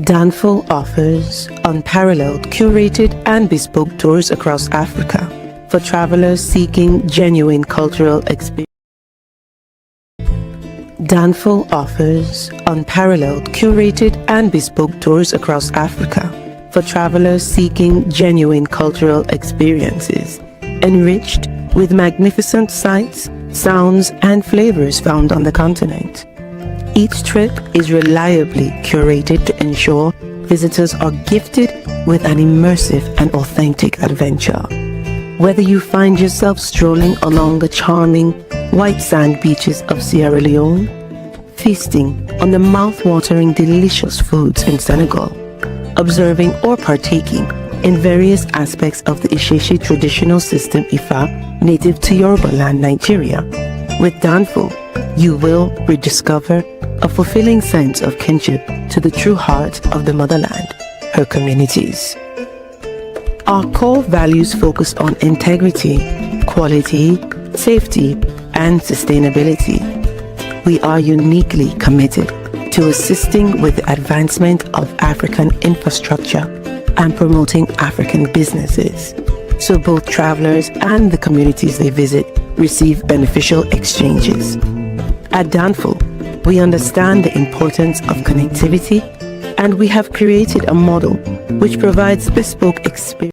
Danful offers unparalleled, curated, and bespoke tours across Africa for travelers seeking genuine cultural experience. Danful offers unparalleled, curated, and bespoke tours across Africa for travelers seeking genuine cultural experiences, enriched with magnificent sights, sounds, and flavors found on the continent. Each trip is reliably curated to ensure visitors are gifted with an immersive and authentic adventure. Whether you find yourself strolling along the charming white sand beaches of Sierra Leone, feasting on the mouth-watering delicious foods in Senegal, observing or partaking in various aspects of the Isheshe traditional system Ifa native to Yoruba land, Nigeria, with Danful, you will rediscover a fulfilling sense of kinship to the true heart of the motherland, her communities. Our core values focus on integrity, quality, safety, and sustainability. We are uniquely committed to assisting with the advancement of African infrastructure and promoting African businesses, so both travelers and the communities they visit receive beneficial exchanges. At Danful, we understand the importance of connectivity, and we have created a model which provides bespoke experience.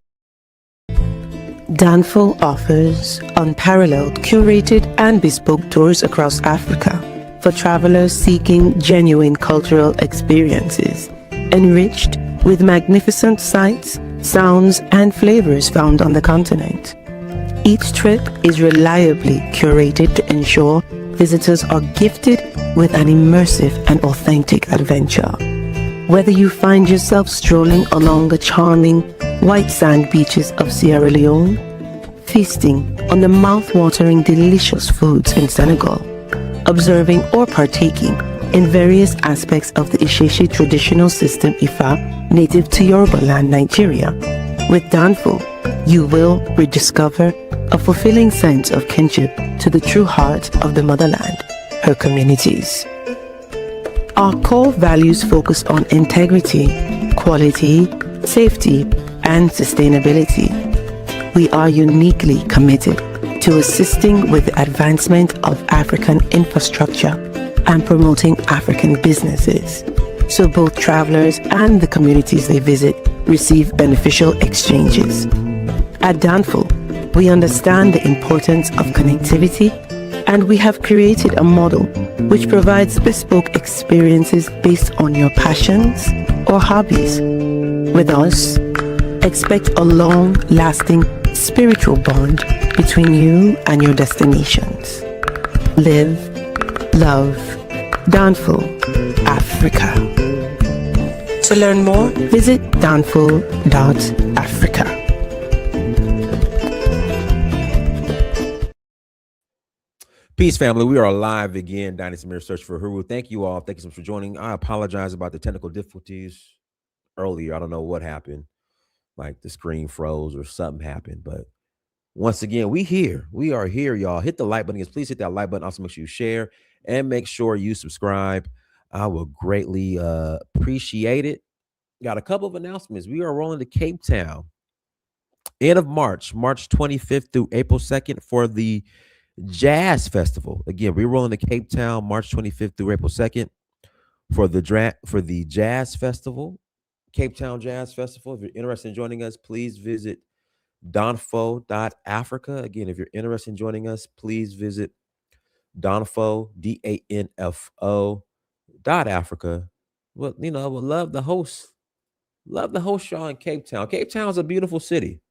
Danful offers unparalleled, curated, and bespoke tours across Africa for travelers seeking genuine cultural experiences, enriched with magnificent sights, sounds, and flavors found on the continent. Each trip is reliably curated to ensure visitors are gifted with an immersive and authentic adventure. Whether you find yourself strolling along the charming white sand beaches of Sierra Leone, feasting on the mouth-watering delicious foods in Senegal, observing or partaking in various aspects of the Isheshe traditional system Ifa native to Yoruba land, Nigeria, with Danful, you will rediscover a fulfilling sense of kinship to the true heart of the motherland, her communities. Our core values focus on integrity, quality, safety, and sustainability. We are uniquely committed to assisting with the advancement of African infrastructure and promoting African businesses, so both travelers and the communities they visit receive beneficial exchanges. At Danful, we understand the importance of connectivity, and we have created a model which provides bespoke experiences based on your passions or hobbies. With us, expect a long-lasting spiritual bond between you and your destinations. Live, love, Danful, Africa. To learn more, visit danful.africa. Peace, family. We are live again. Dynasty Mirror Search for Huru. Thank you all. Thank you so much for joining. I apologize about the technical difficulties earlier. I don't know what happened. Like the screen froze or something happened. But once again, we here. We are here, y'all. Hit the like button. Please hit that like button. Also, make sure you share and make sure you subscribe. I will greatly appreciate it. Got a couple of announcements. We are rolling to Cape Town end of March 25th through April 2nd for the Jazz Festival. Again, we're rolling to Cape Town March 25th through April 2nd for the Jazz Festival, Cape Town Jazz Festival. If you're interested in joining us, please visit donfo.africa. Again, if you're interested in joining us, please visit donfo, DANFO .africa. Well, would love the host. Love the host y'all in Cape Town. Cape Town is a beautiful city.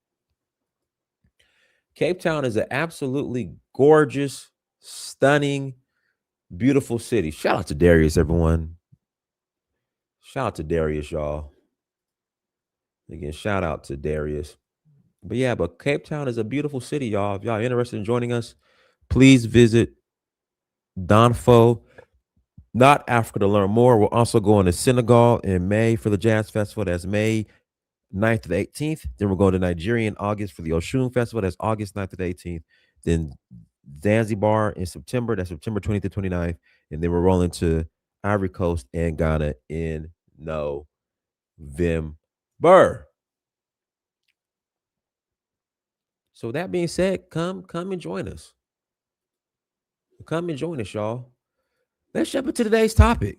Cape Town is an absolutely gorgeous, stunning, beautiful city. Shout out to Darius, everyone. Shout out to Darius, y'all. Again, shout out to Darius. But Cape Town is a beautiful city, y'all. If y'all are interested in joining us, please visit Donfo, not Africa, to learn more. We're also going to Senegal in May for the Jazz Festival. That's May 9th to the 18th. Then we're going to Nigeria in August for the Oshun Festival. That's August 9th to the 18th. Then Zanzibar in September. That's September 20th to 29th. And then we're rolling to Ivory Coast and Ghana in November. November. So that being said, come and join us. Come and join us, y'all. Let's jump into today's topic.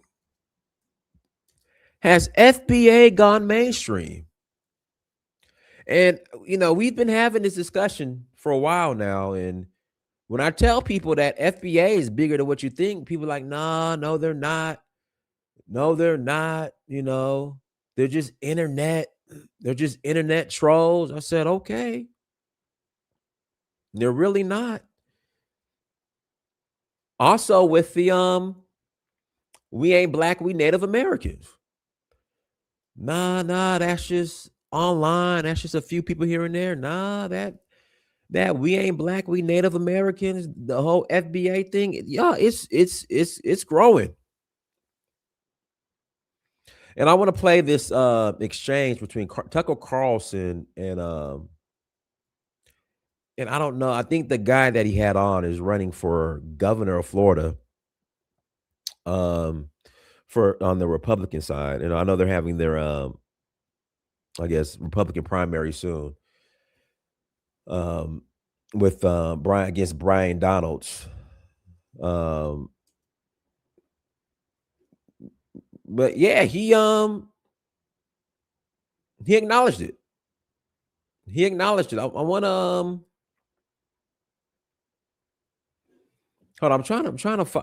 Has FBA gone mainstream? And, we've been having this discussion for a while now. And when I tell people that FBA is bigger than what you think, people are like, nah, no, they're not. No, they're not. They're just internet. They're just internet trolls. I said, okay. They're really not. Also with the we ain't black, we Native Americans. Nah, that's just online. That's just a few people here and there. Nah, that we ain't black, we Native Americans. The whole FBA thing, yeah, it's growing. And I want to play this exchange between Tucker Carlson and I don't know. I think the guy that he had on is running for governor of Florida. For on the Republican side, and I know they're having their I guess Republican primary soon. With Brian against Brian Donalds. But yeah, he acknowledged it. He acknowledged it. I want to hold on.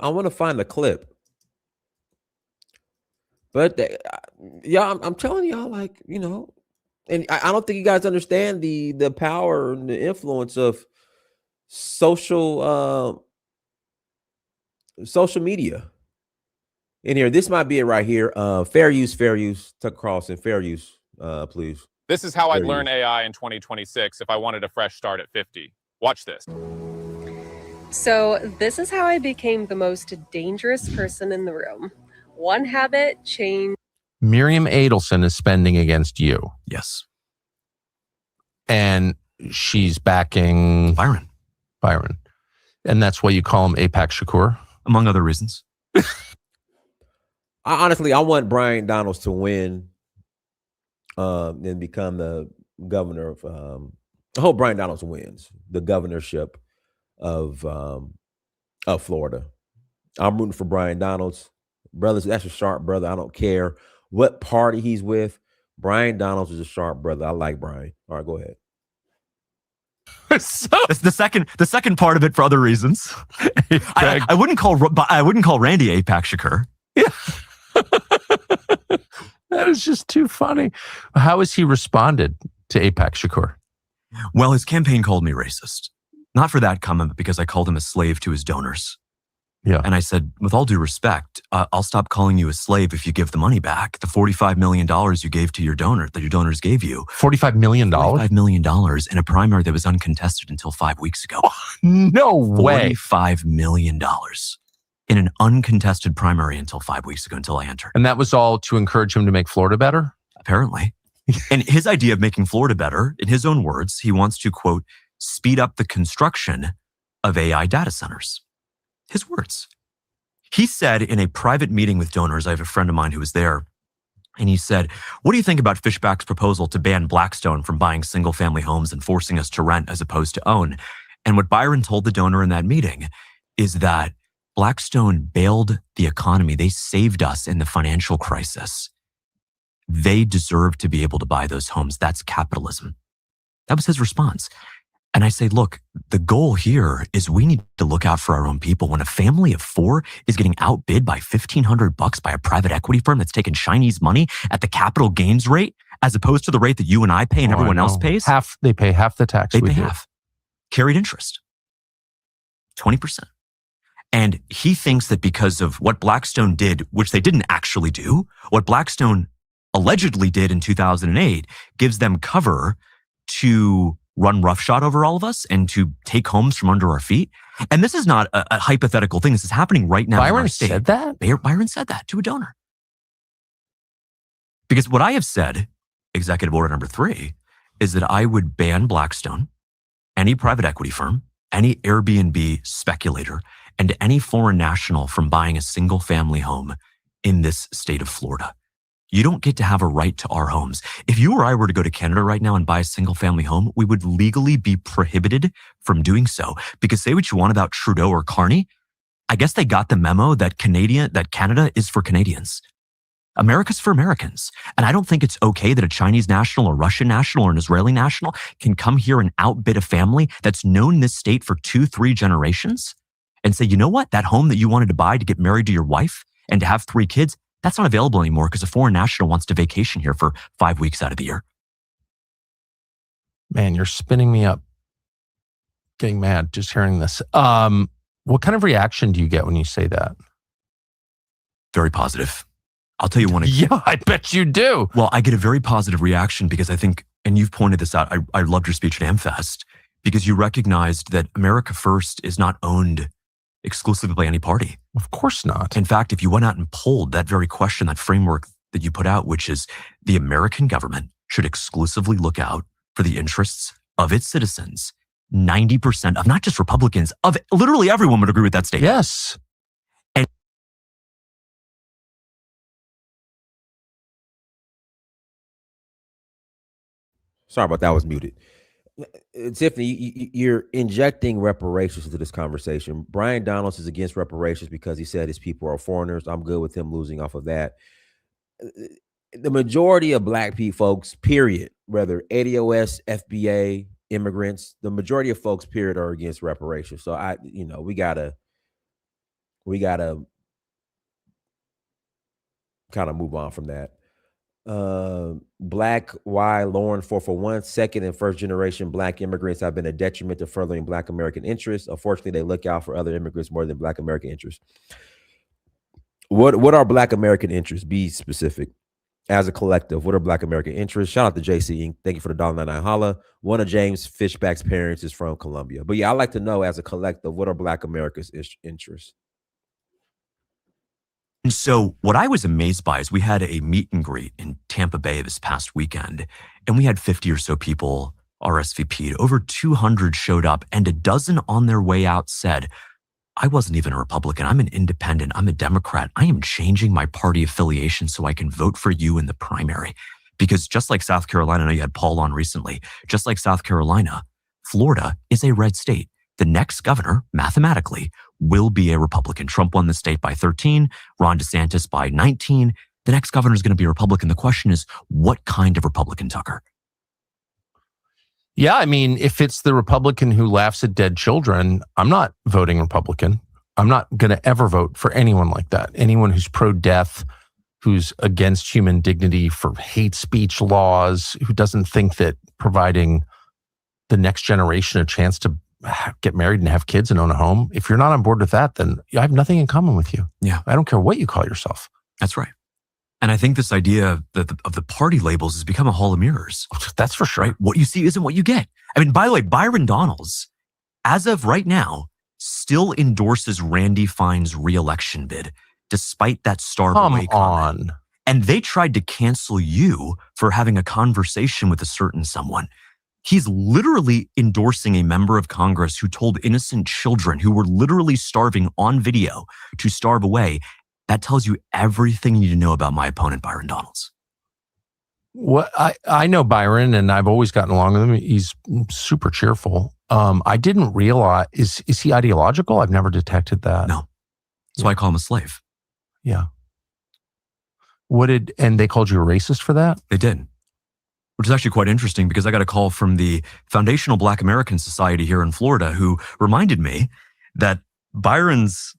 I want to find the clip. But yeah, I'm telling y'all, like, and I don't think you guys understand the power and the influence of social media in here. This might be it right here. Fair use, Tucker Carlson, fair use, please. This is how I'd learn AI in 2026 if I wanted a fresh start at 50. Watch this. So this is how I became the most dangerous person in the room. One habit changed. Miriam Adelson is spending against you. Yes. And she's backing Byron. And that's why you call him Apex Shakur? Among other reasons. I want Brian Donalds to win and become the governor of I hope Brian Donalds wins the governorship of Florida. I'm rooting for Brian Donalds. Brothers, that's a sharp brother. I don't care what party he's with. Brian Donalds is a sharp brother. I like Brian. All right, go ahead. So the second part of it for other reasons. I wouldn't call Randy Apex Shakur. Yeah. That is just too funny. How has he responded to Apex Shakur? Well, his campaign called me racist. Not for that comment, but because I called him a slave to his donors. Yeah. And I said, with all due respect, I'll stop calling you a slave if you give the money back. The $45 million you gave to your donor, that your donors gave you. $45 million? $45 million in a primary that was uncontested until 5 weeks ago. Oh, no way. $45 million in an uncontested primary until 5 weeks ago, until I entered. And that was all to encourage him to make Florida better? Apparently. And his idea of making Florida better, in his own words, he wants to, quote, speed up the construction of AI data centers. His words. He said in a private meeting with donors, I have a friend of mine who was there, and he said, what do you think about Fishback's proposal to ban Blackstone from buying single-family homes and forcing us to rent as opposed to own? And what Byron told the donor in that meeting is that Blackstone bailed the economy. They saved us in the financial crisis. They deserve to be able to buy those homes. That's capitalism. That was his response. And I say, look, the goal here is we need to look out for our own people. When a family of 4 is getting outbid by $1,500 by a private equity firm that's taking Chinese money at the capital gains rate, as opposed to the rate that you and I pay and everyone else pays. They pay half the tax. They pay half. Carried interest. 20%. And he thinks that because of what Blackstone did, which they didn't actually do, what Blackstone allegedly did in 2008 gives them cover to run roughshod over all of us and to take homes from under our feet. And this is not a hypothetical thing. This is happening right now. Byron said that? Byron said that to a donor. Because what I have said, executive order number 3, is that I would ban Blackstone, any private equity firm, any Airbnb speculator, and any foreign national from buying a single family home in this state of Florida. You don't get to have a right to our homes. If you or I were to go to Canada right now and buy a single family home, we would legally be prohibited from doing so. Because say what you want about Trudeau or Carney, I guess they got the memo that Canada is for Canadians. America's for Americans. And I don't think it's okay that a Chinese national, a Russian national, or an Israeli national can come here and outbid a family that's known this state for 2-3 generations and say, you know what? That home that you wanted to buy to get married to your wife and to have 3 kids, that's not available anymore because a foreign national wants to vacation here for 5 weeks out of the year. Man, you're spinning me up. Getting mad just hearing this. What kind of reaction do you get when you say that? Very positive. I'll tell you one. Yeah, I bet you do. Well, I get a very positive reaction because I think, and you've pointed this out, I loved your speech at AmFest because you recognized that America First is not owned exclusively by any party. Of course not. In fact, if you went out and polled that very question, that framework that you put out, which is the American government should exclusively look out for the interests of its citizens, 90% of not just Republicans, of literally everyone would agree with that statement. Yes. Sorry about that. I was muted. Tiffany, you're injecting reparations into this conversation. Brian Donalds is against reparations because he said his people are foreigners. I'm good with him losing off of that. The majority of Black people, folks, period, whether ADOS, FBA, immigrants, the majority of folks, period, are against reparations. So we gotta kind of move on from that. Black Y Lauren 441, second and first generation Black immigrants have been a detriment to furthering Black American interests. Unfortunately, they look out for other immigrants more than Black American interests. What are Black American interests? Be specific. As a collective, what are Black American interests? Shout out to JC. Thank you for the $1.99 holla. One of James Fishback's parents is from Colombia. But yeah, I'd like to know as a collective, what are Black America's interests? And so what I was amazed by is we had a meet and greet in Tampa Bay this past weekend, and we had 50 or so people RSVP'd. Over 200 showed up, and a dozen on their way out said, I wasn't even a Republican. I'm an independent. I'm a Democrat. I am changing my party affiliation so I can vote for you in the primary. Because just like South Carolina, I know you had Paul on recently, just like South Carolina, Florida is a red state. The next governor, mathematically, will be a Republican. Trump won the state by 13, Ron DeSantis by 19. The next governor is going to be a Republican. The question is, what kind of Republican, Tucker? Yeah, I mean, if it's the Republican who laughs at dead children, I'm not voting Republican. I'm not going to ever vote for anyone like that. Anyone who's pro-death, who's against human dignity, for hate speech laws, who doesn't think that providing the next generation a chance to get married and have kids and own a home. If you're not on board with that, then I have nothing in common with you. Yeah. I don't care what you call yourself. That's right. And I think this idea of the party labels has become a hall of mirrors. That's for sure. Right? What you see isn't what you get. I mean, by the way, Byron Donalds, as of right now, still endorses Randy Fine's re-election bid, despite that starve away comment. On. And they tried to cancel you for having a conversation with a certain someone. He's literally endorsing a member of Congress who told innocent children who were literally starving on video to starve away. That tells you everything you need to know about my opponent, Byron Donalds. What I know Byron, and I've always gotten along with him. He's super cheerful. I didn't realize, is he ideological? I've never detected that. No. That's why I call him a slave. Yeah. And they called you a racist for that? They did. Which is actually quite interesting because I got a call from the Foundational Black American Society here in Florida who reminded me that Byron's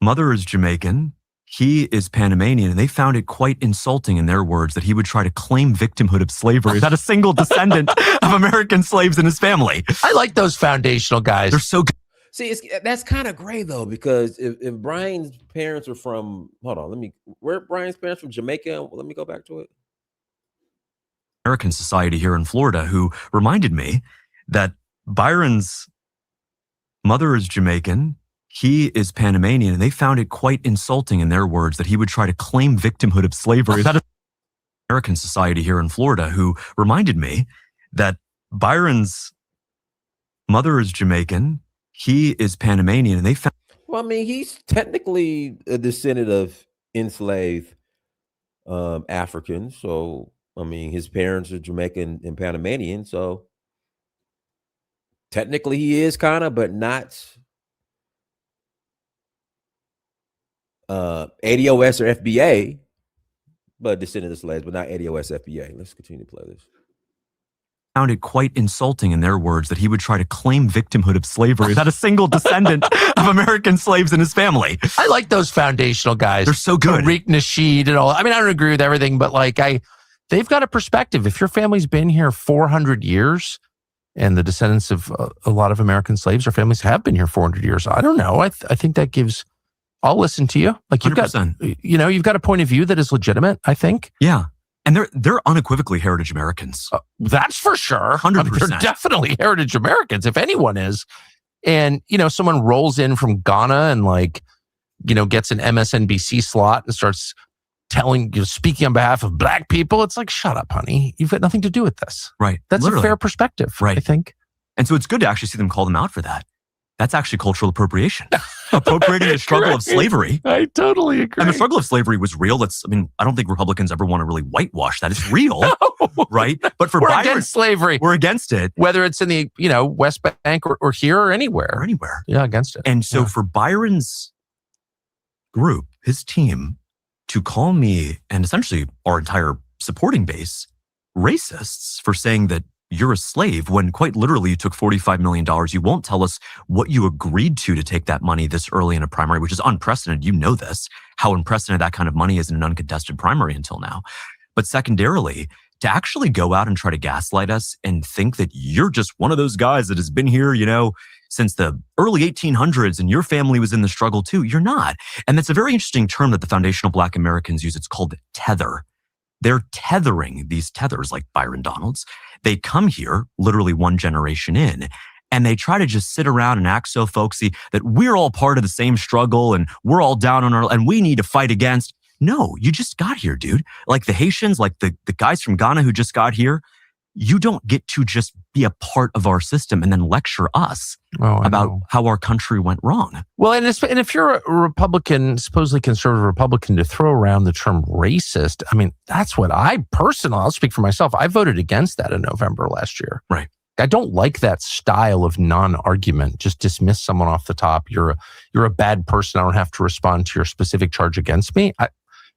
mother is Jamaican, he is Panamanian, and they found it quite insulting in their words that he would try to claim victimhood of slavery without a single descendant of American slaves in his family. I like those foundational guys. They're so good. See, that's kind of gray though, because if Brian's parents are from, where Brian's parents from? Jamaica? Let me go back to it. American Society here in Florida who reminded me that Byron's mother is Jamaican, he is Panamanian, and they found it quite insulting in their words that he would try to claim victimhood of slavery. That is American Society here in Florida who reminded me that Byron's mother is Jamaican, he is Panamanian, and they found... Well, I mean, he's technically a descendant of enslaved African. So, I mean, his parents are Jamaican and Panamanian. So, technically, he is kind of, but not ADOS or FBA, but descendant of slaves, but not ADOS FBA. Let's continue to play this. Found it quite insulting, in their words, that he would try to claim victimhood of slavery, not a single descendant of American slaves in his family. I like those foundational guys. They're so good. Tariq Nasheed and all. I mean, I don't agree with everything, but like they've got a perspective. If your family's been here 400 years and the descendants of a lot of American slaves or families have been here 400 years, I don't know. I think that gives, I'll listen to you. Like you've 100%. got, you've got a point of view that is legitimate, I think. Yeah. And they're unequivocally heritage Americans. That's for sure. 100%. They're definitely heritage Americans, if anyone is. And, someone rolls in from Ghana and gets an MSNBC slot and starts speaking on behalf of black people. It's like, shut up, honey. You've got nothing to do with this. Right. That's Literally. a fair perspective, right. I think. And so it's good to actually see them call them out for that. That's actually cultural appropriation. Appropriating the struggle of slavery. I totally agree. And the struggle of slavery was real. I don't think Republicans ever want to really whitewash that. It's real, right? But for we're Byron, against slavery. We're against it. Whether it's in the, West Bank or here or anywhere. Or anywhere. Yeah, against it. And so for Byron's group, his team, to call me and essentially our entire supporting base racists for saying that you're a slave when quite literally you took $45 million. You won't tell us what you agreed to take that money this early in a primary, which is unprecedented. You know this, how unprecedented that kind of money is in an uncontested primary until now. But secondarily, to actually go out and try to gaslight us and think that you're just one of those guys that has been here, since the early 1800s and your family was in the struggle too. You're not. And that's a very interesting term that the foundational Black Americans use. It's called tether. They're tethering these tethers like Byron Donalds. They come here literally one generation in, and they try to just sit around and act so folksy that we're all part of the same struggle and we're all down on and we need to fight against. No, you just got here, dude. Like the Haitians, like the guys from Ghana who just got here, you don't get to just be a part of our system and then lecture us about how our country went wrong. Well, and if you're a Republican, supposedly conservative Republican, to throw around the term racist, I mean, that's what I'll speak for myself. I voted against that in November last year. Right. I don't like that style of non-argument. Just dismiss someone off the top. You're a bad person. I don't have to respond to your specific charge against me.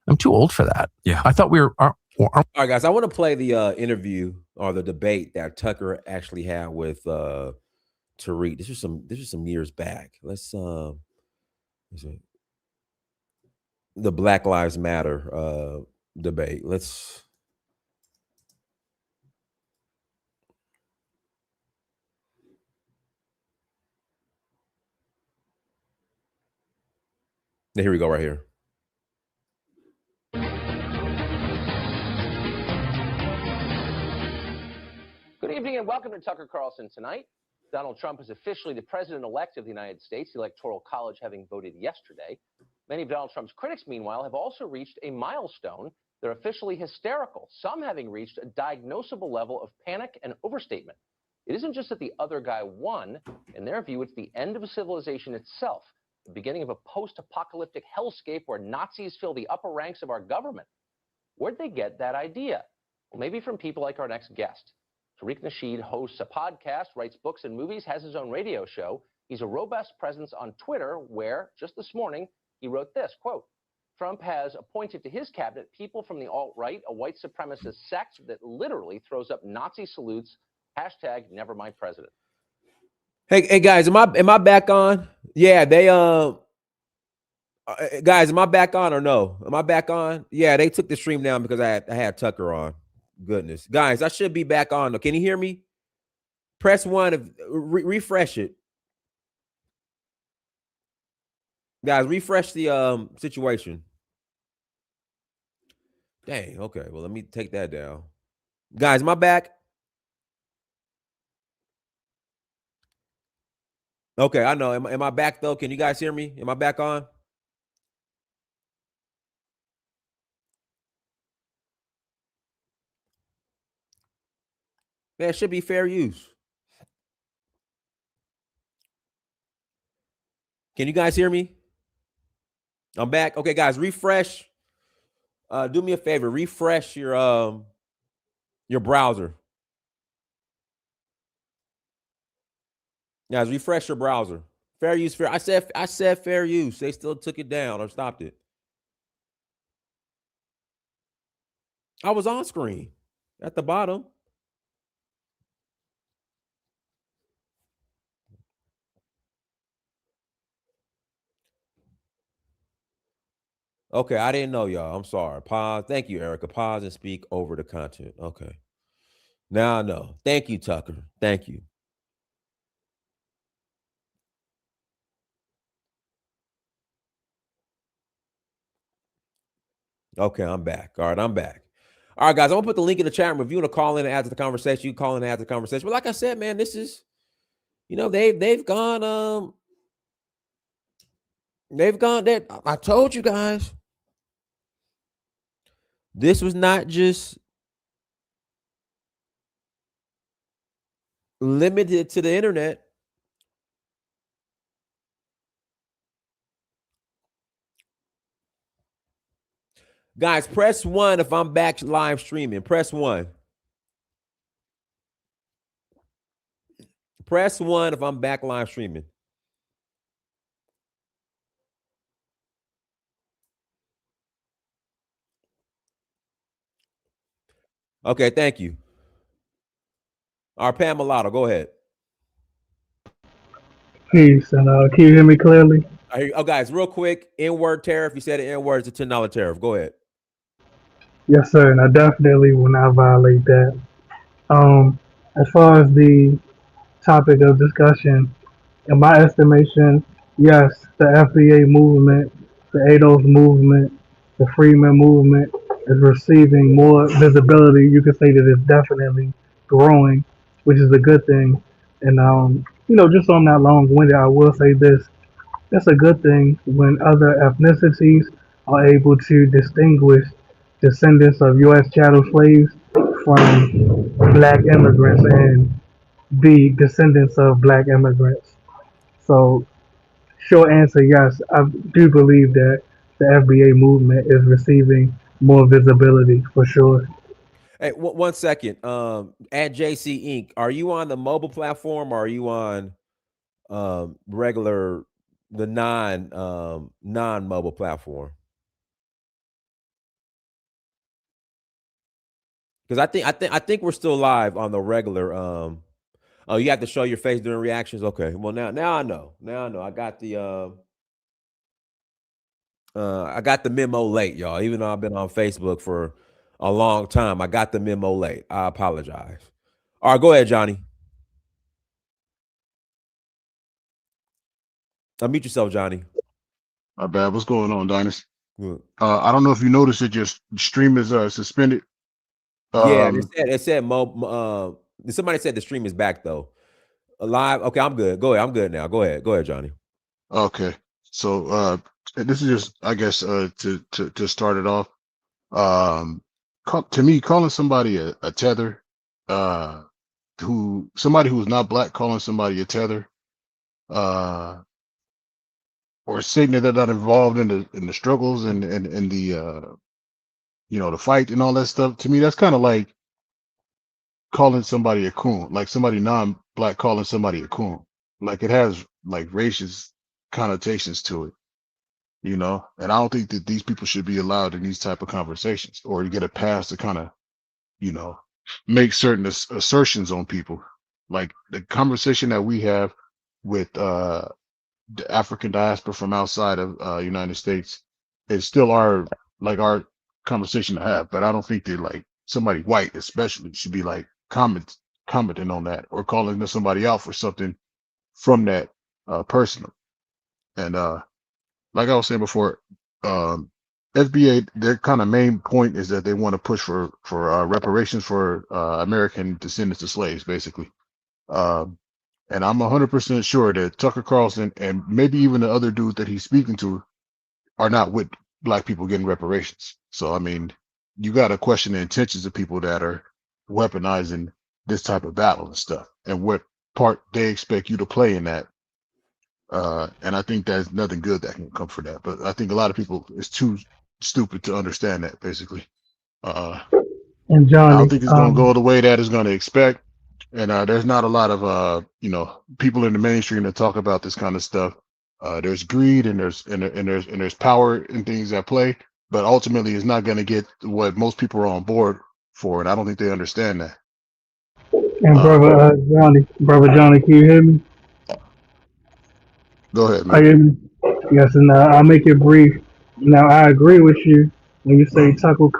I'm too old for that. Yeah. I thought we were... All right, guys, I want to play the interview or the debate that Tucker actually had with Tariq. This is some years back. Let's the Black Lives Matter debate. Let's here we go right here. Good evening and welcome to Tucker Carlson Tonight. Donald Trump is officially the president-elect of the United States, the Electoral College having voted yesterday. Many of Donald Trump's critics, meanwhile, have also reached a milestone. They're officially hysterical, some having reached a diagnosable level of panic and overstatement. It isn't just that the other guy won. In their view, it's the end of civilization itself, the beginning of a post-apocalyptic hellscape where Nazis fill the upper ranks of our government. Where'd they get that idea? Well, maybe from people like our next guest. Tariq Nasheed hosts a podcast, writes books and movies, has his own radio show. He's a robust presence on Twitter where, just this morning, he wrote this, quote, Trump has appointed to his cabinet people from the alt-right, a white supremacist sect that literally throws up Nazi salutes, hashtag never mind president. Hey guys, am I back on? Yeah, they guys, am I back on or no? Am I back on? Yeah, they took the stream down because I had Tucker on. Goodness, guys, I should be back on. Can you hear me? Press 1 refresh it. Guys, refresh the situation. Dang, okay. Well, let me take that down. Guys, am I back? Okay, I know. Am I back though? Can you guys hear me? Am I back on? That should be fair use. Can you guys hear me? I'm back. Okay, guys, refresh. Do me a favor, refresh your browser. Guys, refresh your browser. Fair use, fair. I said fair use. They still took it down or stopped it. I was on screen at the bottom. Okay, I didn't know, y'all. I'm sorry. Pause. Thank you, Erica. Pause and speak over the content. Okay. Now I know. Thank you, Tucker. Thank you. Okay, I'm back. All right, I'm back. All right, guys, I'm gonna put the link in the chat room. If you want to call in and add to the conversation, you call in and add to the conversation. But like I said, man, this is, they've gone that I told you guys. This was not just limited to the internet. Guys, press 1 if I'm back live streaming. Press 1. Press 1 if I'm back live streaming. Okay, thank you. All right, Pam Mulatto, go ahead. Peace, and can you hear me clearly? Oh, guys, real quick, N-word tariff. You said the N-word is a $10 tariff. Go ahead. Yes, sir, and I definitely will not violate that. As far as the topic of discussion, in my estimation, yes, the FBA movement, the ADOS movement, the Freeman movement is receiving more visibility. You could say that it's definitely growing, which is a good thing. And just so I'm not long-winded, I will say this: it's a good thing when other ethnicities are able to distinguish descendants of U.S. chattel slaves from black immigrants and be descendants of black immigrants. So, short answer, yes, I do believe that the FBA movement is receiving more visibility for sure. Hey, 1 second. At JC Inc., are you on the mobile platform or are you on regular the non-mobile platform? Because I think we're still live on the regular. Oh, you have to show your face during reactions. Okay, well now I know. Now I know. I got the memo late, y'all. Even though I've been on Facebook for a long time, I got the memo late. I apologize. All right, go ahead, Johnny. Unmute yourself, Johnny. My bad. What's going on, Dynasty? Good. I don't know if you noticed that your stream is suspended. Yeah, it said somebody said the stream is back though. Live. Okay, I'm good. Go ahead. I'm good now. Go ahead, Johnny. Okay. So this is just, I guess, to start it off. To me, calling somebody a tether, somebody who's not black, calling somebody a tether, or saying that they're not involved in the struggles and the the fight and all that stuff. To me, that's kind of like calling somebody a coon, like somebody non-black calling somebody a coon. Like it has like racist connotations to it, And I don't think that these people should be allowed in these type of conversations or to get a pass to kind of, make certain assertions on people. Like the conversation that we have with the African diaspora from outside of United States is still our conversation to have. But I don't think that like somebody white especially should be like commenting on that or calling somebody out for something from that personal. And like I was saying before, FBA, their kind of main point is that they want to push for reparations for American descendants of slaves, basically. And I'm 100% sure that Tucker Carlson and maybe even the other dude that he's speaking to are not with black people getting reparations. So I mean, you got to question the intentions of people that are weaponizing this type of battle and stuff, and what part they expect you to play in that. And I think there's nothing good that can come for that. But I think a lot of people is too stupid to understand that. Basically, uh, And I don't Johnny, think it's going to go the way that it's going to expect. And there's not a lot of people in the mainstream that talk about this kind of stuff. There's greed and there's power and things at play, but ultimately it's not going to get what most people are on board for, and I don't think they understand that. and brother Johnny, can you hear me? Go ahead, Are man. you hear me? Yes, and I'll make it brief. Now, I agree with you when you say Tucker,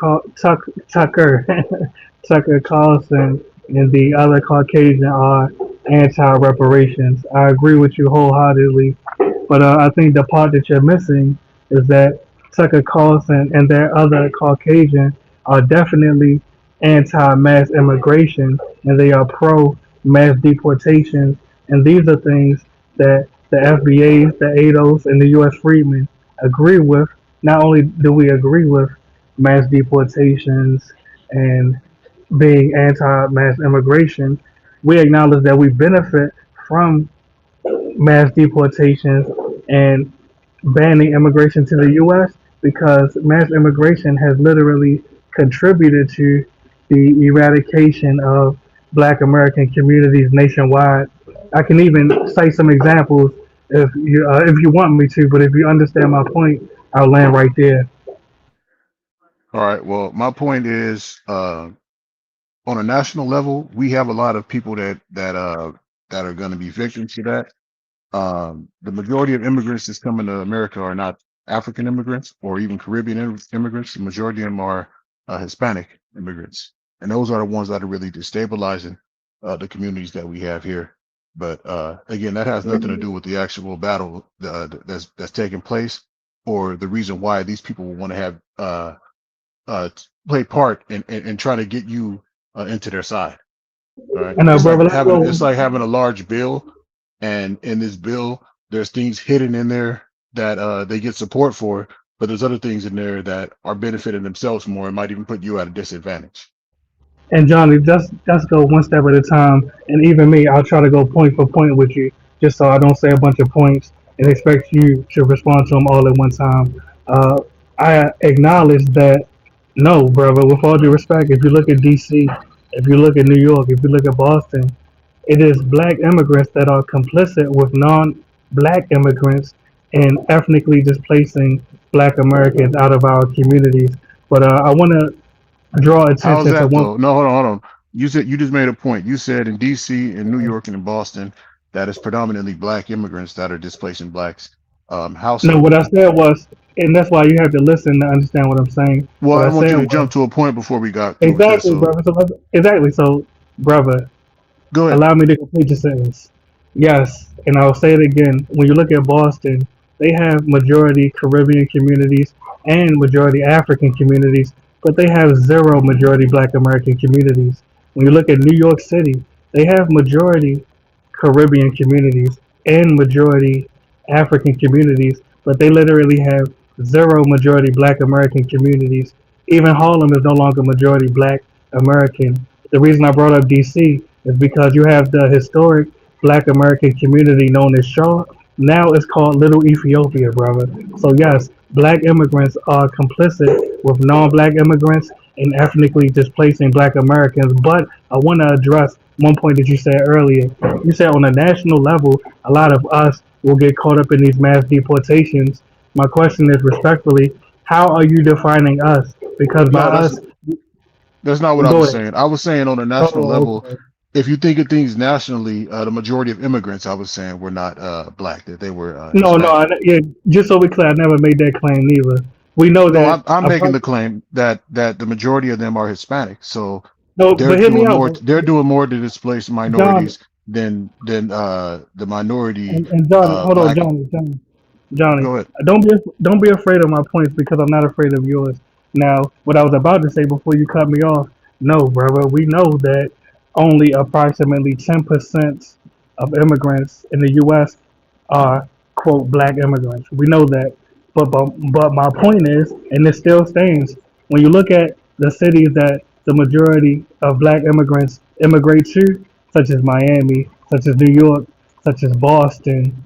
Tucker Carlson, and the other Caucasian are anti-reparations. I agree with you wholeheartedly, but I think the part that you're missing is that Tucker Carlson and their other Caucasian are definitely anti-mass immigration, and they are pro-mass deportations, and these are things that the FBAs, the ADOs, and the U.S. Freedmen agree with. Not only do we agree with mass deportations and being anti-mass immigration, we acknowledge that we benefit from mass deportations and banning immigration to the U.S. because mass immigration has literally contributed to the eradication of Black American communities nationwide. I can even cite some examples if you want me to, but if you understand my point, I'll land right there. All right. Well, my point is, on a national level, we have a lot of people that are going to be victims to that. The majority of immigrants that's coming to America are not African immigrants or even Caribbean immigrants. The majority of them are Hispanic immigrants, and those are the ones that are really destabilizing the communities that we have here. But again, that has nothing to do with the actual battle that's taking place, or the reason why these people will want to have play part in trying to get you into their side. All right, And brother, let's go. it's like having a large bill, and in this bill, there's things hidden in there that they get support for, but there's other things in there that are benefiting themselves more and might even put you at a disadvantage. And Johnny, just go one step at a time. And even me, I'll try to go point for point with you, just so I don't say a bunch of points and expect you to respond to them all at one time. Uh, I acknowledge that, no, brother, with all due respect, if you look at D.C., if you look at New York, if you look at Boston, it is Black immigrants that are complicit with non-Black immigrants in ethnically displacing Black Americans out of our communities. But I want to draw How's attention to that one. though? No, hold on. You just made a point. You said in D.C., in New York, and in Boston that it's predominantly Black immigrants that are displacing Blacks. How No, so? what I said was, and that's why you have to listen to understand what I'm saying. Well, What I I want said you to was jump to a point before we got through with this. exactly, So brother. Exactly. So, brother, go ahead. allow me to complete the sentence. Yes, and I'll say it again. When you look at Boston, they have majority Caribbean communities and majority African communities, but they have zero majority Black American communities. When you look at New York City, they have majority Caribbean communities and majority African communities, but they literally have zero majority Black American communities. Even Harlem is no longer majority Black American. The reason I brought up DC is because you have the historic Black American community known as Shaw. Now it's called Little Ethiopia, brother. So yes, Black immigrants are complicit with non-Black immigrants in ethnically displacing Black Americans. But I want to address one point that you said earlier. You said on a national level, a lot of us will get caught up in these mass deportations. My question is respectfully, how are you defining us? Because by No, us, that's not what I go was ahead. saying. I was saying on a national Oh, level, okay. if you think of things nationally, the majority of immigrants, I was saying, were not Black; that they were No, no, Hispanic. yeah. Just so we clear, I never made that claim neither. We know No, that I'm a making the person. claim that the majority of them are Hispanic. So No, they're but hear me doing out, more. bro. They're doing more to displace John minorities than the minority and Johnny. Hold on, Black. Johnny. Go ahead. Don't be afraid of my points because I'm not afraid of yours. Now, what I was about to say before you cut me off. No, brother. We know that only approximately 10% of immigrants in the U.S. are quote Black immigrants. We know that, but my point is, and it still stands. When you look at the cities that the majority of Black immigrants immigrate to, such as Miami, such as New York, such as Boston,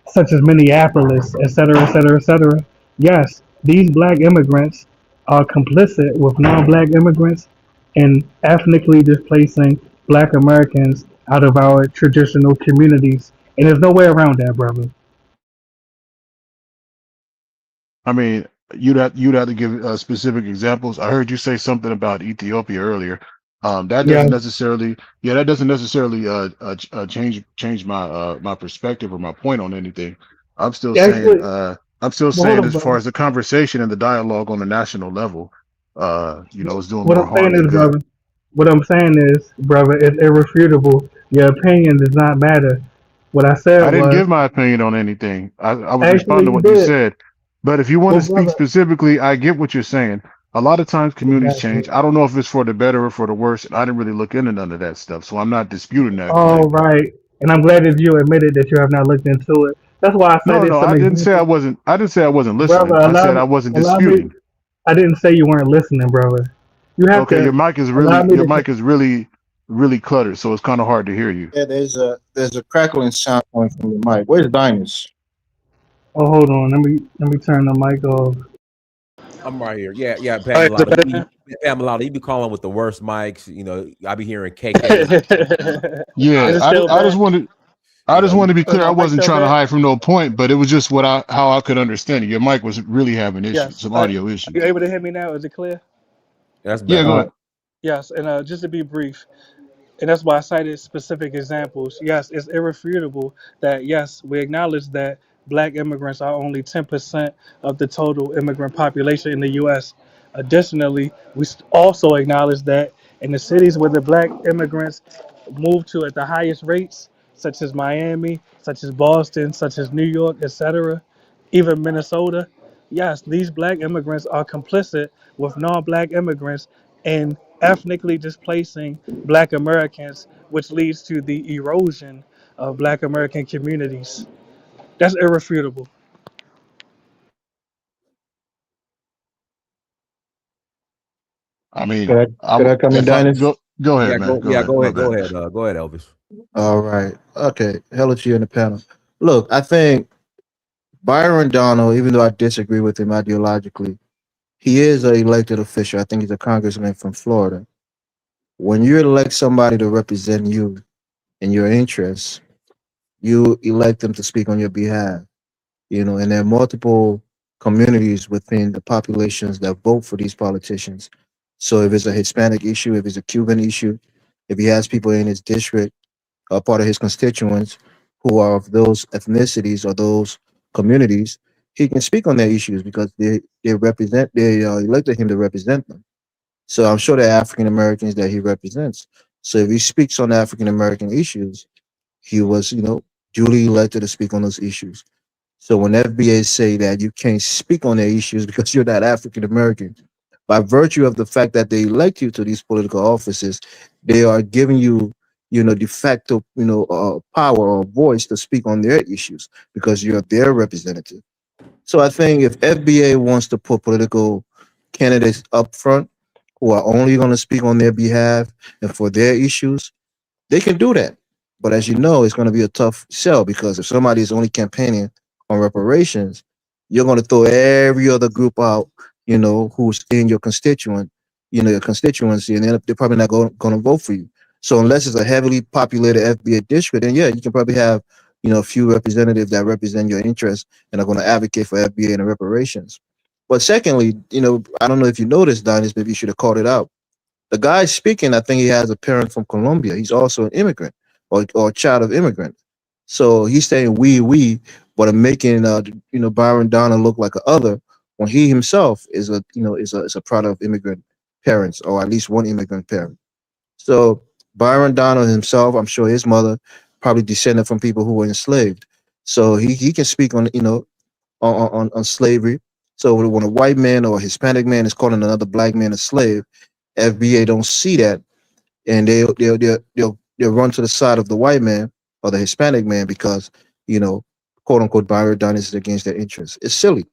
such as Minneapolis, et cetera, et cetera, et cetera. Yes, these black immigrants are complicit with non-black immigrants in ethnically displacing black Americans out of our traditional communities. And there's no way around that, brother. I mean, you'd have to give specific examples. I heard you say something about Ethiopia earlier. That Yeah, doesn't necessarily, yeah, that doesn't necessarily change my my perspective or my point on anything. I'm still saying, actually, I'm still well, hold saying on, as far brother. as the conversation and the dialogue on the national level, it's doing What more I'm saying harm than is, good. brother, what I'm saying is, brother, it's irrefutable. Your opinion does not matter. What I said I didn't was, give my opinion on anything. I was responding actually, to you what you did. said. But if you want Well, to speak brother, specifically, I get what you're saying. A lot of times communities exactly. change. I don't know if it's for the better or for the worse. And I didn't really look into none of that stuff. So I'm not disputing that All claim. right. And I'm glad that you admitted that you have not looked into it. That's why I No, cited no, some examples. I didn't say I wasn't Brother, listening. I said I wasn't allow me. disputing. I didn't say you weren't listening, brother. You have Okay, to allow me your to. mic is really cluttered, so it's kind of hard to hear you. Yeah, there's a crackling sound coming from the mic. Where's Dinus? Oh, hold on. Let me turn the mic off. I'm right here. Yeah, yeah, All right, is it Pamela. better Pamela, you be calling with the worst mics. I be hearing KK. now? Yeah, Is it still I just bad? wanted I You just know, you wanted to be Is clear. I my mic wasn't still trying to bad? hide from no point, but it was just how I could understand it. Your mic was really having issues, Yes. some Are audio you issues. able to hear me now? Is it clear? that's Yeah, better. go Uh, ahead. Yes. And just to be brief, and that's why I cited specific examples. Yes, it's irrefutable that yes, we acknowledge that black immigrants are only 10% of the total immigrant population in the U.S. Additionally, we also acknowledge that in the cities where the black immigrants move to at the highest rates, such as Miami, such as Boston, such as New York, etc., even Minnesota, yes, these black immigrants are complicit with non-black immigrants in ethnically displacing black Americans, which leads to the erosion of black American communities. That's irrefutable. I mean, Could I could I come in, if I Dinus? go ahead, Yeah, man. Go ahead. go My ahead, bad. go ahead, Elvis. All right. Okay. Hello to you in the panel. Look, I think Byron Donald, even though I disagree with him ideologically, he is an elected official. I think he's a congressman from Florida. When you elect somebody to represent you and your interests, you elect them to speak on your behalf. And there are multiple communities within the populations that vote for these politicians. So if it's a Hispanic issue, if it's a Cuban issue, if he has people in his district, part of his constituents who are of those ethnicities or those communities, he can speak on their issues because they elected him to represent them. So I'm sure they're African Americans that he represents. So if he speaks on African American issues, he was, duly elected to speak on those issues. So when FBA say that you can't speak on their issues because you're not African American, by virtue of the fact that they elect you to these political offices, they are giving you, de facto, power or voice to speak on their issues because you're their representative. So I think if FBA wants to put political candidates up front who are only going to speak on their behalf and for their issues, they can do that. But as you know, it's going to be a tough sell because if somebody is only campaigning on reparations, you're going to throw every other group out, who's in your your constituency, and they're probably not going to vote for you. So unless it's a heavily populated FBA district, then yeah, you can probably have, a few representatives that represent your interests and are going to advocate for FBA and the reparations. But secondly, I don't know if you noticed, Dennis, maybe you should have called it out. The guy speaking, I think he has a parent from Colombia. He's also an immigrant or a child of immigrant. So he's saying we, but I'm making Byron Donner look like a other when he himself is a product of immigrant parents or at least one immigrant parent. So Byron Donner himself, I'm sure his mother probably descended from people who were enslaved. So he can speak on on slavery. So when a white man or a Hispanic man is calling another black man a slave, FBA don't see that, and they'll run to the side of the white man or the Hispanic man because quote unquote Byron Dunn is against their interests. It's silly,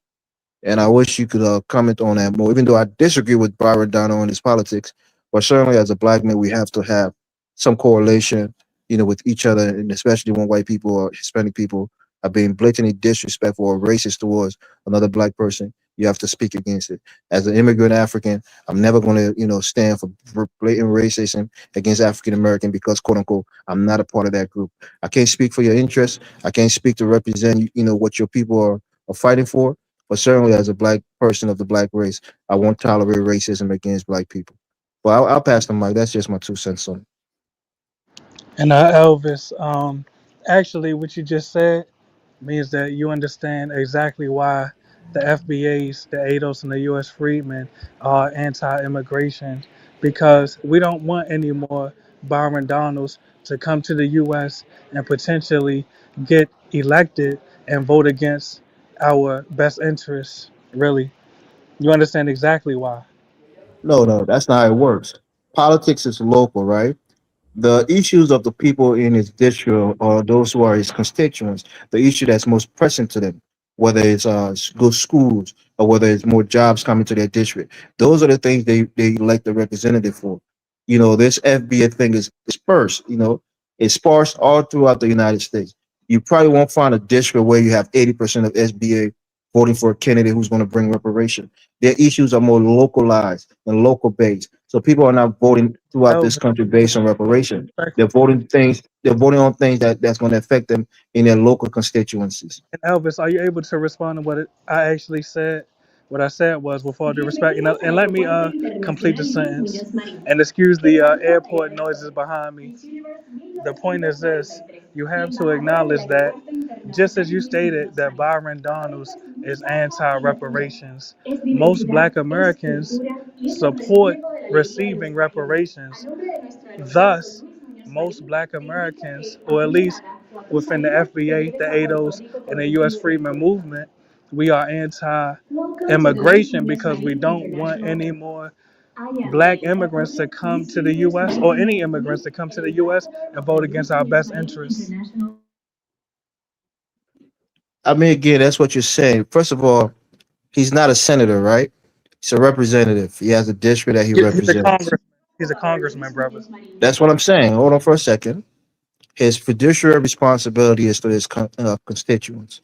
and I wish you could comment on that more. Even though I disagree with Byron Dunn on his politics, but certainly as a black man, we have to have some correlation, with each other, and especially when white people or Hispanic people are being blatantly disrespectful or racist towards another black person. you have to speak against it. As an immigrant African, I'm never going to, stand for blatant racism against African American because, quote unquote, I'm not a part of that group. I can't speak for your interests. I can't speak to represent, what your people are fighting for. But certainly, as a black person of the black race, I won't tolerate racism against black people. But I'll pass the mic. That's just my 2 cents on it. And Elvis, actually, what you just said means that you understand exactly why the FBAs, the ADOS, and the U.S. Freedmen are anti-immigration, because we don't want any more Byron Donalds to come to the U.S. and potentially get elected and vote against our best interests. Really, you understand exactly why. No, no, that's not how it works. Politics is local, right? The issues of the people in his district or those who are his constituents, the issue that's most pressing to them, whether it's good schools or whether it's more jobs coming to their district, those are the things they elect the representative for. This FBA thing is sparse, it's sparse all throughout the United States. You probably won't find a district where you have 80% of SBA voting for a candidate who's going to bring reparation. Their issues are more localized and local based. So people are not voting throughout this Elvis, country based on reparation. They're respectfully. voting things. They're voting on things that's going to affect them in their local constituencies. And Elvis, are you able to respond to what I actually said? What I said was, with all due respect, and let me complete the sentence. And excuse the airport noises behind me. The point is this: you have to acknowledge that, just as you stated, that Byron Donalds is anti-reparations. Most Black Americans support receiving reparations. Thus, most Black Americans, or at least within the FBA, the ADOS, and the U.S. Freedmen Movement, we are anti-immigration because we don't want any more Black immigrants to come to the U.S. or any immigrants to come to the U.S. and vote against our best interests. I mean, again, that's what you're saying. First of all, he's not a senator, right? He's a representative. He has a district that he He's a represents. congressman. He's a congressman, brother. That's what I'm saying. Hold on for a second. His fiduciary responsibility is to his constituents.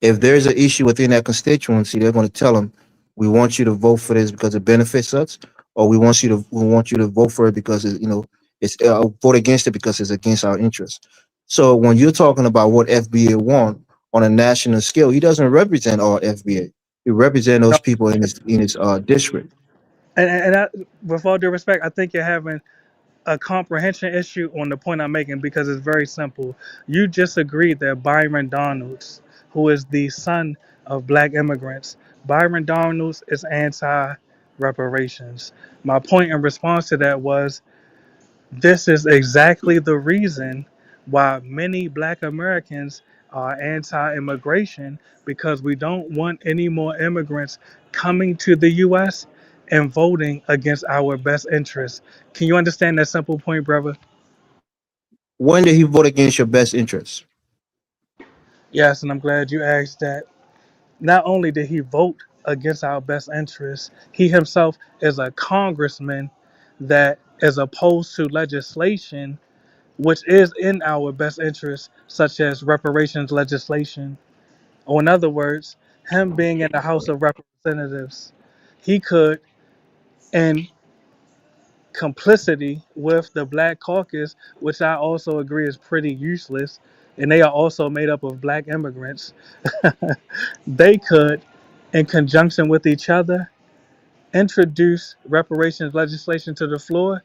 If there's an issue within that constituency, they're going to tell them, "We want you to vote for this because it benefits us," or "We want you to vote for it because it's vote against it because it's against our interests." So when you're talking about what FBA want on a national scale, he doesn't represent all FBA. He represents No, those people in his district. and with all due respect, I think you're having a comprehension issue on the point I'm making, because it's very simple. You just agreed that Byron Donalds, who is the son of Black immigrants, Byron Donalds is anti reparations. My point in response to that was, this is exactly the reason why many Black Americans are anti immigration, because we don't want any more immigrants coming to the U.S. and voting against our best interests. Can you understand that simple point, brother? When did he vote against your best interests? Yes, and I'm glad you asked that. Not only did he vote against our best interests, he himself is a congressman that is opposed to legislation which is in our best interest, such as reparations legislation. Or, in other words, him being in the House of Representatives, he could, in complicity with the Black Caucus, which I also agree is pretty useless, and they are also made up of Black immigrants, they could, in conjunction with each other, introduce reparations legislation to the floor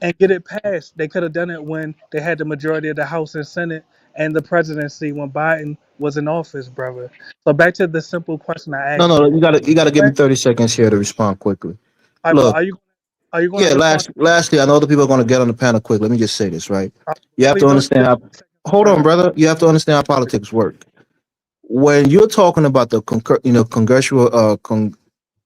and get it passed. They could have done it when they had the majority of the House and Senate and the presidency when Biden was in office, brother. So back to the simple question I No, asked no, you. you gotta give me All 30 seconds here to respond quickly. right, but Look, are you going to yeah, respond? lastly, I know other people are going to get on the panel quick. Let me just say this, right? You have Please to don't understand use how, the seconds to hold on, run. brother. You have to understand how politics work. When you're talking about the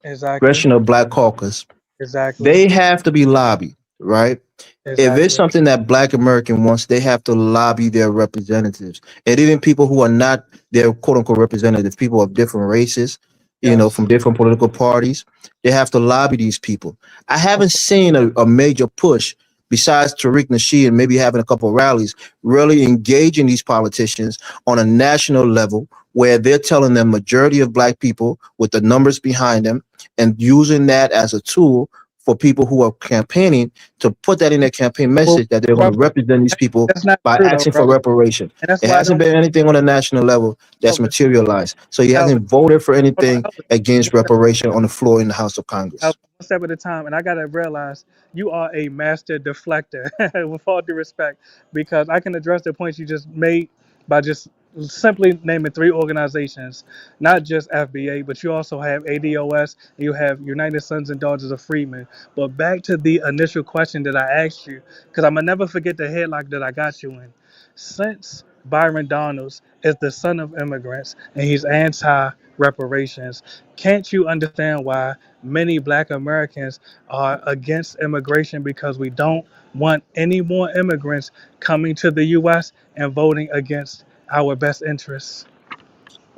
Exactly. congressional black caucus, Exactly. they have to be lobbied, right? If it's Exactly. something that black American wants, they have to lobby their representatives. And even people who are not their quote unquote representatives, people of different races, Yes. from different political parties, they have to lobby these people. I haven't seen a major push besides Tariq Nasheed and maybe having a couple of rallies, really engaging these politicians on a national level where they're telling them majority of black people with the numbers behind them and using that as a tool for people who are campaigning to put that in their campaign Well, message that they're going to brother, represent these people that's not by true though, asking for brother. reparation. And that's It why I hasn't don't. been anything on a national level that's Elvis, materialized. So he Elvis, hasn't voted for hold on, anything Elvis. against reparation on the floor in the House of Congress. One step at a time, and I gotta realize you are a master deflector. With all due respect, because I can address the points you just made by just simply naming three organizations, not just FBA, but you also have ADOS, and you have United Sons and Daughters of Freedmen. But back to the initial question that I asked you, because I'm gonna never forget the headlock that I got you in. Since Byron Donalds is the son of immigrants and he's anti-reparations, can't you understand why many black Americans are against immigration because we don't want any more immigrants coming to the US and voting against our best interests?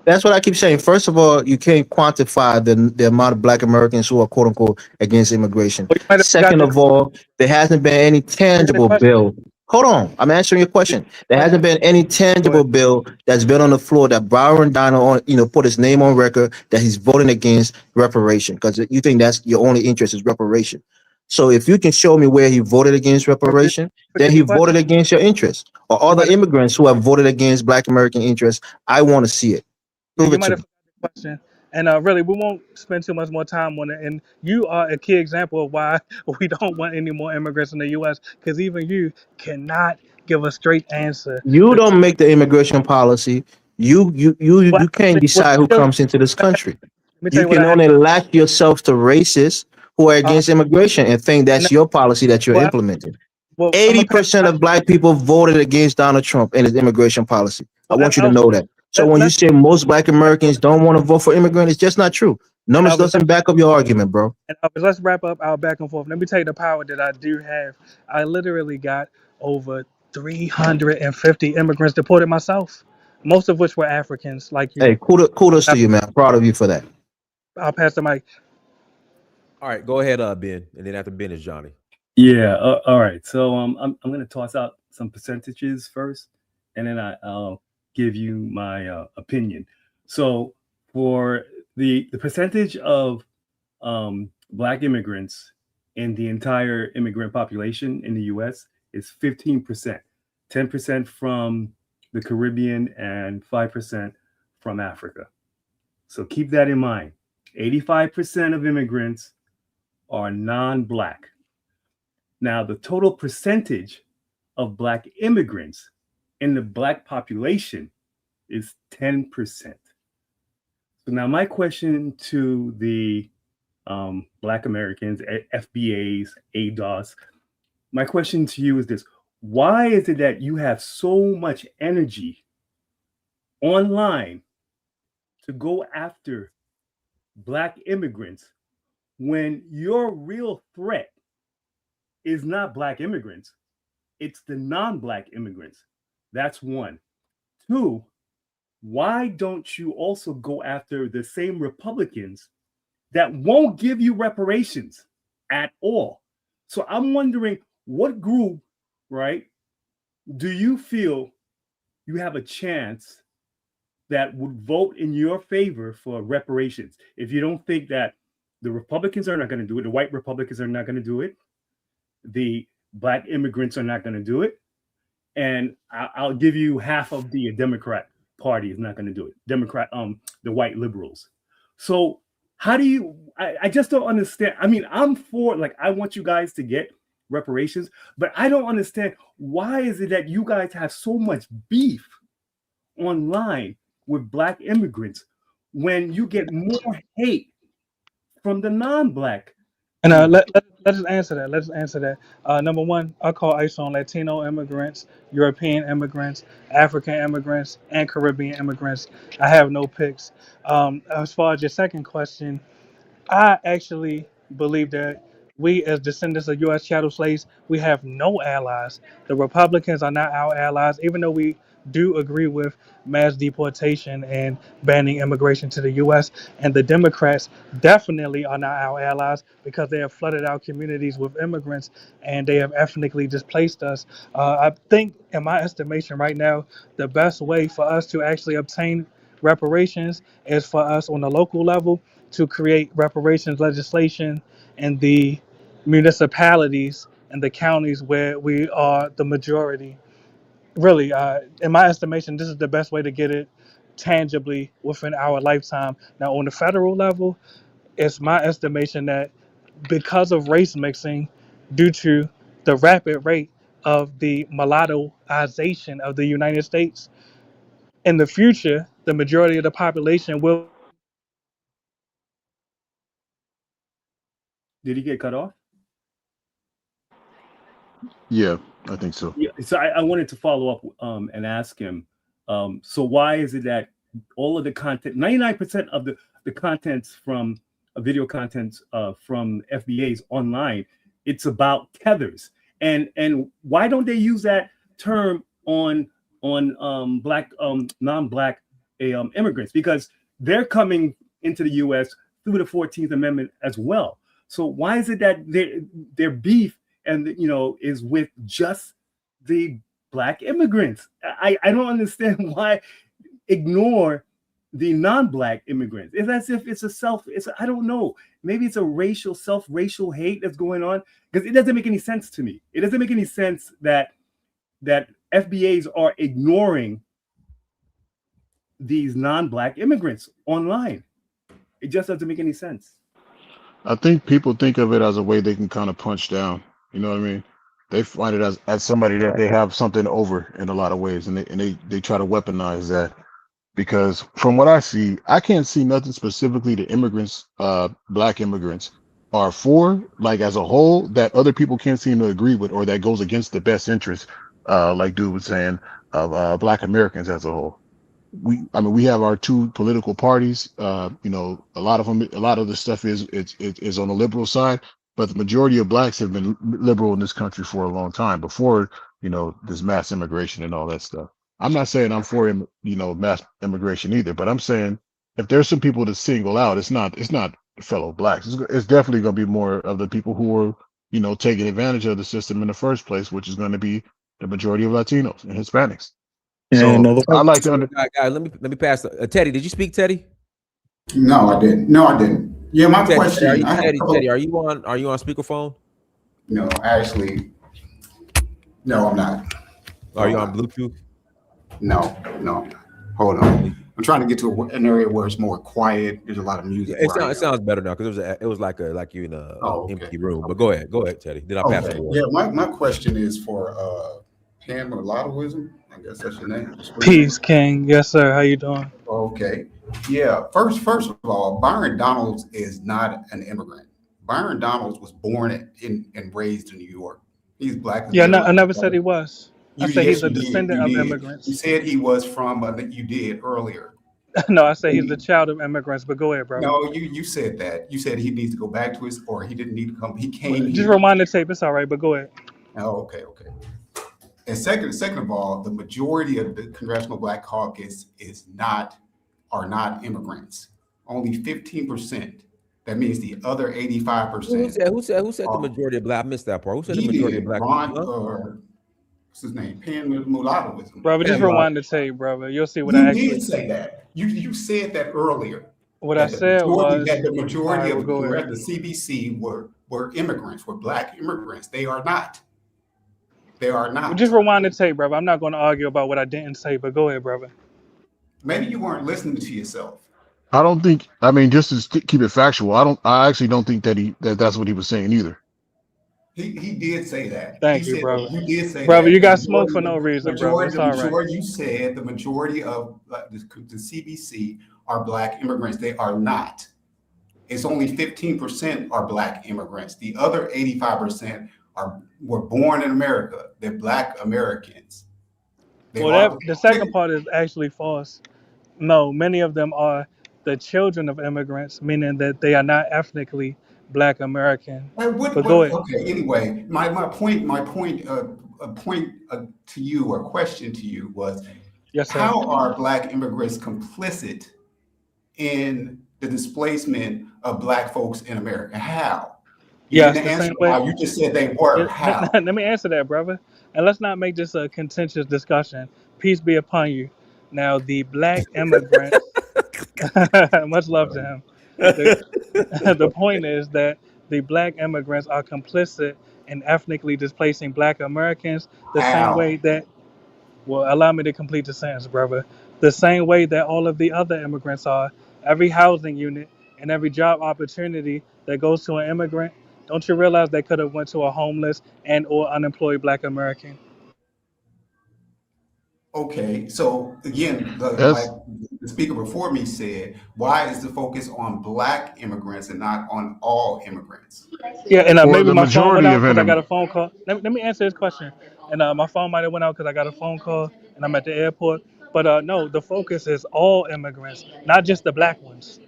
That's what I keep saying. First of all, you can't quantify the amount of black Americans who are quote unquote against immigration. Well, you might have forgot Second of all, there hasn't been any the tangible question. bill. Hold on, I'm answering your question. There Go hasn't ahead. been any tangible bill that's been on the floor that Byron Donald on, put his name on record that he's voting against reparation because you think that's your only interest is reparation. So if you can show me where he voted against But did reparation, you then forget he the question? voted against your interests or You other might have, immigrants who have voted against black American interests. I want to see it. yeah, Prove you it might to have me. forgot the question. And really, we won't spend too much more time on it. And you are a key example of why we don't want any more immigrants in the U.S. Because even you cannot give a straight answer. You don't make the immigration policy. Well, You can't actually, decide who comes into this country. let me tell You you what can I only latch yourself to racists who are have. against immigration and think And that's your policy that you're well, implementing. I'm gonna pass. 80% of black people voted against Donald Trump and his immigration policy. I Well, want you to Elvis, know that. So when you let's say most black Americans don't want to vote for immigrants, it's just not true. and Numbers Elvis, doesn't back up your argument, bro. let's wrap up our back and forth. Let me tell you the power that I do have. I literally got over 350 immigrants deported myself, most of which were Africans like you. Hey, kudos to you, man. I'm proud of you for that. I'll pass the mic. All right, go ahead, Ben, and then after Ben is Johnny. Yeah. All right. So I'm going to toss out some percentages first, and then I'll give you my opinion. So for the percentage of Black immigrants in the entire immigrant population in the U.S. is 15%, 10% from the Caribbean, and 5% from Africa. So keep that in mind. 85% of immigrants are non-Black. Now, the total percentage of Black immigrants in the Black population is 10%. So now my question to the Black Americans, FBAs, ADOS, my question to you is this: why is it that you have so much energy online to go after Black immigrants when your real threat is not Black immigrants, it's the non-Black immigrants? That's one. Two, why don't you also go after the same Republicans that won't give you reparations at all? So I'm wondering, what group, right, do you feel you have a chance that would vote in your favor for reparations? If you don't think that the Republicans are not going to do it, the white Republicans are not going to do it, the Black immigrants are not going to do it, and I'll give you half of the Democrat Party is not going to do it. The white liberals. So how do you? I just don't understand. I mean, I'm for, like, I want you guys to get reparations, but I don't understand, why is it that you guys have so much beef online with Black immigrants when you get more hate from the non-Black? And let's answer that. Let's answer that. Number one, I call ICE on Latino immigrants, European immigrants, African immigrants, and Caribbean immigrants. I have no picks. As far as your second question, I actually believe that we, as descendants of U.S. chattel slaves, we have no allies. The Republicans are not our allies, even though we do agree with mass deportation and banning immigration to the U.S. And the Democrats definitely are not our allies because they have flooded our communities with immigrants and they have ethnically displaced us. I think, in my estimation right now, the best way for us to actually obtain reparations is for us on the local level to create reparations legislation in the municipalities and the counties where we are the majority. Really, in my estimation, this is the best way to get it tangibly within our lifetime. Now, on the federal level, it's my estimation that because of race mixing, due to the rapid rate of the mulattoization of the United States, in the future, the majority of the population will. Did he get cut off? Yeah, I think so. Yeah. So I wanted to follow up and ask him. So why is it that all of the content, 99% of the contents from video content from FBA's online, it's about tethers, and why don't they use that term on black non-black immigrants, because they're coming into the U.S. through the 14th Amendment as well. So why is it that their beef and is with just the black immigrants? I don't understand why ignore the non-black immigrants. It's as if I don't know, maybe it's a racial hate that's going on, because it doesn't make any sense to me. It doesn't make any sense that FBAs are ignoring these non-black immigrants online. It just doesn't make any sense. I think people think of it as a way they can kind of punch down. You know what I mean? They find it as somebody that they have something over in a lot of ways, and they try to weaponize that. Because from what I see, I can't see nothing specifically the immigrants, black immigrants, are for, like as a whole, that other people can't seem to agree with, or that goes against the best interest, like dude was saying, of black Americans as a whole. We have our two political parties. A lot of the stuff is on the liberal side, but the majority of blacks have been liberal in this country for a long time before this mass immigration and all that stuff. I'm not saying I'm for mass immigration either, but I'm saying if there's some people to single out, it's not fellow blacks. It's definitely going to be more of the people who are taking advantage of the system in the first place, which is going to be the majority of Latinos and Hispanics. And So I like to Guy, let me pass. Teddy, did you speak, Teddy? No, I didn't. No, I didn't. Yeah, my Teddy, question. Teddy, are you on speakerphone? No, actually, no, I'm not. Are you on Bluetooth? No. Hold on. I'm trying to get to an area where it's more quiet. There's a lot of music. It sounds better now, because it was like you in a empty room. But go ahead, Teddy. Did I pass it? Yeah, my question is for Pan Mulattoism. I guess that's your name. Peace, King. Yes, sir. How you doing? Okay. Yeah. First of all, Byron Donalds is not an immigrant. Byron Donalds was born and raised in New York. He's black. Yeah, I never said he was. I said he's a You descendant of did. immigrants. You said he was from. You did earlier. No, I said he's the child of immigrants. But go ahead, bro. No, you said that. You said he needs to go back to or he didn't need to come. He came. Just rewind the tape. It's all right. But go ahead. Oh, okay. And second of all, the majority of the Congressional Black Caucus are not immigrants. Only 15%. That means the other 85%. Who said the majority of black? I missed that part. Who said the majority of black? What's his name? Pan Mulattoism. Brother, just rewind the tape, brother. You'll see what I actually did say that. You said that earlier. What I said was that the majority of the CBC were immigrants, were black immigrants. They are not. They are not. Just rewind the tape, brother. I'm not going to argue about what I didn't say, but go ahead, brother. Maybe you weren't listening to yourself. I don't think. I mean, just to keep it factual, I actually don't think that's what he was saying either. He did say that. Thank you, brother. You did say brother, that. you got smoked for no reason, brother. It's all right. You said the majority of the CBC are black immigrants. They are not. It's only 15% are black immigrants. The other 85% were born in America. They're black Americans. The second part is actually false. No, many of them are the children of immigrants, meaning that they are not ethnically black American. But go ahead. Okay. Anyway, my point to you, or question to you, was Yes, sir. How are Black immigrants complicit in the displacement of Black folks in America? How? You Yes, didn't the answer same way. how. You just said they were. How? Let me answer that, brother. And let's not make this a contentious discussion. Peace be upon you. Now, the Black immigrants, much love to him. The, the point is that the Black immigrants are complicit in ethnically displacing Black Americans the same How? way that, well, allow me to complete the sentence, brother. The same way that all of the other immigrants are. Every housing unit and every job opportunity that goes to an immigrant, don't you realize they could have went to a homeless and or unemployed Black American? Okay, so again, like That's the speaker before me said, why is the focus on Black immigrants and not on all immigrants? Yeah, and or maybe the my phone went majority out of because I got a immigrants. phone call. Let me answer this question. And my phone might have went out because I got a phone call and I'm at the airport. But no, the focus is all immigrants, not just the Black ones.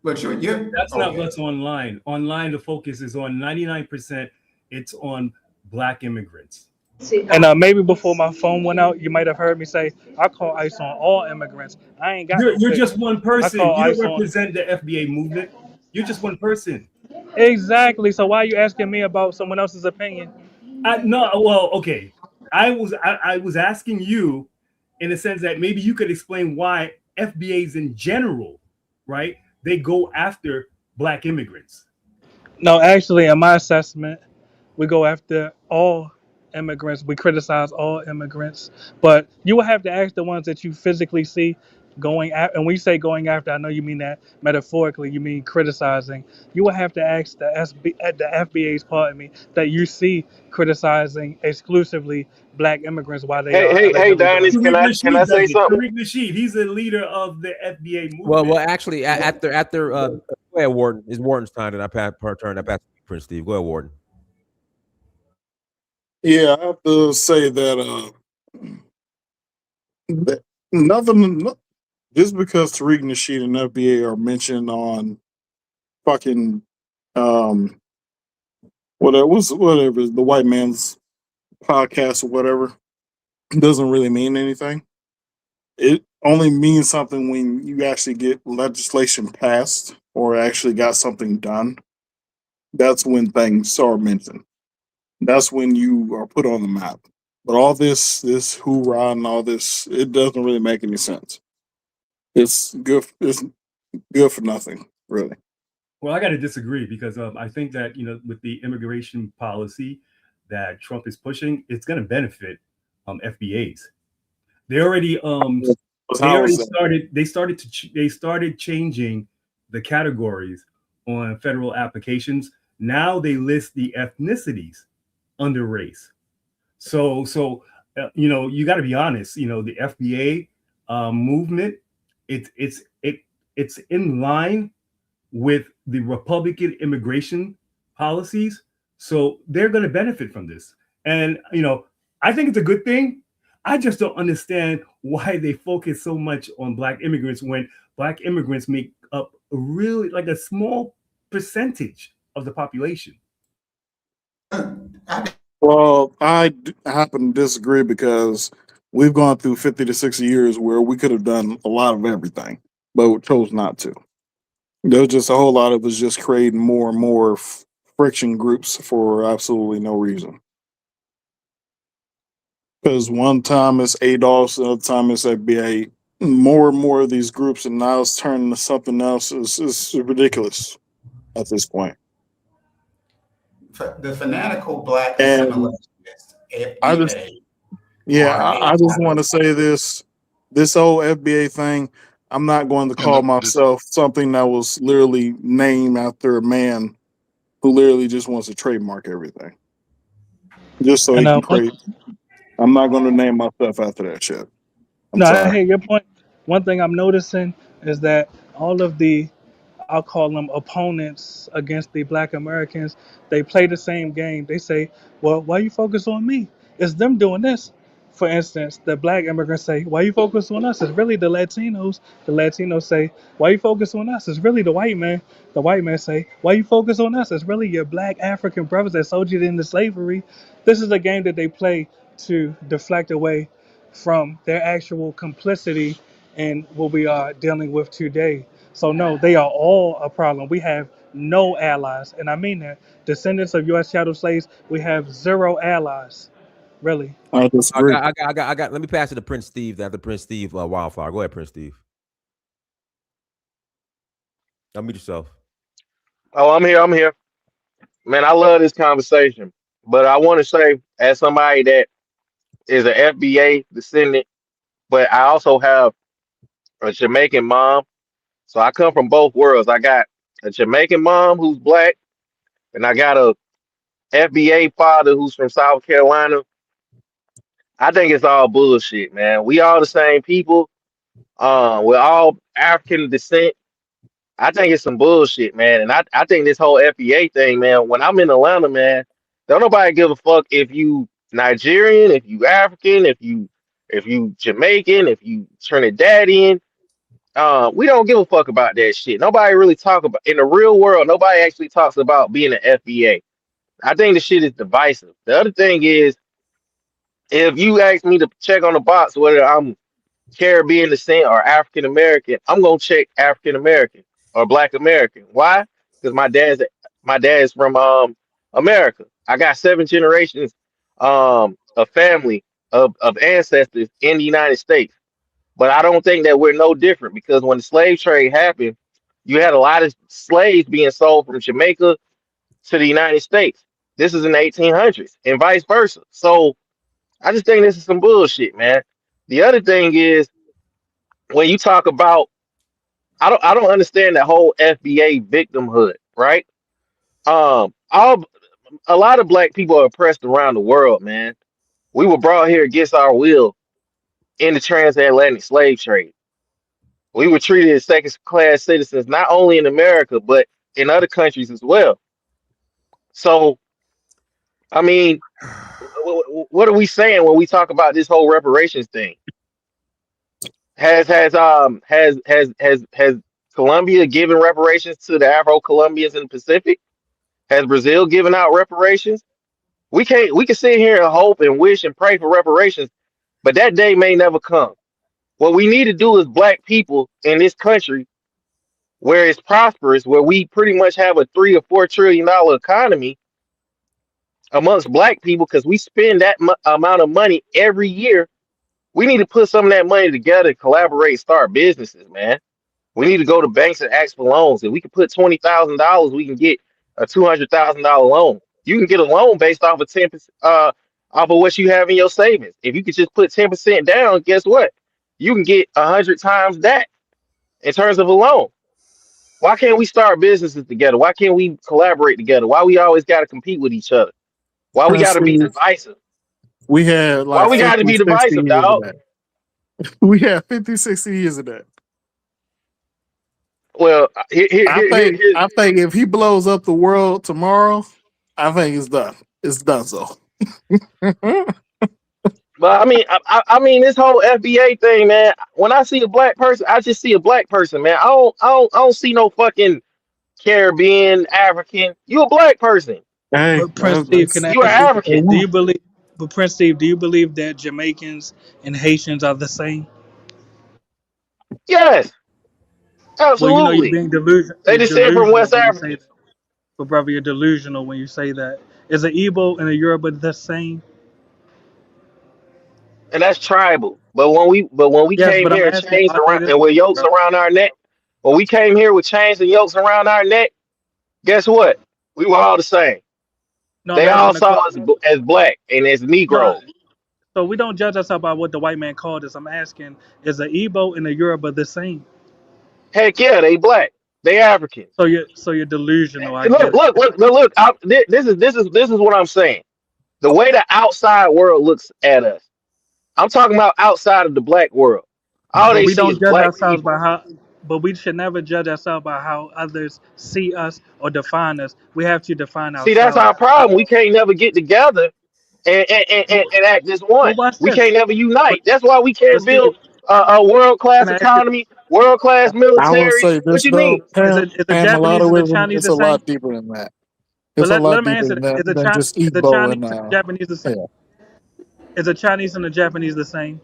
But you're That's not okay. what's online. Online, the focus is on 99%. It's on Black immigrants. And maybe before my phone went out, you might have heard me say, I call ICE on all immigrants. I ain't got no You're fix. just one I person. call You don't ICE on. represent the FBA movement. You're just one person. Exactly. So why are you asking me about someone else's opinion? No, well, okay. I was asking you in the sense that maybe you could explain why FBAs in general, right? They go after Black immigrants. No, actually, in my assessment, we go after all immigrants. We criticize all immigrants, but you will have to ask the ones that you physically see going after. And when you say going after, I know you mean that metaphorically. You mean criticizing. You will have to ask the FBA's, pardon me, that you see criticizing exclusively Black immigrants while they are Hey, allegedly doing Dennis, so. Tariq can I Nasheed does say it. something? Tariq Nasheed, he's the leader of the FBA Well, movement. actually, after go ahead, Warden. It's Warden's time, and I pass per turn. I pass to Prince Steve. Go ahead, Warden. Yeah, I have to say that nothing, just because Tariq Nasheed and FBA are mentioned on fucking whatever the white man's podcast or whatever doesn't really mean anything. It only means something when you actually get legislation passed or actually got something done. That's when things are mentioned. That's when you are put on the map. But all this hoorah and all this, it doesn't really make any sense. It's good. It's good for nothing, really. Well, I got to disagree because I think that with the immigration policy that Trump is pushing, it's going to benefit FBAs. They already How is that? they started changing the categories on federal applications. Now they list the ethnicities under race. So you got to be honest. The FBA movement, it's in line with the Republican immigration policies. So they're going to benefit from this. And, I think it's a good thing. I just don't understand why they focus so much on Black immigrants when Black immigrants make up really like a small percentage of the population. Well, happen to disagree because we've gone through 50 to 60 years where we could have done a lot of everything, but we chose not to. There's just a whole lot of us just creating more and more friction groups for absolutely no reason. Because one time it's ADOS, another time it's FBA. More and more of these groups, and now it's turning to something else. Is ridiculous at this point. The fanatical Black And assimilationists, I just, FBA, yeah, are a I just type want of to say this whole FBA thing. I'm not going to call myself something that was literally named after a man who literally just wants to trademark everything just so And he can create. I'm not going to name myself after that shit. I'm no, I sorry. hear your point. One thing I'm noticing is that all of the, I'll call them opponents against the Black Americans, they play the same game. They say, well, why you focus on me? It's them doing this. For instance, the Black immigrants say, why you focus on us? It's really the Latinos. The Latinos say, why you focus on us? It's really the white man. The white man say, why you focus on us? It's really your Black African brothers that sold you into slavery. This is a game that they play to deflect away from their actual complicity in what we are dealing with today. So no, they are all a problem. We have no allies, and I mean that. Descendants of U.S. chattel slaves, we have zero allies, really. I disagree. I got. Let me pass it to Prince Steve. After Prince Steve, Wildflower. Go ahead, Prince Steve. Unmute yourself. Oh, I'm here. I'm here. Man, I love this conversation. But I want to say, as somebody that is an FBA descendant, but I also have a Jamaican mom. So I come from both worlds. I got a Jamaican mom who's black, and I got a FBA father who's from South Carolina. I think it's all bullshit, man. We all the same people. We're all African descent. I think it's some bullshit, man. And I think this whole FBA thing, man, when I'm in Atlanta, man, don't nobody give a fuck if you Nigerian, if you African, if you Jamaican, if you Trinidadian. We don't give a fuck about that shit. Nobody really talk about in the real world, nobody actually talks about being an FBA. I think the shit is divisive. The other thing is if you ask me to check on the box whether I'm Caribbean descent or African American, I'm gonna check African American or Black American. Why? Because my dad's from America. I got 7 generations of family of ancestors in the United States. But I don't think that we're no different because when the slave trade happened, you had a lot of slaves being sold from Jamaica to the United States. This is in the 1800s and vice versa. So I just think this is some bullshit, man. The other thing is when you talk about I don't understand that whole FBA victimhood, right? All a lot of black people are oppressed around the world, man. We were brought here against our will in the transatlantic slave trade. We were treated as second class citizens, not only in America, but in other countries as well. So, I mean, what are we saying when we talk about this whole reparations thing? Has Colombia given reparations to the Afro-Colombians in the Pacific? Has Brazil given out reparations? We can sit here and hope and wish and pray for reparations, but that day may never come. What we need to do as black people in this country, where it's prosperous, where we pretty much have a $3 or $4 trillion economy amongst black people, because we spend that amount of money every year. We need to put some of that money together, collaborate, start businesses, man. We need to go to banks and ask for loans. If we can put $20,000, we can get a $200,000 loan. You can get a loan based off of 10%, off of what you have in your savings. If you could just put 10% down, guess what? You can get 100 times that in terms of a loan. Why can't we start businesses together? Why can't we collaborate together? Why we always got to compete with each other? Why we got to be divisive? We had Why like we got to 50, be 60 divisive, years of dog? that. We had 50, 60 years of that. Well, I think if he blows up the world tomorrow, I think it's done. It's done. So, but I mean, this whole FBA thing, man. When I see a black person, I just see a black person, man. I don't see no fucking Caribbean, African. You a black person. hey, But Prince Steve, can I You are ask you? African. Do you believe? But Prince Steve, do you believe that Jamaicans and Haitians are the same? Yes, Well, you know you're absolutely. being They descend from delusional West when you say Africans, that. But brother, you're delusional when you say that. Is an Igbo and a Yoruba the same? and that's tribal. But when we Yes, came but I'm here and asking. chains Are they around the and with same, yokes bro? around our neck, when we came here with chains and yokes around our neck, guess what? We were all the same. No, I'm They all asking a saw question. us as black and as No, Negroes. so we don't judge ourselves by what the white man called us. I'm asking, is an Igbo and a Yoruba the same? Heck yeah, they black. They African. So you're delusional, I And look, guess. look, look, look, look. This is what I'm saying. The way the outside world looks at us. I'm talking about outside of the black world. All But they we see don't is judge black ourselves people. by how. But we should never judge ourselves by how others see us or define us. We have to define See, that's ourselves. our problem. We can't never get together and act as one. But watch We this. can't never But unite. That's why we but can't build Steve, a world can class I ask you? economy, world class I will military. say What this you though, mean? Pam. Is the Pam, a lot Japanese of and the wisdom. Chinese It's the a same? lot deeper than that. But It's a let lot me deeper answer than that. that than just Is the Igbo Chinese and and the Japanese the same? yeah. Is the Chinese and the Japanese the same?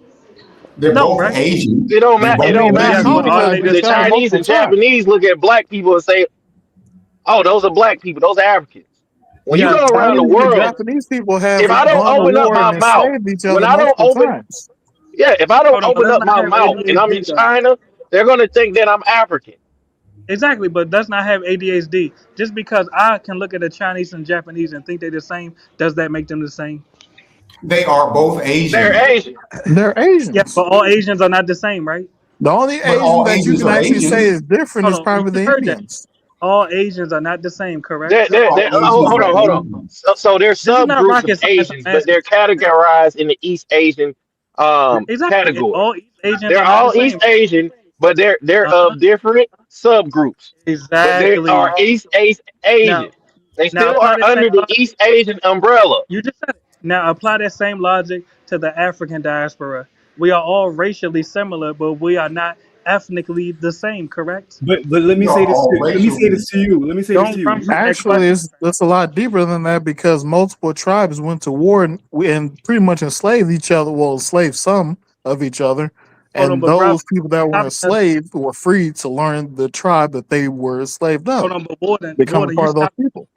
They're No, both right? Asian. It don't They're matter. It both don't I matter Yes, mean, but Asian. are they colonized the the each other same? Chinese multiple and times. Japanese look at black people and say, "Oh, those are black people. Those are Africans." When you Yes, go around the Chinese and world, Japanese people have if I don't gone to open up war my and mouth, enslaved each when other I don't multiple open, times. yeah, if I don't hold on, but open let's up not my have mouth and I'm in ADHD though. China, they're gonna think that I'm African. Exactly, but let's not have ADHD. Just because I can look at the Chinese and Japanese and think they're the same, does that make them the same? They are both They're Asian, Asian. They're Yeah, Asians. but all Asians are not the same, right? The only but Asian all that you Asians can are actually say Asians. is different Hold is on, you probably just the heard that. Indians. All Asians are not the same, They're, correct? they're, All they're, Asians hold are on, hold on. Asian. So there's This is not subgroups of rocket science. Asians, I'm but asking. they're categorized in the East Asian Exactly, and category. all East Asians They're are not the all East same. Asian, but they're Uh-huh. of different subgroups. But they Exactly. are East Now, Asian. They now still apply are that same under the logic. East Asian umbrella. You just said it. Now apply that same logic to the African diaspora. We are all racially similar, but we are not ethnically the same, correct? But We are all racially the to same. you. Let me say this Don't to run you. from that Actually, question. it's a lot deeper than that because multiple tribes went to war and pretty much enslaved each other. Well, enslaved some of each other, Hold on, and but brother, those people that were topic doesn't. enslaved were free to learn the tribe that they were enslaved Hold under, on, but Warden, becoming Warden, you part of those stop. people.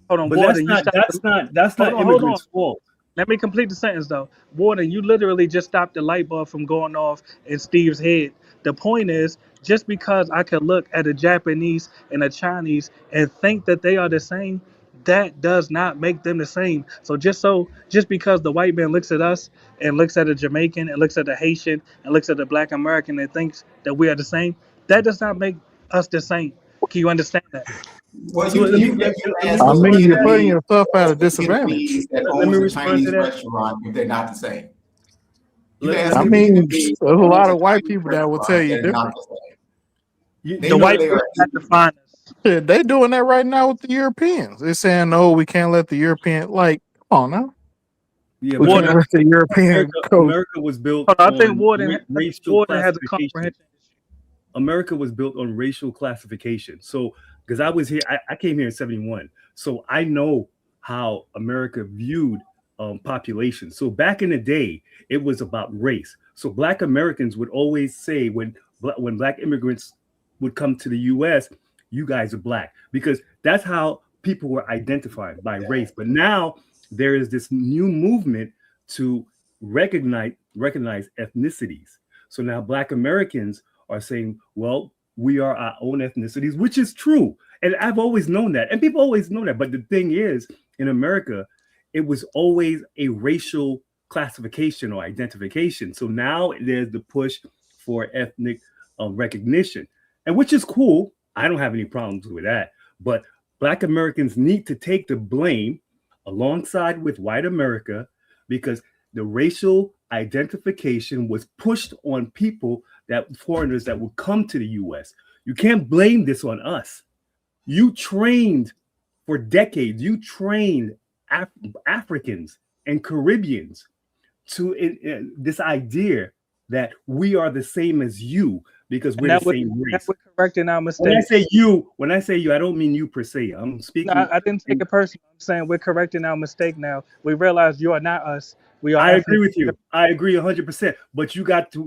Hold on, But that's Warden, you not stop. that's not that's Hold not on, hold on. immigrants' fault. Let me complete the sentence though. Warden, you literally just stopped the light bulb from going off in Steve's head. The point is, just because I can look at a Japanese and a Chinese and think that they are the same, that does not make them the same. Just because the white man looks at us and looks at a Jamaican and looks at a Haitian and looks at a black American and thinks that we are the same, that does not make us the same. Can you understand that? Well, So let me let, you let me asked I what mean, respond to you're that. putting yourself at a disadvantage. Vietnamese that Let me owns a respond to Chinese that. restaurant if they're not the same. You Let, ask let I a me mean, Vietnamese there's that a owns lot a of white Chinese people that will tell restaurant, you they're not different. the same. you, They The know white they man are had to equal. find us. Shit, they doing that right now with the Europeans. They're saying, no, we can't let the European, like, come on now. yeah, We but can't Warden, let the European America go. America was built hold on, on I think racial Warden has a classification. comprehension issue. America was built on racial classification. So, because I was here, I came here in '71, so I know how America viewed population. So back in the day, it was about race. So Black Americans would always say when Black immigrants would come to the U.S., "You guys are Black," because that's how people were identified by race. But now there is this new movement to recognize ethnicities. So now Black Americans are saying, well, we are our own ethnicities, which is true. And I've always known that. And people always know that. But the thing is, in America, it was always a racial classification or identification. So now there's the push for ethnic recognition, and which is cool. I don't have any problems with that. But Black Americans need to take the blame alongside with white America because the racial identification was pushed on people that foreigners that would come to the US. You can't blame this on us. You trained for decades, you trained Africans and Caribbeans to this idea that we are the same as you because And we're the same that race. we're correcting our When I mistakes. say you, I don't mean you per se. I'm No, speaking. I didn't take it personal. I'm saying we're correcting our mistake now. We realize you are not us. We are I agree ethnic. with you. I agree 100%. But you got to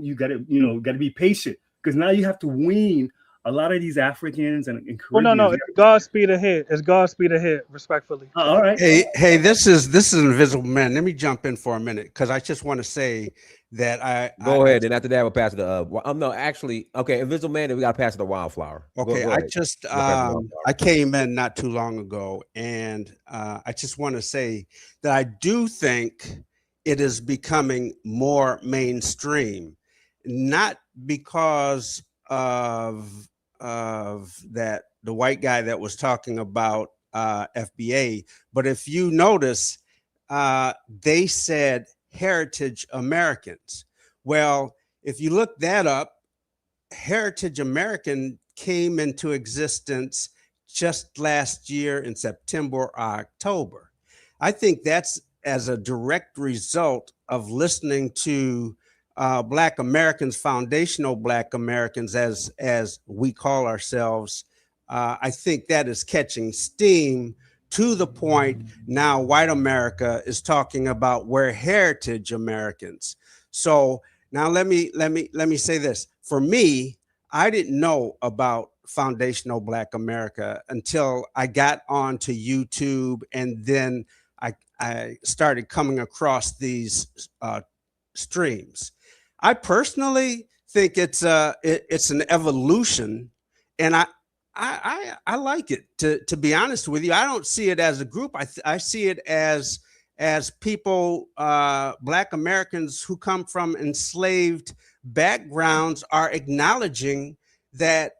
be patient because now you have to wean a lot of these Africans and Well, no. Caribbeans. It's Godspeed ahead. It's Godspeed ahead, respectfully. All right. Hey, this is Invisible Man. Let me jump in for a minute because I just want to say that Go ahead, and after that, we'll pass it to. No, actually, okay, Invisible Man. Then we got to pass it to Wildflower. Okay, Go I ahead. just We'll pass it to Wildflower. I came in not too long ago, and I just want to say that I do think it is becoming more mainstream, not because of that the white guy that was talking about FBA, but if you notice, they said heritage Americans. Well, if you look that up, Heritage American came into existence just last year in September or October. I think that's as a direct result of listening to Black Americans, foundational Black Americans, as we call ourselves. I think that is catching steam to the point now white America is talking about we're heritage Americans. So Now let me say this. For me, I didn't know about Foundational Black America until I got onto YouTube, and then I started coming across these streams. I personally think it's an evolution, and I like it. To be honest with you, I don't see it as a group. I see it as people, Black Americans who come from enslaved backgrounds are acknowledging that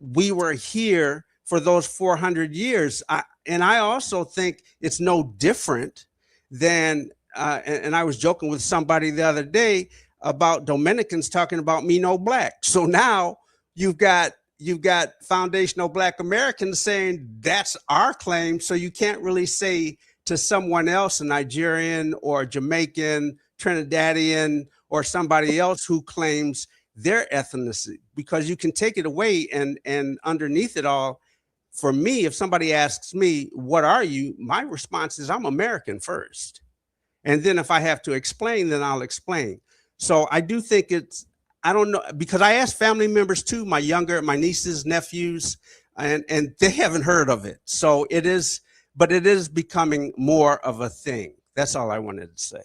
we were here for those 400 years. And I also think it's no different than, and I was joking with somebody the other day about Dominicans talking about me no black. So now you've got Foundational Black Americans saying that's our claim. So you can't really say to someone else, a Nigerian or Jamaican, Trinidadian, or somebody else who claims their ethnicity, because you can take it away, and underneath it all, for me, if somebody asks me, what are you? My response is, I'm American first. And then if I have to explain, then I'll explain. So I do think it's, I don't know, because I asked family members too, my nieces, nephews, and they haven't heard of it. So it is, but it is becoming more of a thing. That's all I wanted to say.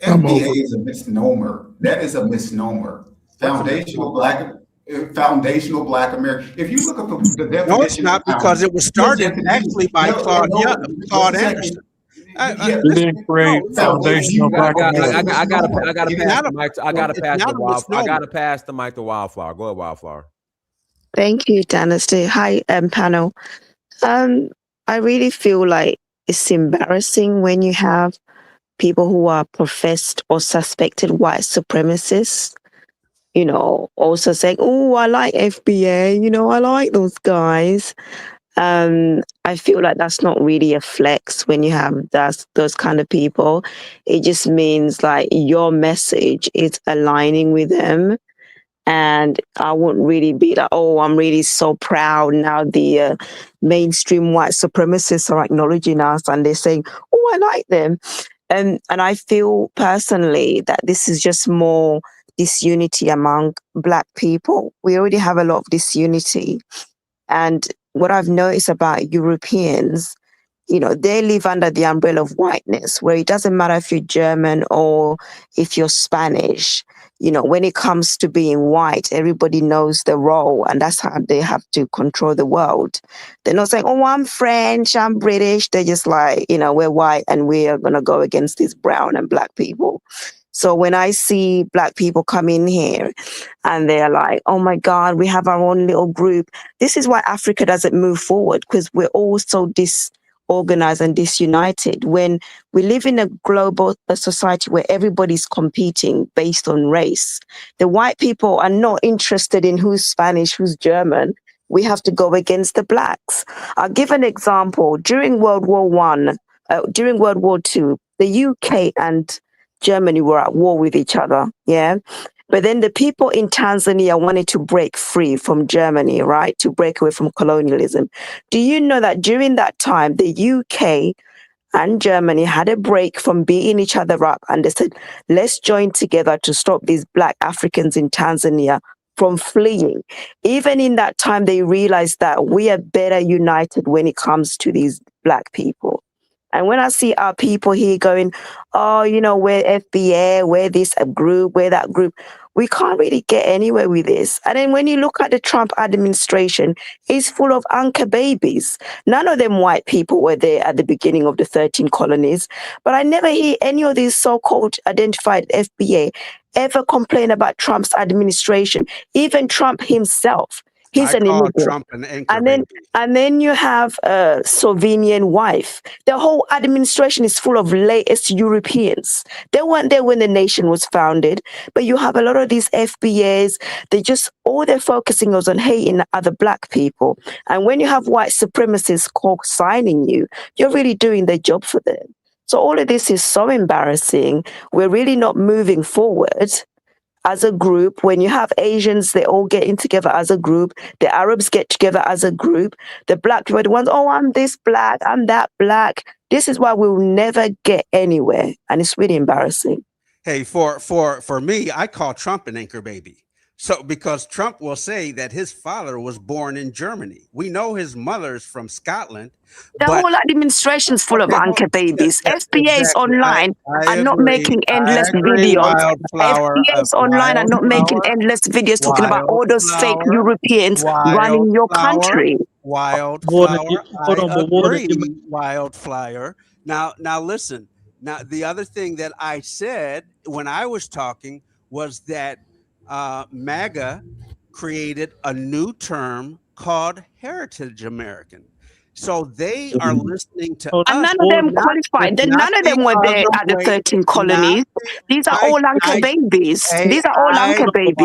FBA is a misnomer. That is a misnomer. Foundational Black America. If you look up the definition, no, it's not, because it was started actually by Claude Anderson. You didn't create Foundational Black America. I gotta pass the mic to Wildflower. Go ahead, Wildflower. Thank you, Dynasty. Hi, panel. I really feel like it's embarrassing when you have people who are professed or suspected white supremacists, you know, also saying, oh, I like FBA, you know, I like those guys. I feel like that's not really a flex when you have those kind of people. It just means like your message is aligning with them. And I wouldn't really be like, oh, I'm really so proud now the mainstream white supremacists are acknowledging us and they're saying, oh, I like them. And I feel personally that this is just more disunity among Black people. We already have a lot of disunity. And what I've noticed about Europeans, you know, they live under the umbrella of whiteness, where it doesn't matter if you're German or if you're Spanish. You know, when it comes to being white, everybody knows the role, and that's how they have to control the world. They're not saying, oh, I'm French, I'm British. They're just like, you know, we're white and we are going to go against these brown and Black people. So when I see Black people come in here and they're like, oh my God, we have our own little group. This is why Africa doesn't move forward, because we're all so disorganized and disunited. When we live in a global society where everybody's competing based on race, the white people are not interested in who's Spanish, who's German. We have to go against the Blacks. I'll give an example. During World War II, the UK and Germany were at war with each other, yeah? But then the people in Tanzania wanted to break free from Germany, right? To break away from colonialism. Do you know that during that time, the UK and Germany had a break from beating each other up, and they said, let's join together to stop these Black Africans in Tanzania from fleeing. Even in that time, they realized that we are better united when it comes to these Black people. And when I see our people here going, oh, you know, we're FBA, we're this group, we're that group, we can't really get anywhere with this. And then when you look at the Trump administration, it's full of anchor babies. None of them white people were there at the beginning of the 13 colonies. But I never hear any of these so-called identified FBA ever complain about Trump's administration. Even Trump himself. He's an immigrant. Trump an anchor baby. And then you have a Slovenian wife. The whole administration is full of latest Europeans. They weren't there when the nation was founded, but you have a lot of these FBAs. All they're focusing is on hating other Black people. And when you have white supremacists co-signing you, you're really doing their job for them. So all of this is so embarrassing. We're really not moving forward. as a group. When you have Asians, they all getting together as a group. The Arabs get together as a group. The black people are the ones, oh, I'm this black, I'm that black. This is why we'll never get anywhere. And it's really embarrassing. Hey, for me, I call Trump an anchor baby. So because Trump will say that his father was born in Germany. We know his mother's from Scotland. The But whole administration's full of okay, anchor babies. FBA is exactly. online I and not agree. making I endless agree. videos. Wildflower, FBA is online and not making endless videos talking about all those fake Europeans running your country. Wildflower. I but Warden, agree. Wildflower. Now listen. Now the other thing that I said when I was talking was that MAGA created a new term called Heritage American. So they are listening to us. And none of them not qualified. Then not none of the them were there other at the way, 13 not colonies. These are all anchor babies. These are all anchor babies.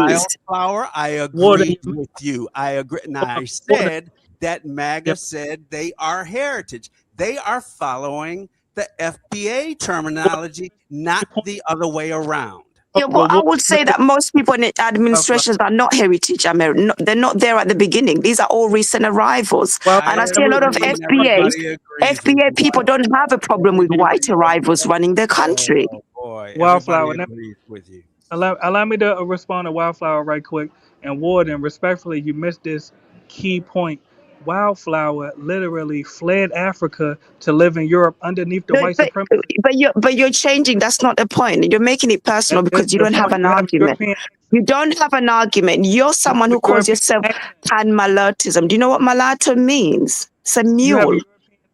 Wildflower, I Warden, agree with you. I agree. Now I said that MAGA said they are heritage. They are following the FBA terminology, not the other way around. Yeah, well, I would say that most people in the administrations are not heritage American. They're not there at the beginning. These are all recent arrivals. And I see a lot of FBA people don't have a problem with white arrivals running their country. Oh boy, Wildflower. everybody agrees with you. Allow me to respond to Wildflower right quick. And Warden, respectfully, you missed this key point. Wildflower literally fled Africa to live in Europe underneath the No, white supremacy. but you're changing. That's not the point. You're making it personal because you don't have an argument. You don't have an argument. You're someone who calls yourself pan-mulattism. Do you know what mulatto means? It's a mule.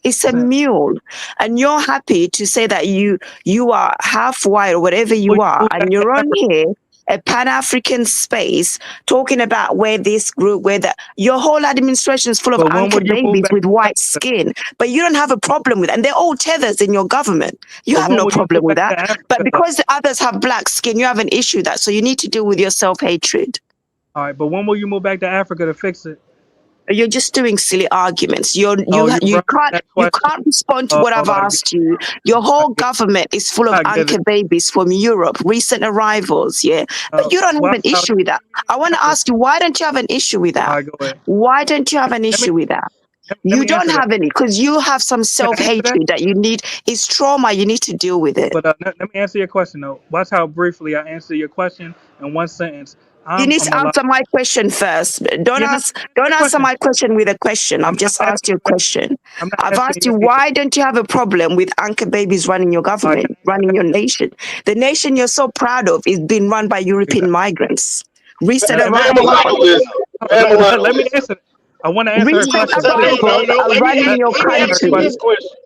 It's a mule. And you're happy to say that you are half white or whatever you are, and you're on here, a Pan-African space, talking about where this group, where that. Your whole administration is full of anchor babies with white skin, but you don't have a problem with it. And they're all tethers in your government. You have no problem with that. But because the others have black skin, you have an issue with that. So you need to deal with your self-hatred. All right, but when will you move back to Africa to fix it? You're just doing silly arguments. You can't respond to what I've asked you. Your whole government is full of anchor babies from Europe, recent arrivals, yeah. But you don't have an issue with that. I want to ask you, why don't you have an issue with that? Why don't you have an issue with that? You don't have any because you have some self-hatred that you need. It's trauma. You need to deal with it. But let me answer your question though. Watch how briefly I answer your question in one sentence. You need to answer my question first. Don't answer my question with a question. I've just asked you a question. I've asked you, why don't you have a problem with anchor babies running your government, running your nation? The nation you're so proud of is being run by European migrants. Recent arrivals. Let me answer. I want to answer her question. Arrivals are running your country.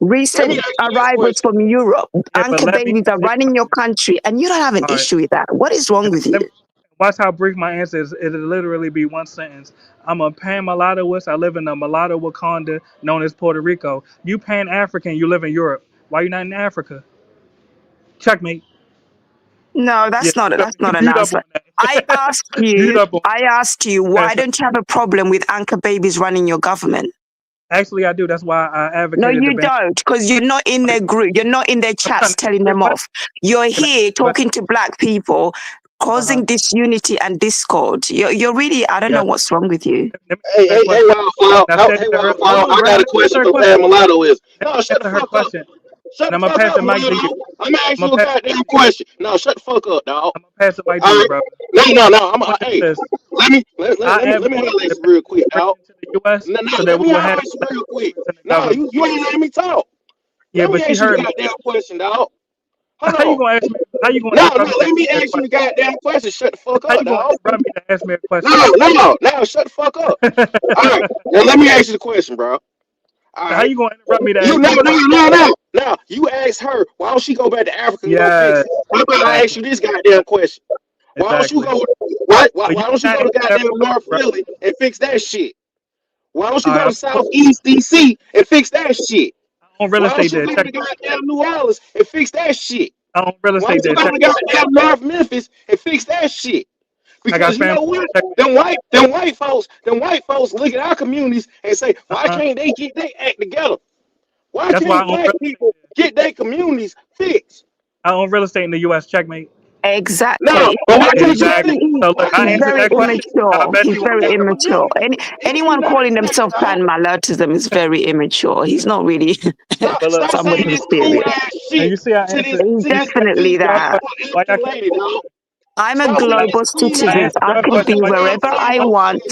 Recent arrivals from Europe, anchor babies are running your country, and you don't have an issue with that. What is wrong with you? Watch how brief my answer is. It'll literally be one sentence. I'm a pan-mulattoist. I live in a mulatto Wakanda known as Puerto Rico. You pan-African, you live in Europe. Why you not in Africa? Checkmate. No, that's not an answer. I asked you, why don't you have a problem with anchor babies running your government? Actually, I do. That's why I advocate. No, you don't, because you're not in their group. You're not in their chats telling them off. You're here talking to black people, causing disunity and discord. You're really, I don't know what's wrong with you. Hey, Wildflower. I got a question for Pan Mulatto is. No, shut the fuck up. Shut the fuck up, Mulatto. I'm gonna ask you a goddamn question. No, shut the fuck up, dog. I'm gonna pass the mic to you, bro. No. Hey, let me handle this real quick, dog. Let me handle this real quick. No, you ain't letting me talk. Yeah, but she heard me. Goddamn question, dog. How you gonna ask me? How you gonna? No, let me ask you the goddamn question. Shut the fuck up, dog. How you gonna ask me a question? No, shut the fuck up. All right, now let me ask you the question, bro. Right. How you gonna interrupt me to ask No, you ask her, why don't she go back to Africa and go fix it? How about I ask you this goddamn question? Why don't you go why don't you go to goddamn North Philly and fix that shit? Why don't you go to Southeast DC and fix that shit? On real estate there. Why don't you go to goddamn New Orleans and fix that shit? On real estate there. Why don't you go to goddamn North Memphis and fix that shit? Because you know what? Them white folks look at our communities and say, why can't they get their act together? Why can't black people get their communities fixed? I own real estate in the U.S. Checkmate. Exactly. No, but why can't you Exactly. see? So look, I He's answered very that question. I immature. bet He's you won't very answer my immature. Anyone calling themselves pan-Malatism is very immature. He's not really Stop, But look, stop somebody saying who's this cool serious. ass and shit you see I to answered. He's these definitely You that. asked why I empty lady, dog. I'm a Stop saying I, global this cool I citizen. ass answered I your can question be why you wherever I want.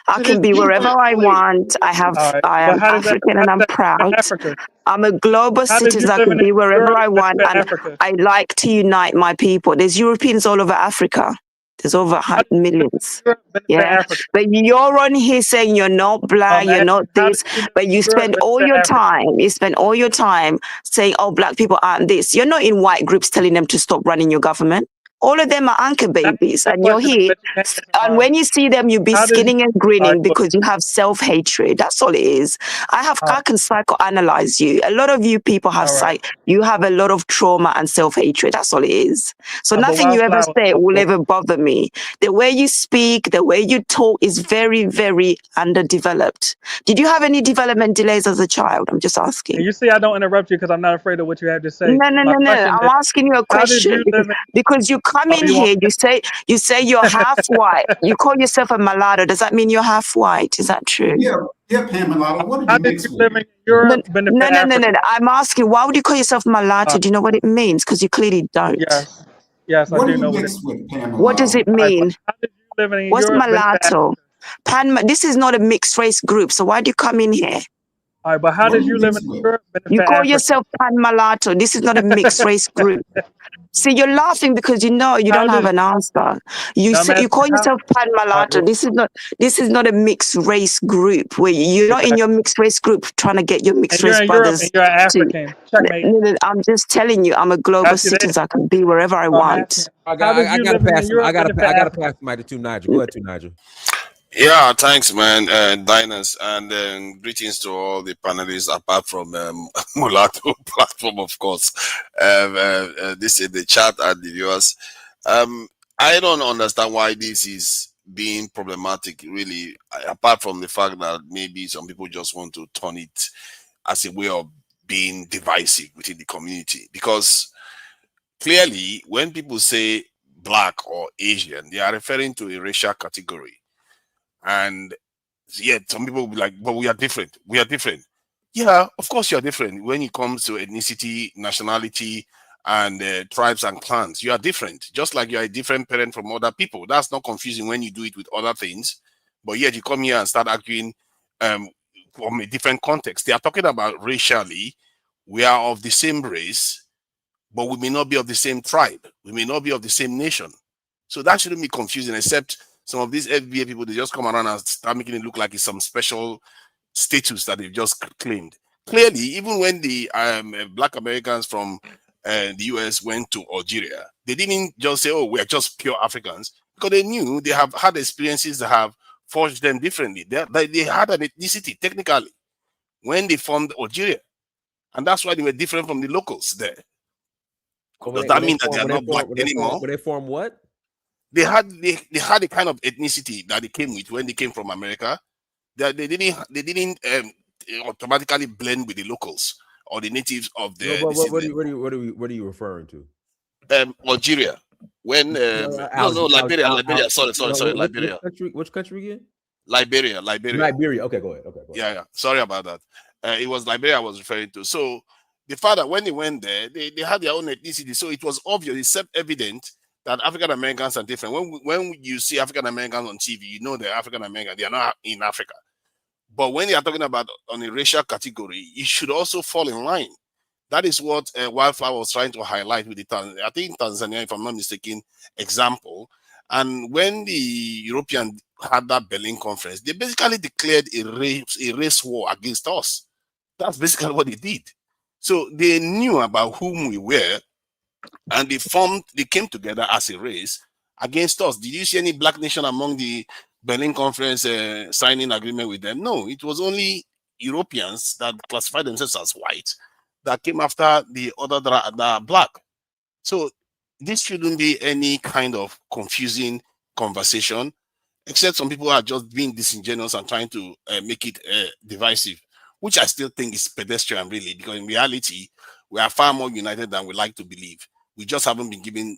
I to can this be Hebrew wherever I lady. want. all right. I But am how does African and I'm that benefit proud. Africa? I'm a global How does you citizen. I can living in be wherever Europe I want, benefit and Africa? I like to unite my people. There's Europeans all over Africa. There's over How does millions. Europe benefit Yeah, Africa? but you're on here saying you're not black, you're not How this, does you live but in you Europe spend all benefit your Africa? time. You spend all your time saying, "Oh, black people aren't this." You're not in white groups telling them to stop running your government. All of them are anchor That's babies, the and you're question here. that you can't answer. And when you see them, you be How does you? skinning and All right, grinning go ahead. because you have self-hatred. That's all it is. All I right. can psychoanalyze you. A lot of you people have All right. you have a lot of trauma and self-hatred. That's all it is. So But nothing you ever wildflower. say will ever bother me. The way you speak, the way you talk is very, very underdeveloped. Did you have any development delays as a child? I'm just asking. And you see, I don't interrupt you because I'm not afraid of what you have to say. No, no, My no, no. question I'm is, asking you a how did question you live in? because you come Oh, in you want? here, you say you're half white. You call yourself a mulatto. Does that mean you're half white? Is that true? Yeah, Pamela. What did How you did mix you with? live in Europe benefit No, no, no, Africa? no. I'm asking, why would you call yourself mulatto? Do you know what it means? Because you clearly don't. Yes, yes, I What do do you know what it. mix with, What does Pamela? it All right, but mean? how did you live in What's Europe benefit mulatto? Africa? This is not a mixed race group. So why do you come in here? All right, but how What did do you you live mix in with? Europe benefit You call Africa? yourself pan mulatto. This is not a mixed race group. See, you're laughing because you know you How don't have did an answer. You I'm say you asking call how? yourself pan All right, mulatto. well, This is not a mixed race group where you're not in exactly. your mixed race group trying to get your And mixed you're race in Europe and brothers you're to. African. Checkmate. I'm just telling you, I'm a global Got you there. citizen. I can be wherever I So I'm asking, want. how does I you gotta living pass in him. Europe benefit I gotta Africa? pass the mic to Nigel. Go ahead, Nigel. Yeah, thanks, man. Diners, and greetings to all the panelists, apart from Mulatto platform, of course. This is the chat and the viewers. I don't understand why this is being problematic, really, apart from the fact that maybe some people just want to turn it as a way of being divisive within the community. Because clearly, when people say black or Asian, they are referring to a racial category. And yet some people will be like, but we are different. We are different. Yeah, of course you are different when it comes to ethnicity, nationality, and tribes and clans. You are different, just like you are a different parent from other people. That's not confusing when you do it with other things. But yet you come here and start arguing from a different context. They are talking about racially, we are of the same race, but we may not be of the same tribe. We may not be of the same nation. So that shouldn't be confusing, except some of these FBA people, they just come around and start making it look like it's some special status that they've just claimed. Clearly, even when the Black Americans from the US went to Algeria, they didn't just say, oh, we're just pure Africans, because they knew they have had experiences that have forged them differently. They had an ethnicity, technically, when they formed Algeria. And that's why they were different from the locals there. Does that mean that they are not black anymore? When they form what? They had a kind of ethnicity that they came with when they came from America. They didn't automatically blend with the locals or the natives of No, the but this what are you referring to? Algeria. When no, Liberia. Sorry, Liberia. Which country again? Liberia. Okay, go ahead. Yeah. Sorry about that. It was Liberia I was referring to. So the father, when they went there, they had their own ethnicity. So it was obvious, it's self-evident that African Americans are different. When you see African Americans on TV, you know they're African American. They are not in Africa. But when they are talking about on a racial category, it should also fall in line. That is what Wildflower was trying to highlight with I think Tanzania, if I'm not mistaken, example. And when the European had that Berlin conference, they basically declared a race war against us. That's basically what they did. So they knew about whom we were, and they came together as a race against us. Did you see any black nation among the Berlin conference signing agreement with them? No, it was only Europeans that classified themselves as white that came after the other that are black. So this shouldn't be any kind of confusing conversation, except some people are just being disingenuous and trying to make it divisive, which I still think is pedestrian, really, because in reality, we are far more united than we like to believe. We just haven't been given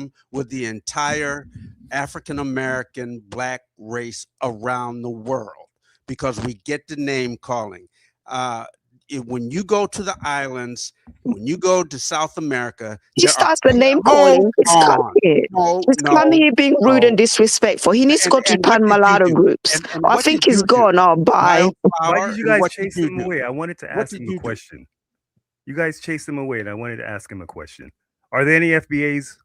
problem with the entire African American black race around the world because we get the name calling. When you go to the islands, when you go to South America, He starts the name calling. He's come here. He's come here being rude and disrespectful. He needs to go to Pan Malado groups. I think he's gone. Oh, bye. Why did you guys chase him away? I wanted to ask him a question. You guys chased him away, and I wanted to ask him a question. Are there any FBAs?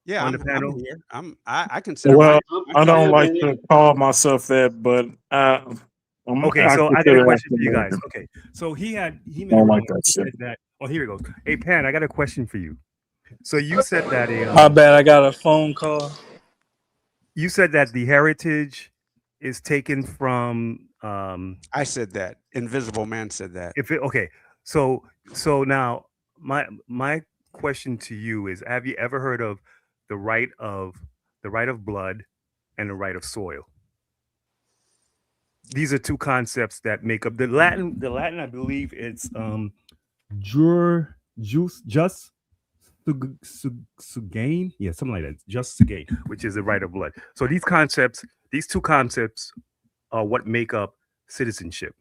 Yeah, on the panel? I'm here. I consider. Well, I don't like to call myself that, but I So I got a consider question for African you guys. American. Okay, so he made I a don't remark. like that He shit. said that. Oh, here we go. Hey Pan, I got a question for you. So you said that My bad, I got a phone call. you said that the heritage is taken from I said that. Invisible Man said that. if it okay. So now my question to you is: have you ever heard of the right of the right of blood and the right of soil? These are two concepts that make up the Latin. The Latin, I believe, it's jur jus just gain, yeah, something like that. Just to gain, which is the right of blood. So these two concepts, are what make up citizenship.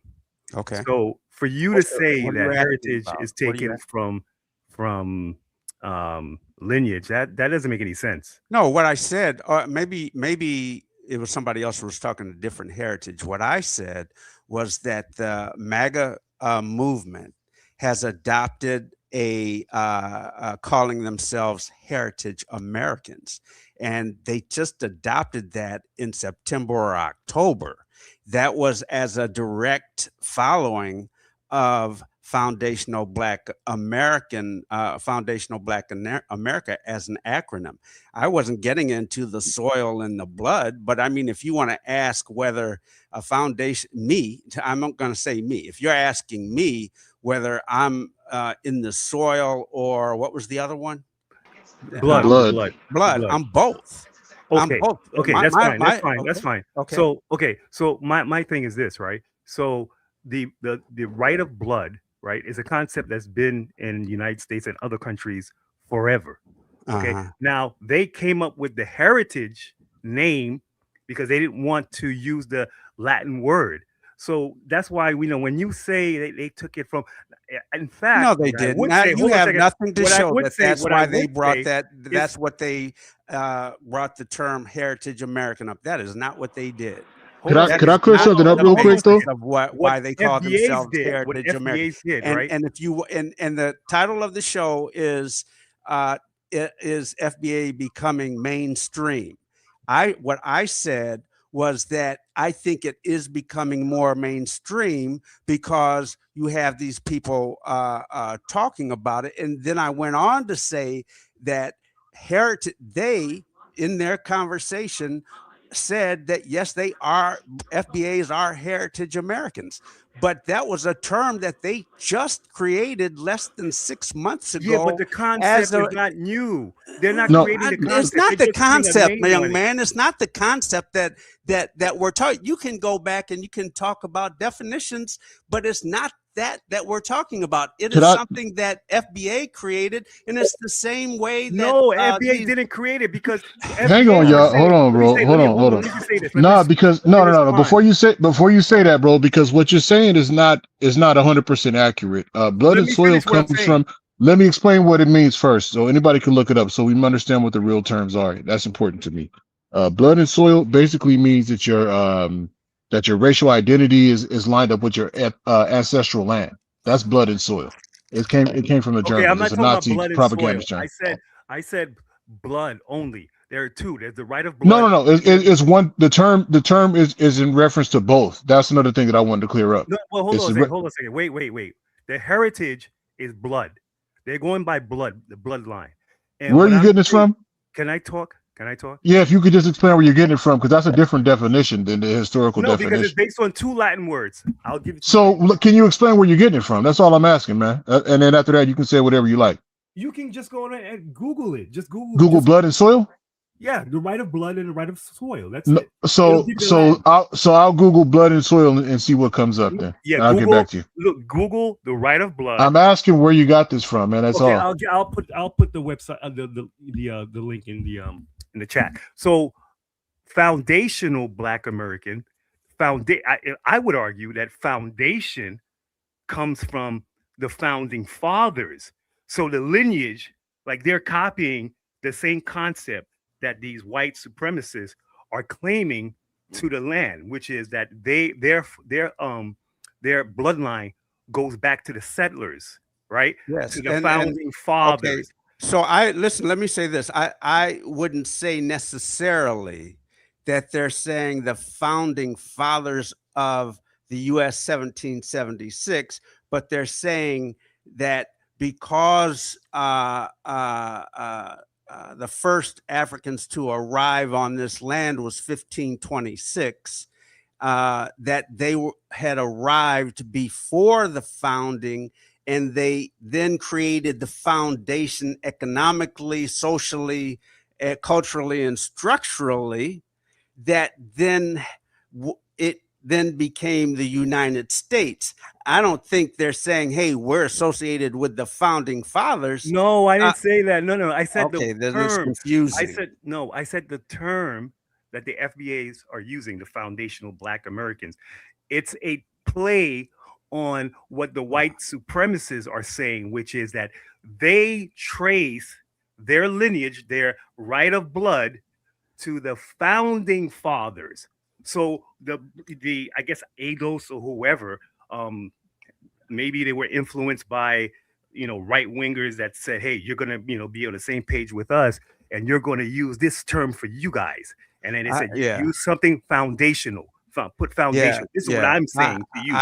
Okay. So for you to say What are you that asking heritage about? is What are you taken asking? from lineage, that doesn't make any sense. No, what I said, or maybe it was somebody else who was talking a different heritage. What I said was that the MAGA movement has adopted calling themselves Heritage Americans, and they just adopted that in September or October. That was as a direct following of Foundational Black American, Foundational Black America as an acronym. I wasn't getting into the soil and the blood, but I mean, if you want to ask whether a foundation, I'm not going to say me. If you're asking me whether I'm in the soil or what was the other one? Blood, Blood. Blood. I'm both. I'm Okay. both. Okay, that's fine. That's fine. That's Okay. fine. Okay. So my thing is this, right? So the right of blood, right, is a concept that's been in the United States and other countries forever. Okay. Uh-huh. Now they came up with the heritage name because they didn't want to use the Latin word. So that's why we know when you say they took it from. In fact, No, they what I didn't. would Now, say, you hold on a have second. nothing to What I show would that say, that's what I why they would brought say that. is That's what they brought the term Heritage American up. That is not what they did. Could I That could is I clear not something up the real hold on a quick basis though? second. of what What why they call FBA's themselves did, what Heritage American. FBA's did, And right? if you and the title of the show is is FBA becoming mainstream. What I said was that I think it is becoming more mainstream because you have these people talking about it. And then I went on to say that they, in their conversation, said that yes, they are FBAs are heritage Americans, but that was a term that they just created less than 6 months Yeah, but ago the as concept is a not new. They're not No. creating the it's concept. not They're the just putting a concept, my name young on it. man. It's not the concept that we're talking. You can go back and you can talk about definitions, but it's not that we're talking about. It Could is I something that FBA created, and it's the same way that No, FBA these. didn't create it because hang FBA on, is going to y'all? say, Hold on, let me bro. say, Hold on, hold hold on, on. let me just say this. Nah, because let me no. respond. Before you say that, bro, because what you're saying is not 100% accurate. Blood Let and me soil finish what I'm comes saying. from. Let me explain what it means first, so anybody can look it up, so we understand what the real terms are. That's important to me. Blood and soil basically means that your racial identity is lined up with your ancestral land. That's blood and soil. It came from the Okay, I'm Germans. It's not a talking about Nazi blood and soil. propaganda term. I said blood only. There are two. There's the right of No, blood. no, no. It's one. The term is in reference to both. That's another thing that I wanted to clear up. No, well, hold It's on a the second. Hold on a second. Wait. The heritage is blood. They're going by blood, the bloodline. And where are what you I'm getting this saying, from? can I talk? Can I talk? Yeah, if you could just explain where you're getting it from, because that's a different definition than the historical No, because it's definition. based on two Latin words. I'll give it to you So, right now. look, can you explain where you're getting it from? That's all I'm asking, man. And then after that, you can say whatever you like. You can just go on and Google it. Just Google. Google Just blood and soil. yeah, the right of blood and the right of soil. That's No, it. It'll so give you the so Latin. I'll Google blood and soil and see what comes up. Then Yeah, and I'll get back Google. to you. Look, Google the right of blood. I'm asking where you got this from, man. That's Okay, all. I'll put the website the link in the chat. So foundational Black American I would argue that foundation comes from the founding fathers. So the lineage, like they're copying the same concept that these white supremacists are claiming to the land, which is that their bloodline goes back to the settlers, right? Yes, To the and founding okay. fathers. So I listen. Let me say this. I wouldn't say necessarily that they're saying the founding fathers of the the U.S. 1776, but they're saying that because the first Africans to arrive on this land was 1526, that they had arrived before the founding, and they then created the foundation economically, socially, culturally, and structurally, that then it then became the United States. I don't think they're saying, hey, we're associated with the founding fathers. No, I didn't say that. No, I said okay, the then it's term. confusing. I said the term that the FBAs are using, the foundational Black Americans. It's a play on what the white supremacists are saying, which is that they trace their lineage, their right of blood, to the founding fathers. So the I guess Agos or whoever, maybe they were influenced by right wingers that said, hey, you're gonna be on the same page with us, and you're gonna use this term for you guys. And then they said, use something foundational. Put foundation. This is what I'm saying to you.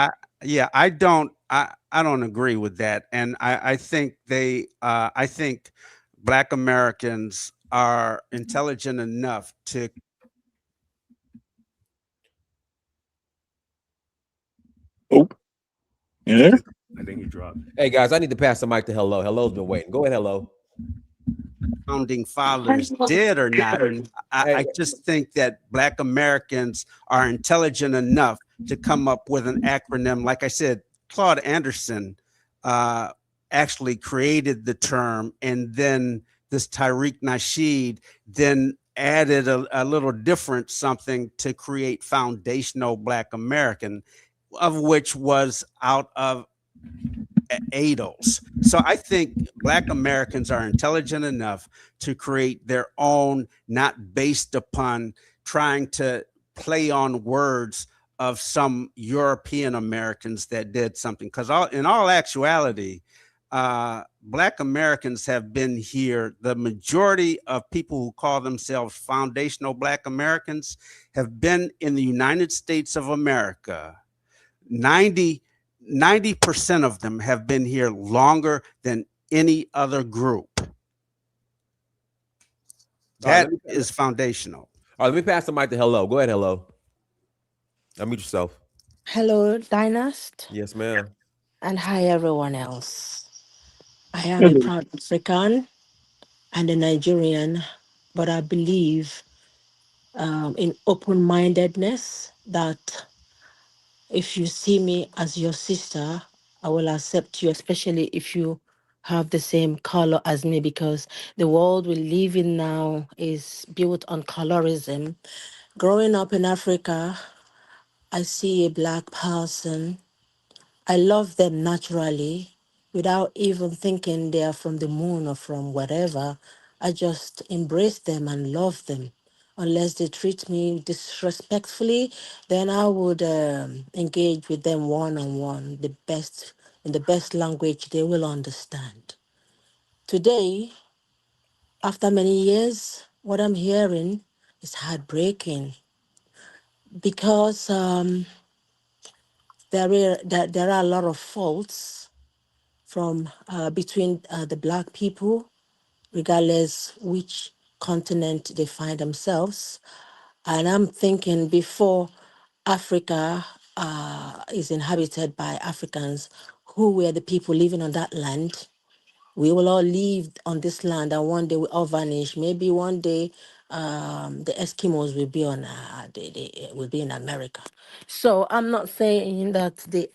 I don't agree with that, and I think I think Black Americans are intelligent enough to. Oh, yeah. I think he dropped. Hey guys, I need to pass the mic to Hello. Hello's been waiting. Go ahead, Hello. Founding fathers did or not. I just think that Black Americans are intelligent enough to come up with an acronym. Like I said, Claude Anderson actually created the term, and then this Tariq Nasheed then added a little different something to create foundational Black American, of which was out of ADOS. So I think Black Americans are intelligent enough to create their own, not based upon trying to play on words of some European Americans that did something. Because in all actuality, Black Americans have been here. The majority of people who call themselves foundational Black Americans have been in the United States of America. 90% of them have been here longer than any other group. That is foundational. All right, let me pass the mic to Hello. Go ahead, Hello. Unmute yourself. Hello, Dynast. Yes, ma'am. And hi, everyone else. I am a proud African and a Nigerian, but I believe in open-mindedness, that if you see me as your sister, I will accept you, especially if you have the same color as me, because the world we live in now is built on colorism. Growing up in Africa, I see a Black person. I love them naturally without even thinking they are from the moon or from whatever. I just embrace them and love them. Unless they treat me disrespectfully, then I would engage with them one-on-one, in the best language they will understand. Today, after many years, what I'm hearing is heartbreaking, because there are a lot of faults from between the Black people, regardless which continent they find themselves. And I'm thinking, before Africa is inhabited by Africans, who were the people living on that land? We will all live on this land, and one day we all vanish. Maybe one day the Eskimos will be they will be in America. So I'm not saying that the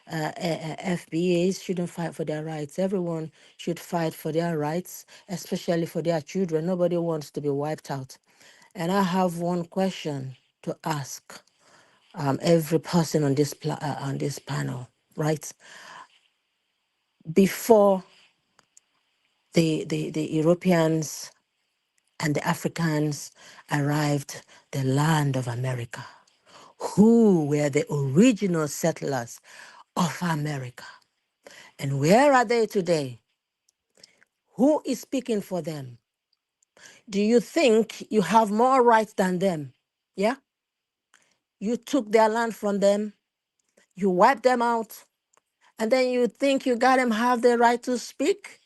FBAs shouldn't fight for their rights. Everyone should fight for their rights, especially for their children. Nobody wants to be wiped out. And I have one question to ask every person on this panel, right? Before the Europeans and the Africans arrived the land of America, who were the original settlers of America? And where are they today? Who is speaking for them? Do you think you have more rights than them? Yeah? You took their land from them. You wipe them out, and then you think you got them have the right to speak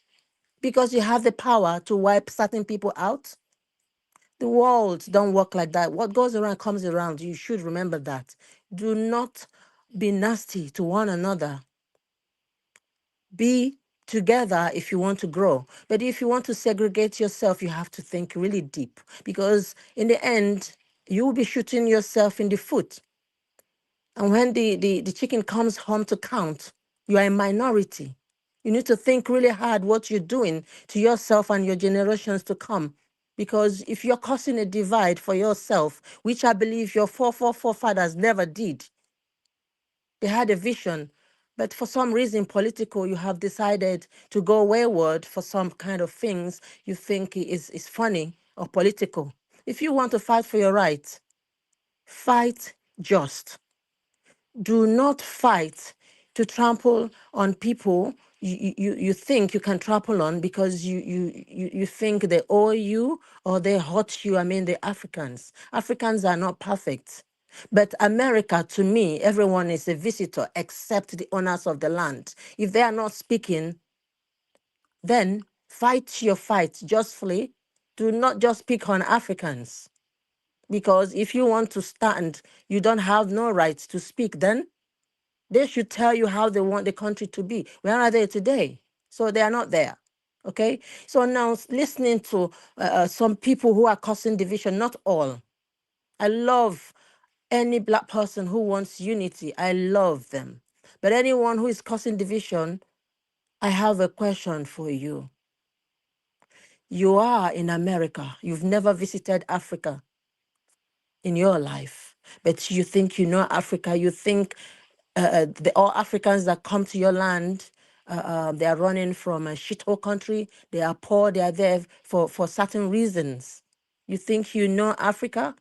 because you have the power to wipe certain people out. The world don't work like that. What goes around comes around. You should remember that. Do not be nasty to one another. Be together if you want to grow. But if you want to segregate yourself, you have to think really deep, because in the end, you will be shooting yourself in the foot. And when the chicken comes home to count, you are a minority. You need to think really hard what you're doing to yourself and your generations to come. Because if you're causing a divide for yourself, which I believe your forefathers never did, they had a vision, but for some reason political, you have decided to go wayward for some kind of things you think is funny or political. If you want to fight for your rights, fight just. Do not fight to trample on people you think you can trample on because you think they owe you or they hurt you. I mean, the Africans. Africans are not perfect. But America, to me, everyone is a visitor except the owners of the land. If they are not speaking, then fight your fight justly. Do not just pick on Africans. Because if you want to stand, you don't have no right to speak then. They should tell you how they want the country to be. Where are they today? So they are not there. Okay? So now listening to some people who are causing division, not all. I love any black person who wants unity. I love them. But anyone who is causing division, I have a question for you. You are in America. You've never visited Africa in your life, but you think you know Africa. You think all Africans that come to your land, they are running from a shithole country. They are poor. They are there for certain reasons. You think you know Africa?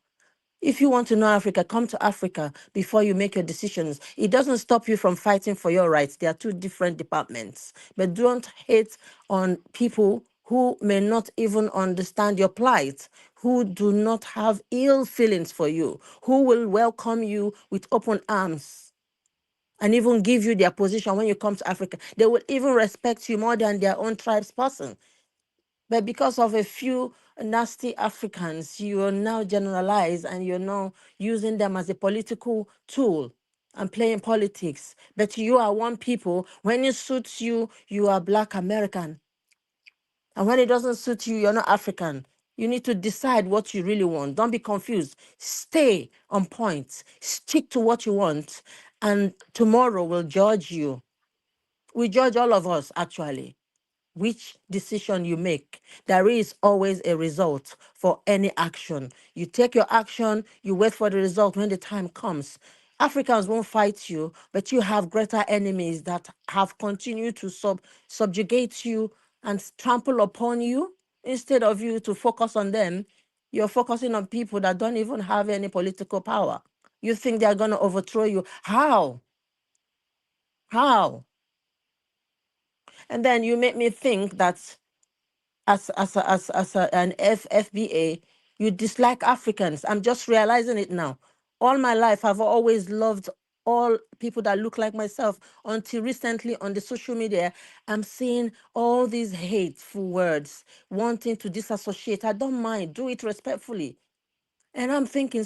If you want to know Africa, come to Africa before you make your decisions. It doesn't stop you from fighting for your rights. They are two different departments. But don't hate on people who may not even understand your plight, who do not have ill feelings for you, who will welcome you with open arms and even give you their position when you come to Africa. They will even respect you more than their own tribe's person. But because of a few nasty Africans, you are now generalized and you're now using them as a political tool and playing politics. But you are one people. When it suits you, you are Black American. And when it doesn't suit you, you're not African. You need to decide what you really want. Don't be confused. Stay on point. Stick to what you want. And tomorrow will judge you. We judge all of us, actually. Which decision you make, there is always a result for any action. You take your action, you wait for the result when the time comes. Africans won't fight you, but you have greater enemies that have continued to subjugate you and trample upon you. Instead of you to focus on them, you're focusing on people that don't even have any political power. You think they're going to overthrow you. How? How? And then you make me think that an FBA, you dislike Africans. I'm just realizing it now. All my life, I've always loved all people that look like myself. Until recently on the social media, I'm seeing all these hateful words, wanting to disassociate. I don't mind, do it respectfully. And I'm thinking,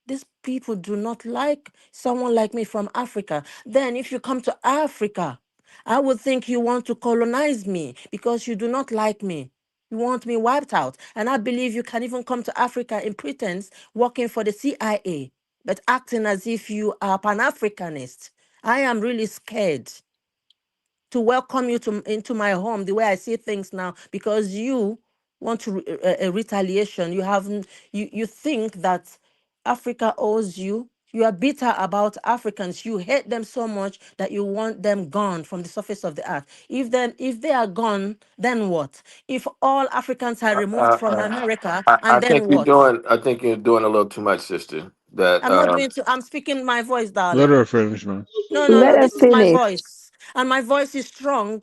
these people do not like someone like me from Africa. Then if you come to Africa, I would think you want to colonize me because you do not like me. You want me wiped out. And I believe you can even come to Africa in pretense, working for the CIA, but acting as if you are Pan-Africanist. I am really scared to welcome you into my home the way I see things now, because you want to a retaliation. You think that Africa owes you. You are bitter about Africans. You hate them so much that you want them gone from the surface of the earth. If they are gone, then what? If all Africans are removed from America, and then what? I think you're doing a little too much, sister. That I'm not doing to, I'm speaking my voice, Let darling. her finish, man. No, no, Let no. her This is my finish. voice, and my voice is strong.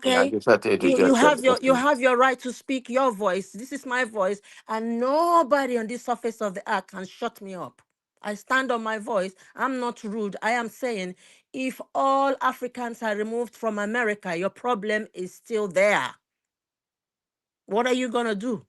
yeah, I Okay, just have to you interject have that. your right to speak your voice. This is my voice, and nobody on this surface of the earth can shut me up. I stand on my voice. I'm not rude. I am saying if all Africans are removed from America, your problem is still there. What are you going to do?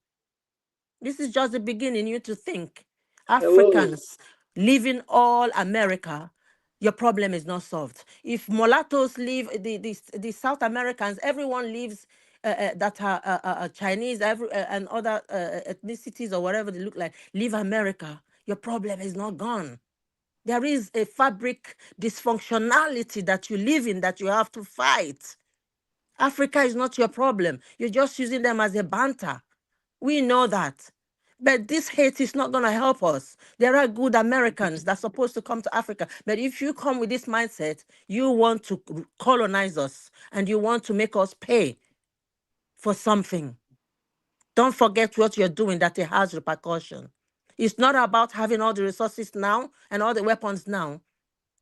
This is just the beginning. You to think. Hello. Africans leaving all America, your problem is not solved. If mulattoes leave, the South Americans, everyone leaves that are Chinese and other ethnicities or whatever they look like, leave America, your problem is not gone. There is a fabric dysfunctionality that you live in that you have to fight. Africa is not your problem. You're just using them as a banter. We know that. But this hate is not going to help us. There are good Americans that's supposed to come to Africa. But if you come with this mindset, you want to colonize us and you want to make us pay for something. Don't forget what you're doing, that it has repercussion. It's not about having all the resources now and all the weapons now.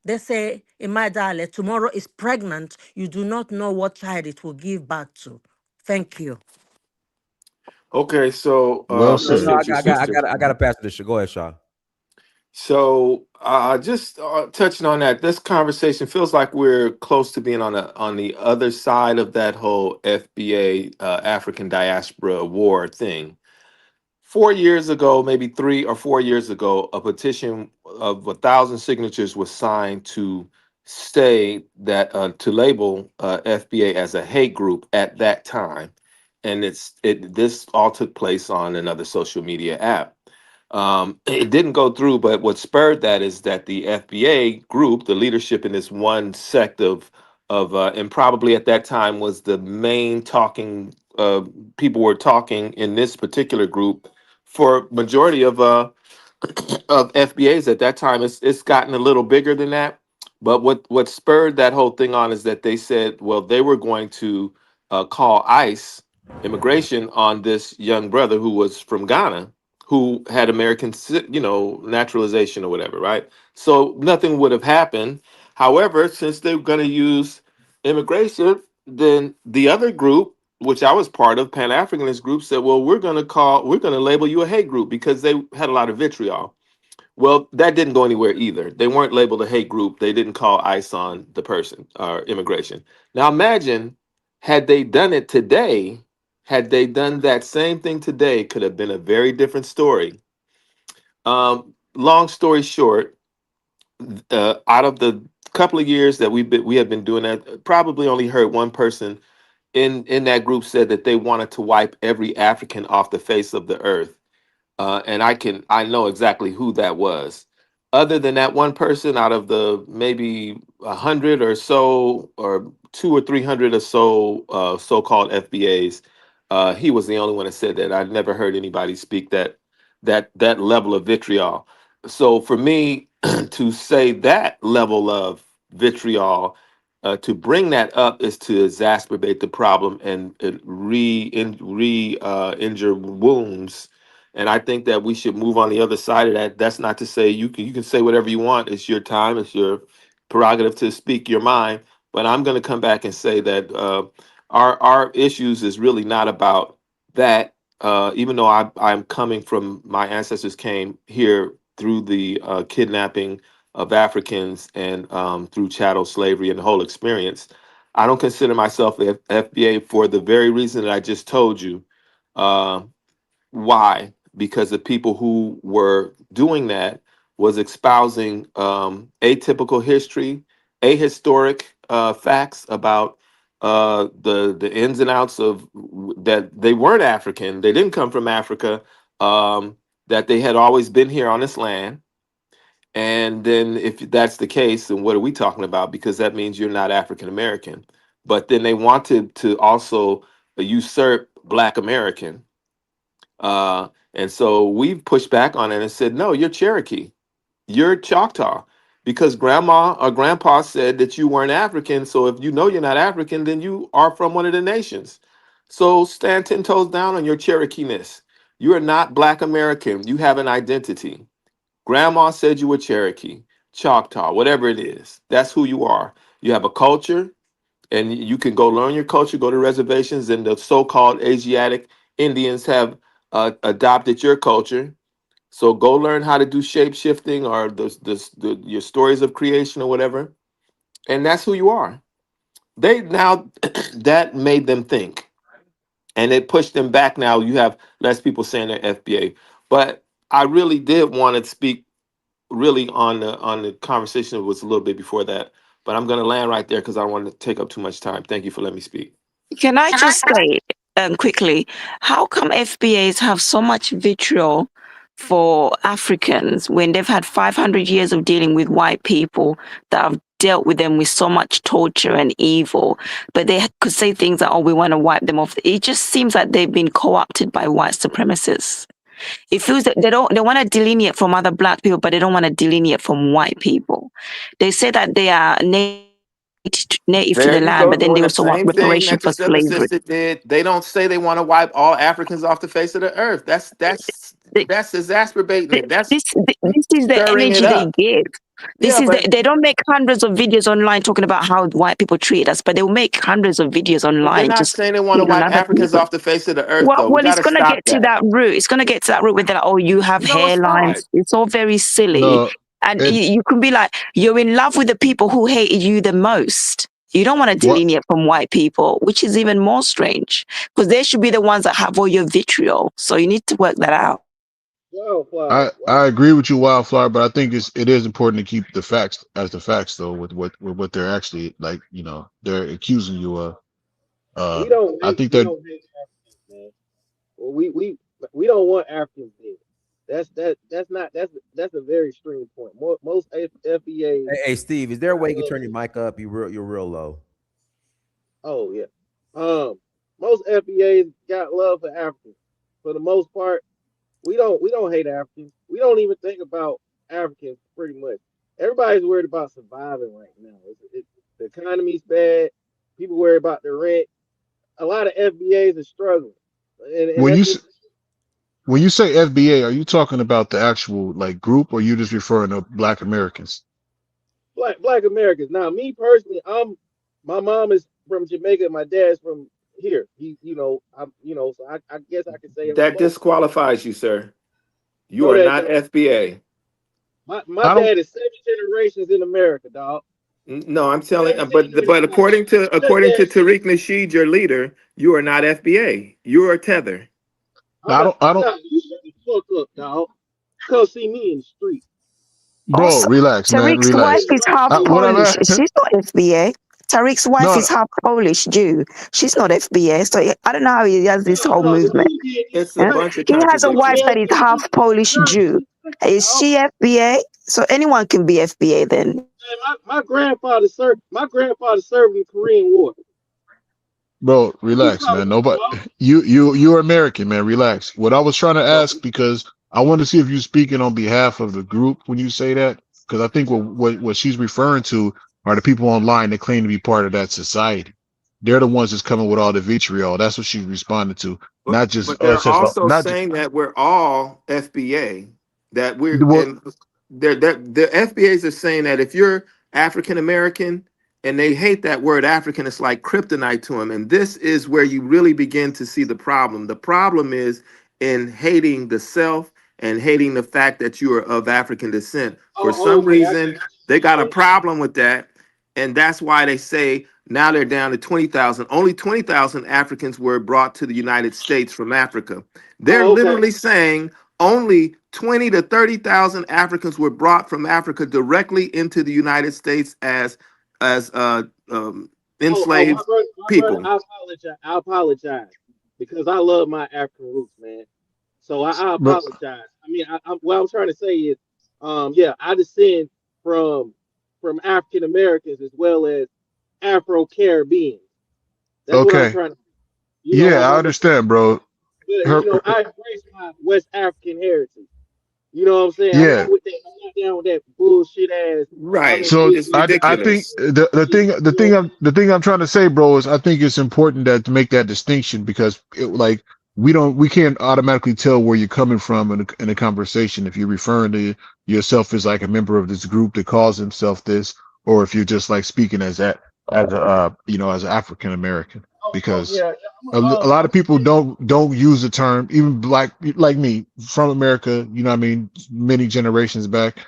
They say in my dialect, tomorrow is pregnant. You do not know what child it will give birth to. Thank you. Okay, so Well No, no, said. appreciate you, sister. I got to pass this. Go ahead, Shaw. So just touching on that, this conversation feels like we're close to being on the other side of that whole FBA African diaspora war thing. 4 years ago, maybe 3 or 4 years ago, a petition of 1,000 signatures was signed to say that to label FBA as a hate group at that time, and this all took place on another social media app. It didn't go through, but what spurred that is that the FBA group, the leadership in this one sect and probably at that time was the main talking people were talking in this particular group for majority of FBAs at that time. It's gotten a little bigger than that. But what spurred that whole thing on is that they said, well, they were going to call ICE immigration on this young brother who was from Ghana, who had American, naturalization or whatever, right? So nothing would have happened. However, since they were going to use immigration, then the other group, which I was part of, Pan Africanist group, said, "Well, we're going to label you a hate group," because they had a lot of vitriol. Well, that didn't go anywhere either. They weren't labeled a hate group. They didn't call ICE on the person or immigration. Now, imagine had they done it today. Had they done that same thing today, could have been a very different story. Long story short, out of the couple of years that we have been doing that, probably only heard one person in that group said that they wanted to wipe every African off the face of the earth. And I know exactly who that was. Other than that one person, out of the maybe 100 or so, or 200 or 300 or so so-called FBAs, he was the only one that said that. I'd never heard anybody speak that level of vitriol. So for me to say that level of vitriol, to bring that up is to exacerbate the problem and injure wounds. And I think that we should move on the other side of that. That's not to say you can say whatever you want. It's your time. It's your prerogative to speak your mind. But I'm going to come back and say that our issues is really not about that. Even though I'm coming from, my ancestors came here through the kidnapping of Africans and through chattel slavery and the whole experience. I don't consider myself a FBA for the very reason that I just told you. Why? Because the people who were doing that was espousing atypical history, ahistoric facts about the ins and outs of that. They weren't African. They didn't come from Africa. That they had always been here on this land. And then if that's the case, then what are we talking about? Because that means you're not African American. But then they wanted to also usurp Black American. And so we've pushed back on it and said, no, you're Cherokee. You're Choctaw. Because grandma or grandpa said that you weren't African. So if you know you're not African, then you are from one of the nations. So stand 10 toes down on your Cherokee-ness. You are not Black American. You have an identity. Grandma said you were Cherokee, Choctaw, whatever it is. That's who you are. You have a culture, and you can go learn your culture, go to reservations, and the so-called Asiatic Indians have adopted your culture. So go learn how to do shape shifting or your stories of creation or whatever, and that's who you are. They now that made them think, and it pushed them back. Now you have less people saying they're FBA, but I really did want to speak really on the conversation that was a little bit before that. But I'm going to land right there because I don't want to take up too much time. Thank you for letting me speak. Can I just say quickly, how come FBAs have so much vitriol for Africans when they've had 500 years of dealing with white people that have dealt with them with so much torture and evil, but they could say things like, oh, we want to wipe them off. It just seems like they've been co-opted by white supremacists. It feels that they want to delineate from other black people, but they don't want to delineate from white people. They say that they are native to There the you land, go, but then they doing the also want same thing reparation that the for Civil slavery. Sister did. They don't say they want to wipe all Africans off the face of the earth. That's exacerbating it. That's This is the stirring it energy they up. give. This Yeah, is but they don't make hundreds of videos online talking about how white people treat us, but they'll make hundreds of videos they're online not just saying they want to hating on wipe other Africans people. off the face of the earth, Well, though. We well, got it's to gonna stop get to that. that route. It's gonna get to that route where they're like, oh, you have No, it's not. hairlines. It's all very silly. No, And it you can be like, you're in love with the people who hated you the most. You don't want to what delineate from white people, which is even more strange because they should be the ones that have all your vitriol. So you need to work that out. I agree with you, Wildflower, but I think it is important to keep the facts as the facts though, with what they're actually like, they're accusing you of. We don't I hate think we that don't hate Africans, man. Well, we don't want Africans dead. That's a very extreme point. Most FBA Hey, Steve, is there a way you can love. turn your mic up? You're real low. Oh yeah. Most FBAs got love for Africans. For the most part, we don't hate Africans. We don't even think about Africans pretty much. Everybody's worried about surviving right now. The economy's bad. People worry about the rent. A lot of FBAs are struggling, and when that's you just when you say FBA, are you talking about the actual like group, or you just referring to Black Americans? Black Americans. Now, me personally, my mom is from Jamaica. My dad's from here. So I guess I could say I'm That both. disqualifies you, sir. You No, are that not don't. FBA. My I don't. dad is 7 generations in America, dog. No, I'm telling, 7 generations. but according to Stepdad. Tariq Nasheed, your leader, you are not FBA. You are Tether. I'm I not. don't. I I'm don't. not. You shut the fuck up, dog. Come see me in the street. Bro, Also, relax, man. Tariq's wife Relax. is half What I'm Polish. at? She's not FBA. Tariq's wife No, is half Polish Jew. She's not FBA. So I don't know how he has this whole No, movement. you being It's a Yeah? bunch of He has a wife contradictions. that is half Polish Jew. Is dog. she FBA? So anyone can be FBA then. Man, my grandfather served in the Korean War. bro, What you relax, man. talking Nobody. about, dog? You're American, man. Relax. What I was trying to Well, ask, because I want to see if you're speaking on behalf of the group when you say that, because I think what she's referring to are the people online that claim to be part of that society. They're the ones that's coming with all the vitriol. That's what she's responding to, not just but they're us as also not just. saying that we're all FBA. That we're Well, and the FBAs are saying that if you're African American and they hate that word African, it's like kryptonite to them. And this is where you really begin to see the problem. The problem is in hating the self and hating the fact that you are of African descent. For Oh, some okay. I got reason, they got a you. problem with that. And that's why they say now they're down to 20,000. Only 20,000 Africans were brought to the United States from Africa. They're Oh, okay. literally saying only 20 to 30,000 Africans were brought from Africa directly into the United States as Oh, my enslaved brother, my brother. people. I apologize. I apologize because I love my African roots, man. So I but apologize. I mean, what I'm trying to say is, yeah, I descend from African Americans as well as Afro Caribbeans. That's what I'm okay, trying to. yeah, I But understand, bro. Her, I embrace my West African heritage. You know what I'm saying? I'm yeah. not with that. I'm not down with that bullshit ass. I'm Right. So It's indigenous. I think ridiculous. the thing I'm trying to say, bro, is I think it's important that to make that distinction, because like we can't automatically tell where you're coming from in a conversation if you're referring to yourself as like a member of this group that calls himself this, or if you're just like speaking as a as an African American. because a lot of people don't use the term, even black like me from America, you know what I mean, many generations back,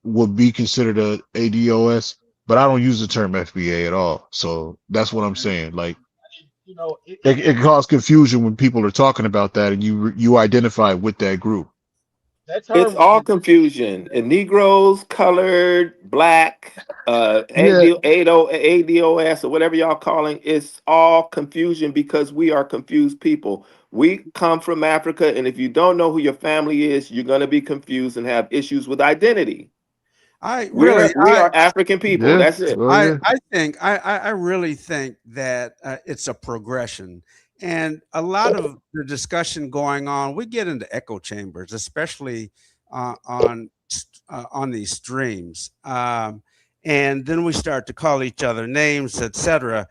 would be considered a ADOS, but I don't use the term FBA at all. So that's what I'm saying. Like, it causes confusion when people are talking about that and you identify with that group. It's all confusion. And Negroes, colored, black, Yeah, ADOS, or whatever y'all calling, it's all confusion because we are confused people. We come from Africa, and if you don't know who your family is, you're going to be confused and have issues with identity. We are African people. yeah, That's it. well, yeah. I really think that it's a progression, and a lot of the discussion going on, we get into echo chambers, especially on these streams, and then we start to call each other names, etc.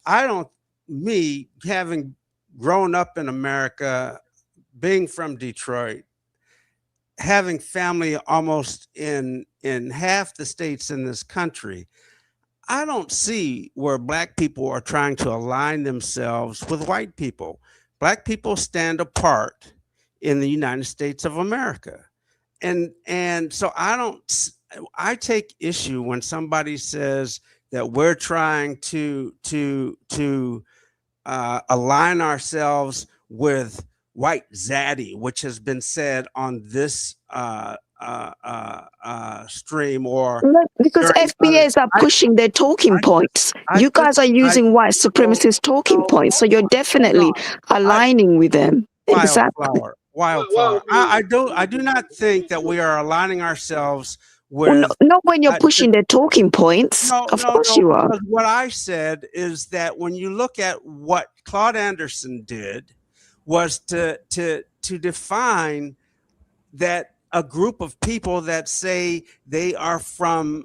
I don't, me having grown up in America, being from Detroit, having family almost in half the states in this country, I don't see where black people are trying to align themselves with white people. Black people stand apart in the United States of America. And so I take issue when somebody says that we're trying to align ourselves with white zaddy, which has been said on this stream, or because FBAs are pushing their talking points. You guys are using white supremacist talking points, so you're definitely aligning with them. Exactly. Wildflower. I do not think that we are aligning ourselves Well, with. not when you're pushing their talking points. Of course you are. Because what I said is that when you look at what Claude Anderson did, was to define that a group of people that say they are from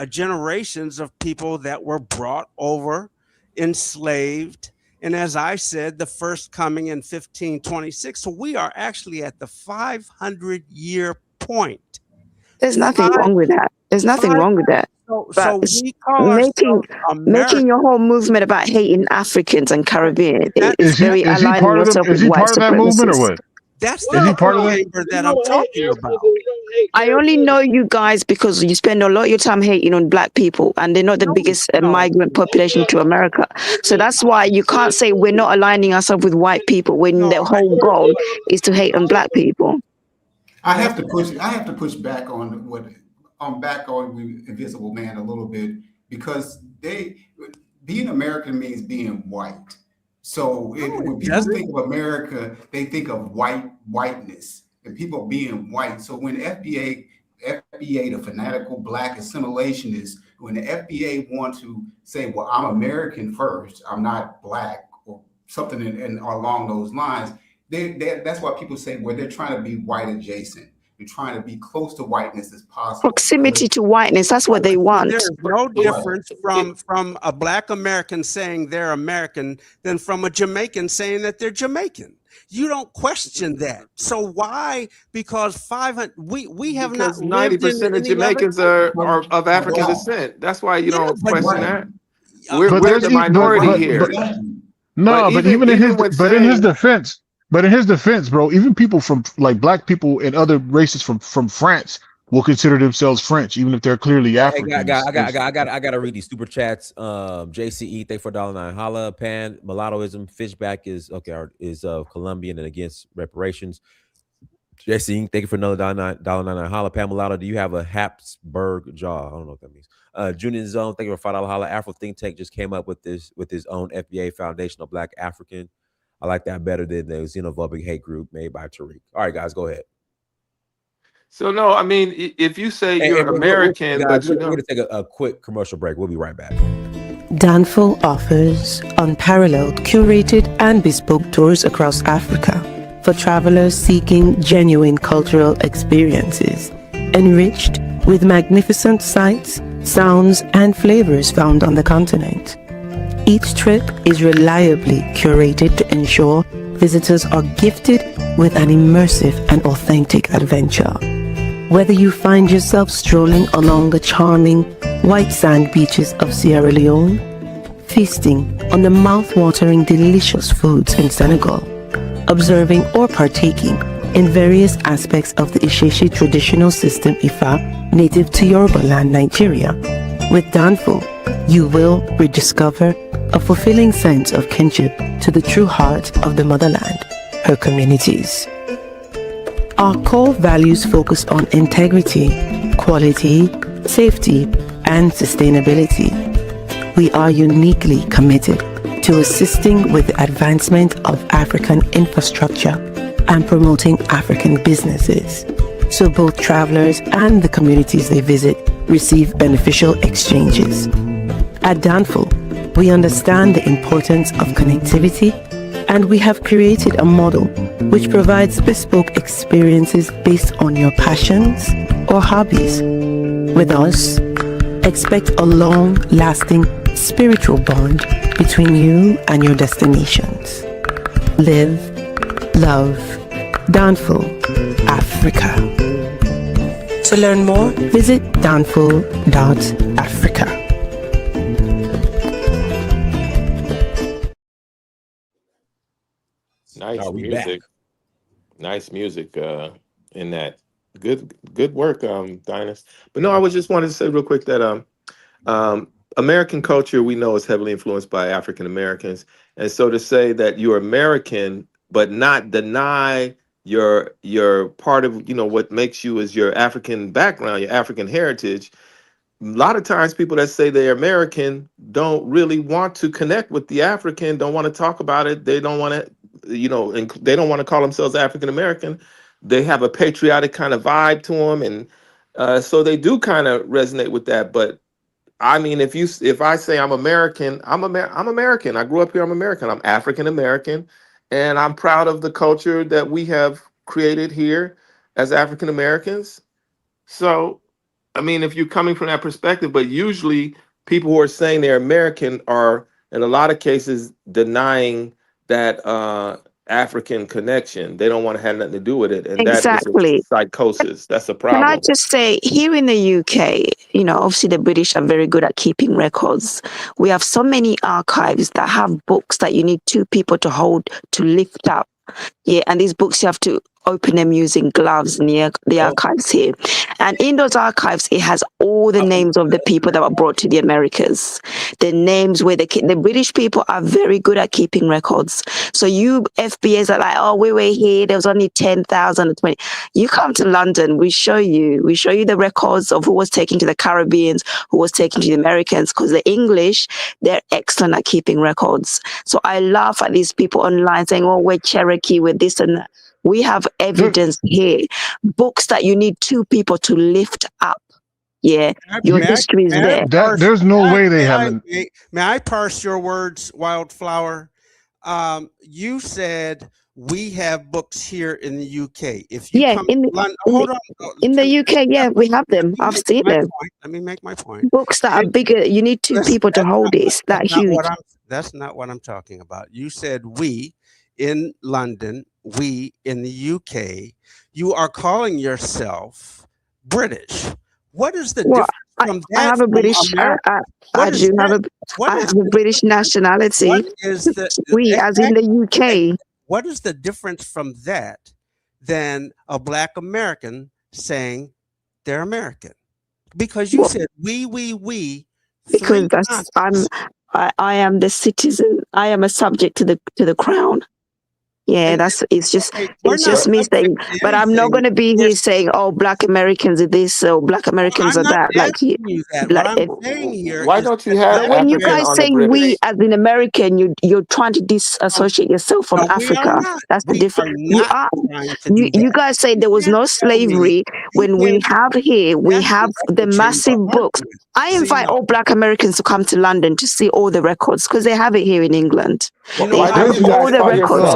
generations of people that were brought over, enslaved, and as I said, the first coming in 1526. So we are actually at the 500-year point. There's nothing wrong with that. There's nothing wrong with that. So we call ourselves making your whole movement about hating Africans and Caribbean is very aligning yourself with white part of that movement or supremacists. what? That's the chamber that I'm talking about. I only know you guys because you spend a lot of your time hating on black people, and they're not the biggest migrant population to America. So that's why you can't say we're not aligning ourselves with white people when the whole goal is to hate on black people. I have to push back on the Invisible Man a little bit, because being American means being white. So when people think of America, they think of whiteness and people being white. So when FBA, the fanatical black assimilationists, when the FBA want to say, well, I'm American first, I'm not black, or something along those lines, that's why people say, well, they're trying to be white adjacent. They're trying to be close to whiteness as possible. Proximity to whiteness, that's what they want. There's no difference from a black American saying they're American than from a Jamaican saying that they're Jamaican. You don't question that. So why? Because 500, we have because not 90% of Jamaicans are of African descent. That's why you don't question that. We're the minority here. No, but even in his defense. But in his defense, bro, even people from like black people and other races from France will consider themselves French, even if they're clearly African. I gotta read these super chats. JCE, thank for $1.09. Holla, Pan, mulattoism, Fishback is Colombian and against reparations. JCE, thank you for another $1.09. Holla, Pan, mulatto. Do you have a Habsburg jaw? I don't know what that means. Junior Zone, thank you for $5. Holla. Afro Think Tank just came up with his own FBA Foundational Black African. I like that better than the xenophobic hate group made by Tariq. All right, guys, go ahead. So no, I mean, if you say you're American, guys, but we're going to take a quick commercial break. We'll be right back. Danfo offers unparalleled, curated, and bespoke tours across Africa for travelers seeking genuine cultural experiences, enriched with magnificent sights, sounds, and flavors found on the continent. Each trip is reliably curated to ensure visitors are gifted with an immersive and authentic adventure. Whether you find yourself strolling along the charming white sand beaches of Sierra Leone, feasting on the mouth-watering delicious foods in Senegal, observing or partaking in various aspects of the Isheshi traditional system Ifa native to Yoruba land, Nigeria. With Danfo, you will rediscover a fulfilling sense of kinship to the true heart of the motherland, her communities. Our core values focus on integrity, quality, safety, and sustainability. We are uniquely committed to assisting with the advancement of African infrastructure and promoting African businesses, so both travelers and the communities they visit receive beneficial exchanges. At Danfo, we understand the importance of connectivity, and we have created a model which provides bespoke experiences based on your passions or hobbies. With us, expect a long-lasting spiritual bond between you and your destinations. Live, love, Danfo, Africa. To learn more, visit danfo.africa. Nice Are we music. back? Nice music in that. Good work, Dinus. But no, I was just wanted to say real quick that American culture we know is heavily influenced by African Americans, and so to say that you're American but not deny your part of what makes you is your African background, your African heritage. A lot of times people that say they're American don't really want to connect with the African, don't want to talk about it. They don't want to, and they don't want to call themselves African American. They have a patriotic kind of vibe to them. And so they do kind of resonate with that. But I mean, if I say I'm American, I'm American. I grew up here, I'm American. I'm African American. And I'm proud of the culture that we have created here as African Americans. So I mean, if you're coming from that perspective, but usually people who are saying they're American are, in a lot of cases, denying that African connection. They don't want to have nothing to do with it, and that is a Exactly. psychosis. That's a Can I problem. just say, here in the UK, obviously the British are very good at keeping records. We have so many archives that have books that you need two people to hold, to lift up. Yeah, and these books you have to open them using gloves in the archives here. And in those archives, it has all the names of the people that were brought to the Americas. The names where the British people are very good at keeping records. So you FBAs are like, oh, we were here, there was only 10,000 or 20. You come to London, we show you the records of who was taken to the Caribbeans, who was taken to the Americans, because the English, they're excellent at keeping records. So I laugh at these people online saying, oh, we're Cherokee, we're this and that. We have evidence here, books that you need two people to lift up. Yeah, your history is there. There's no way they haven't. May I parse your words, Wildflower? You said we have books here in the UK. If you come to London, hold on. In the UK, yeah, we have them. I've seen them. Let me make my point. Books that are bigger, you need two people to hold it. That huge. That's not what I'm talking about. You said we in London, we in the UK. You are calling yourself British. What is the difference from that? I have a British. I do have a British nationality. What is the we, as in the UK? What is the difference from that than a Black American saying they're American? Because you said we. Because I am the citizen. I am a subject to the crown. Yeah, it's just me saying, but I'm not going to be here saying, oh, Black Americans are this or Black Americans are that. Why don't you have when you guys say we as an American, you're trying to disassociate yourself from Africa. That's the difference. You guys say there was no slavery. When we have the massive books. I invite all Black Americans to come to London to see all the records because they have it here in England. They have all the records.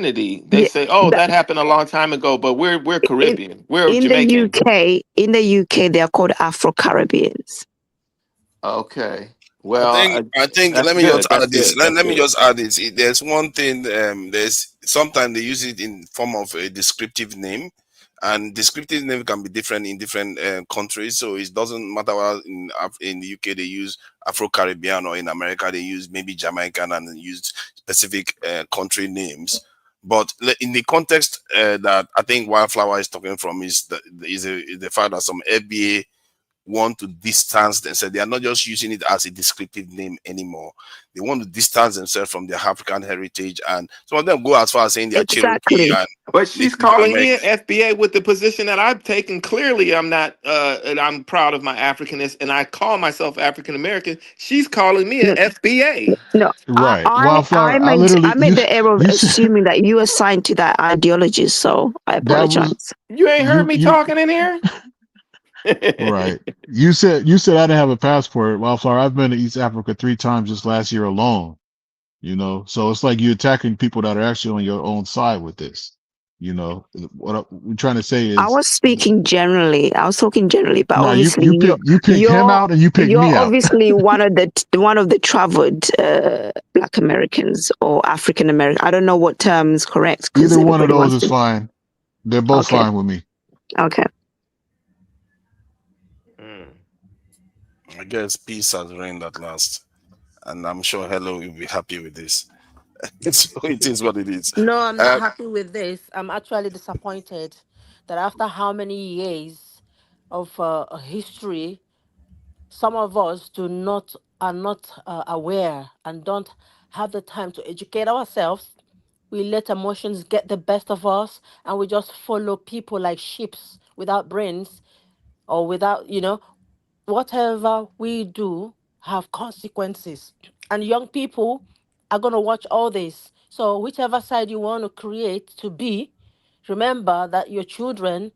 identity. They Yeah, say, "Oh, that, that happened a long time ago," but we're in Caribbean. We're in the Jamaican. UK, they are called Afro-Caribbeans. Okay. I Well, think I think that's let me just good. That's add this. good. That's Let me good. just add this. There's one thing. There's sometimes they use it in form of a descriptive name, and descriptive name can be different in different countries. So it doesn't matter whether in the UK they use Afro-Caribbean, or in America they use maybe Jamaican and use specific country names. But in the context that I think Wildflower is talking from is the fact that some FBA want to distance themselves. They are not just using it as a descriptive name anymore. They want to distance themselves from their African heritage, and some of them go as far as saying they are Cherokee Exactly. and But she's Native calling me an American. FBA with the position that I've taken. Clearly, I'm not, and I'm proud of my Africanness, and I call myself African American. She's calling me an No, FBA. no, Right. I Wildflower, meant I made you the error of you said assuming that you assigned to that ideology, so I that was apologize. You ain't heard me you talking in here. right. You said I didn't have a passport. Wildflower, I've been to East Africa 3 times just last year alone. So it's like you're attacking people that are actually on your own side with this. What we're trying to say I is, was speaking generally. I was talking generally, but no, you obviously you pick you picked him you're out and you picked you're me out. obviously one of the traveled Black Americans or African American. I don't know what term is correct because Either one of everybody those wants is to. fine. They're both Okay, fine with me. okay. Mm. I guess peace has reigned at last, and I'm sure Hello will be happy with this. So it is what it is. No, I'm not happy with this. I'm actually disappointed that after how many years of history, some of us are not aware and don't have the time to educate ourselves. We let emotions get the best of us, and we just follow people like sheep without brains, or without, whatever we do have consequences. And young people are going to watch all this. So whichever side you want to create to be, remember that your children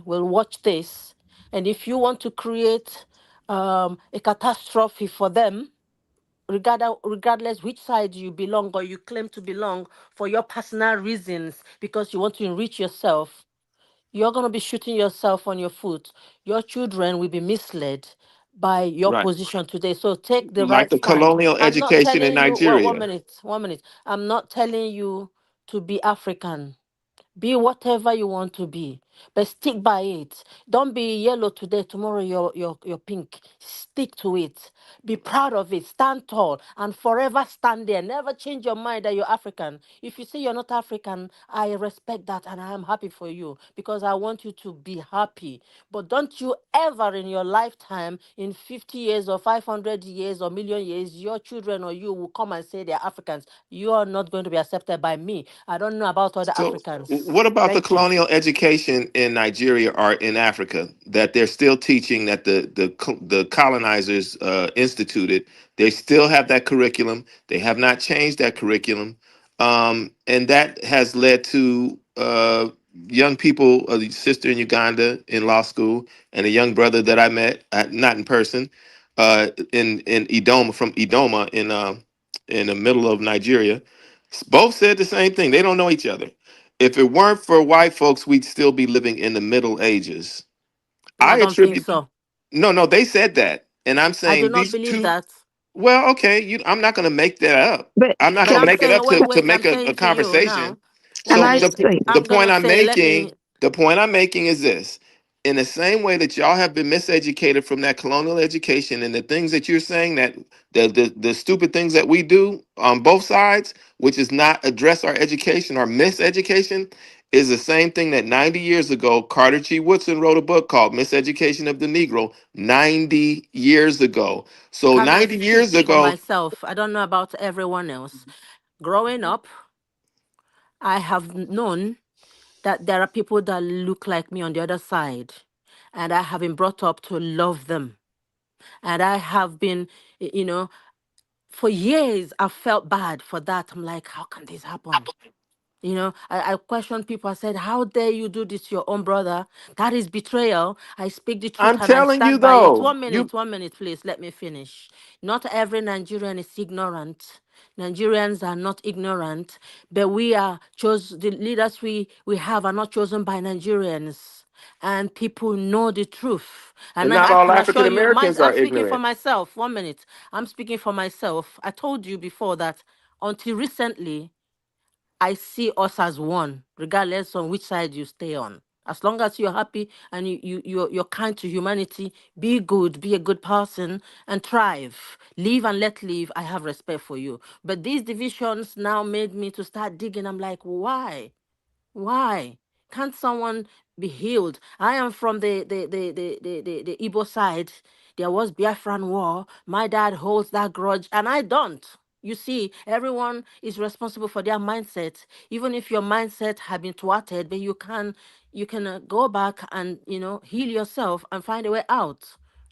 will watch this. And if you want to create a catastrophe for them, regardless which side you belong or you claim to belong, for your personal reasons, because you want to enrich yourself, you're going to be shooting yourself on your foot. Your children will be misled by your Right. position today. So take the Like right the stand. colonial I'm not education in telling you, one Nigeria. minute, 1 minute. I'm not telling you to be African. Be whatever you want to be, but stick by it. Don't be yellow today, tomorrow you're pink. Stick to it. Be proud of it. Stand tall and forever stand there. Never change your mind that you're African. If you say you're not African, I respect that and I am happy for you because I want you to be happy. But don't you ever in your lifetime, in 50 years or 500 years or million years, your children or you will come and say they're Africans. You are not going to be accepted by me. I don't know about other So, Africans. what about the Thank you. colonial education in Nigeria or in Africa that they're still teaching that the colonizers instituted? They still have that curriculum. They have not changed that curriculum, and that has led to young people. A sister in Uganda in law school, and a young brother that I met, not in person, in Idoma from Idoma in the middle of Nigeria. Both said the same thing. They don't know each other. If it weren't for white folks, we'd still be living in the Middle Ages. I I don't think attribute, so. no, they said that. And I'm I do saying not these believe two, that. well, okay, I'm not going to make that up. But I'm not But going to I'm can, make it saying, up wait, to wait, I'm make a saying to you conversation. now, can 1 So I minute. say? the I'm point gonna I'm say, let me. making, is this. In the same way that y'all have been miseducated from that colonial education and the things that you're saying that the stupid things that we do on both sides, which is not address our education or miseducation, is the same thing that 90 years ago Carter G. Woodson wrote a book called Miseducation of the Negro 90 years ago. So Can I 90 speak years for ago, myself? I don't know about everyone else. Growing up, I have known that there are people that look like me on the other side, and I have been brought up to love them. And I have been, for years, I felt bad for that. I'm like, how can this happen? I questioned people. I said, how dare you do this to your own brother? That is betrayal. I speak the truth I'm and I telling you stand by it. though, 1 minute, 1 minute, please. Let me finish. Not every Nigerian is ignorant. Nigerians are not ignorant, but the leaders we have are not chosen by Nigerians. And people know the truth. and And not I all can African assure you, Americans I'm are speaking for ignorant. myself. 1 minute. I'm speaking for myself. I told you before that until recently, I see us as one, regardless on which side you stay on. As long as you're happy and you're kind to humanity, be good, be a good person, and thrive. Live and let live. I have respect for you. But these divisions now made me to start digging. I'm like, why? Why? Can't someone be healed? I am from the Igbo side. There was Biafran war. My dad holds that grudge, and I don't. You see, everyone is responsible for their mindset. Even if your mindset have been thwarted, but you can go back and heal yourself and find a way out.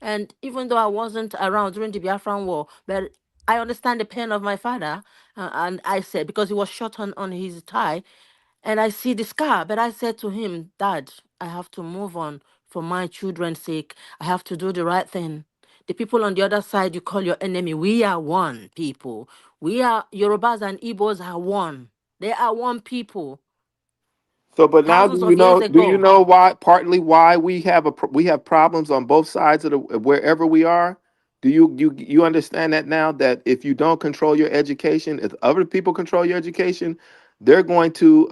And even though I wasn't around during the Biafran war, but I understand the pain of my father, and I said because he was shot on his thigh, and I see the scar, but I said to him, Dad, I have to move on for my children's sake. I have to do the right thing. The people on the other side you call your enemy, we are one people. We are Yorubas and Igbos are one. They are one people. So, but now Thousands of years do you ago. know why? Partly why we have problems on both sides of the wherever we are. Do you understand that now? That if you don't control your education, if other people control your education, they're going to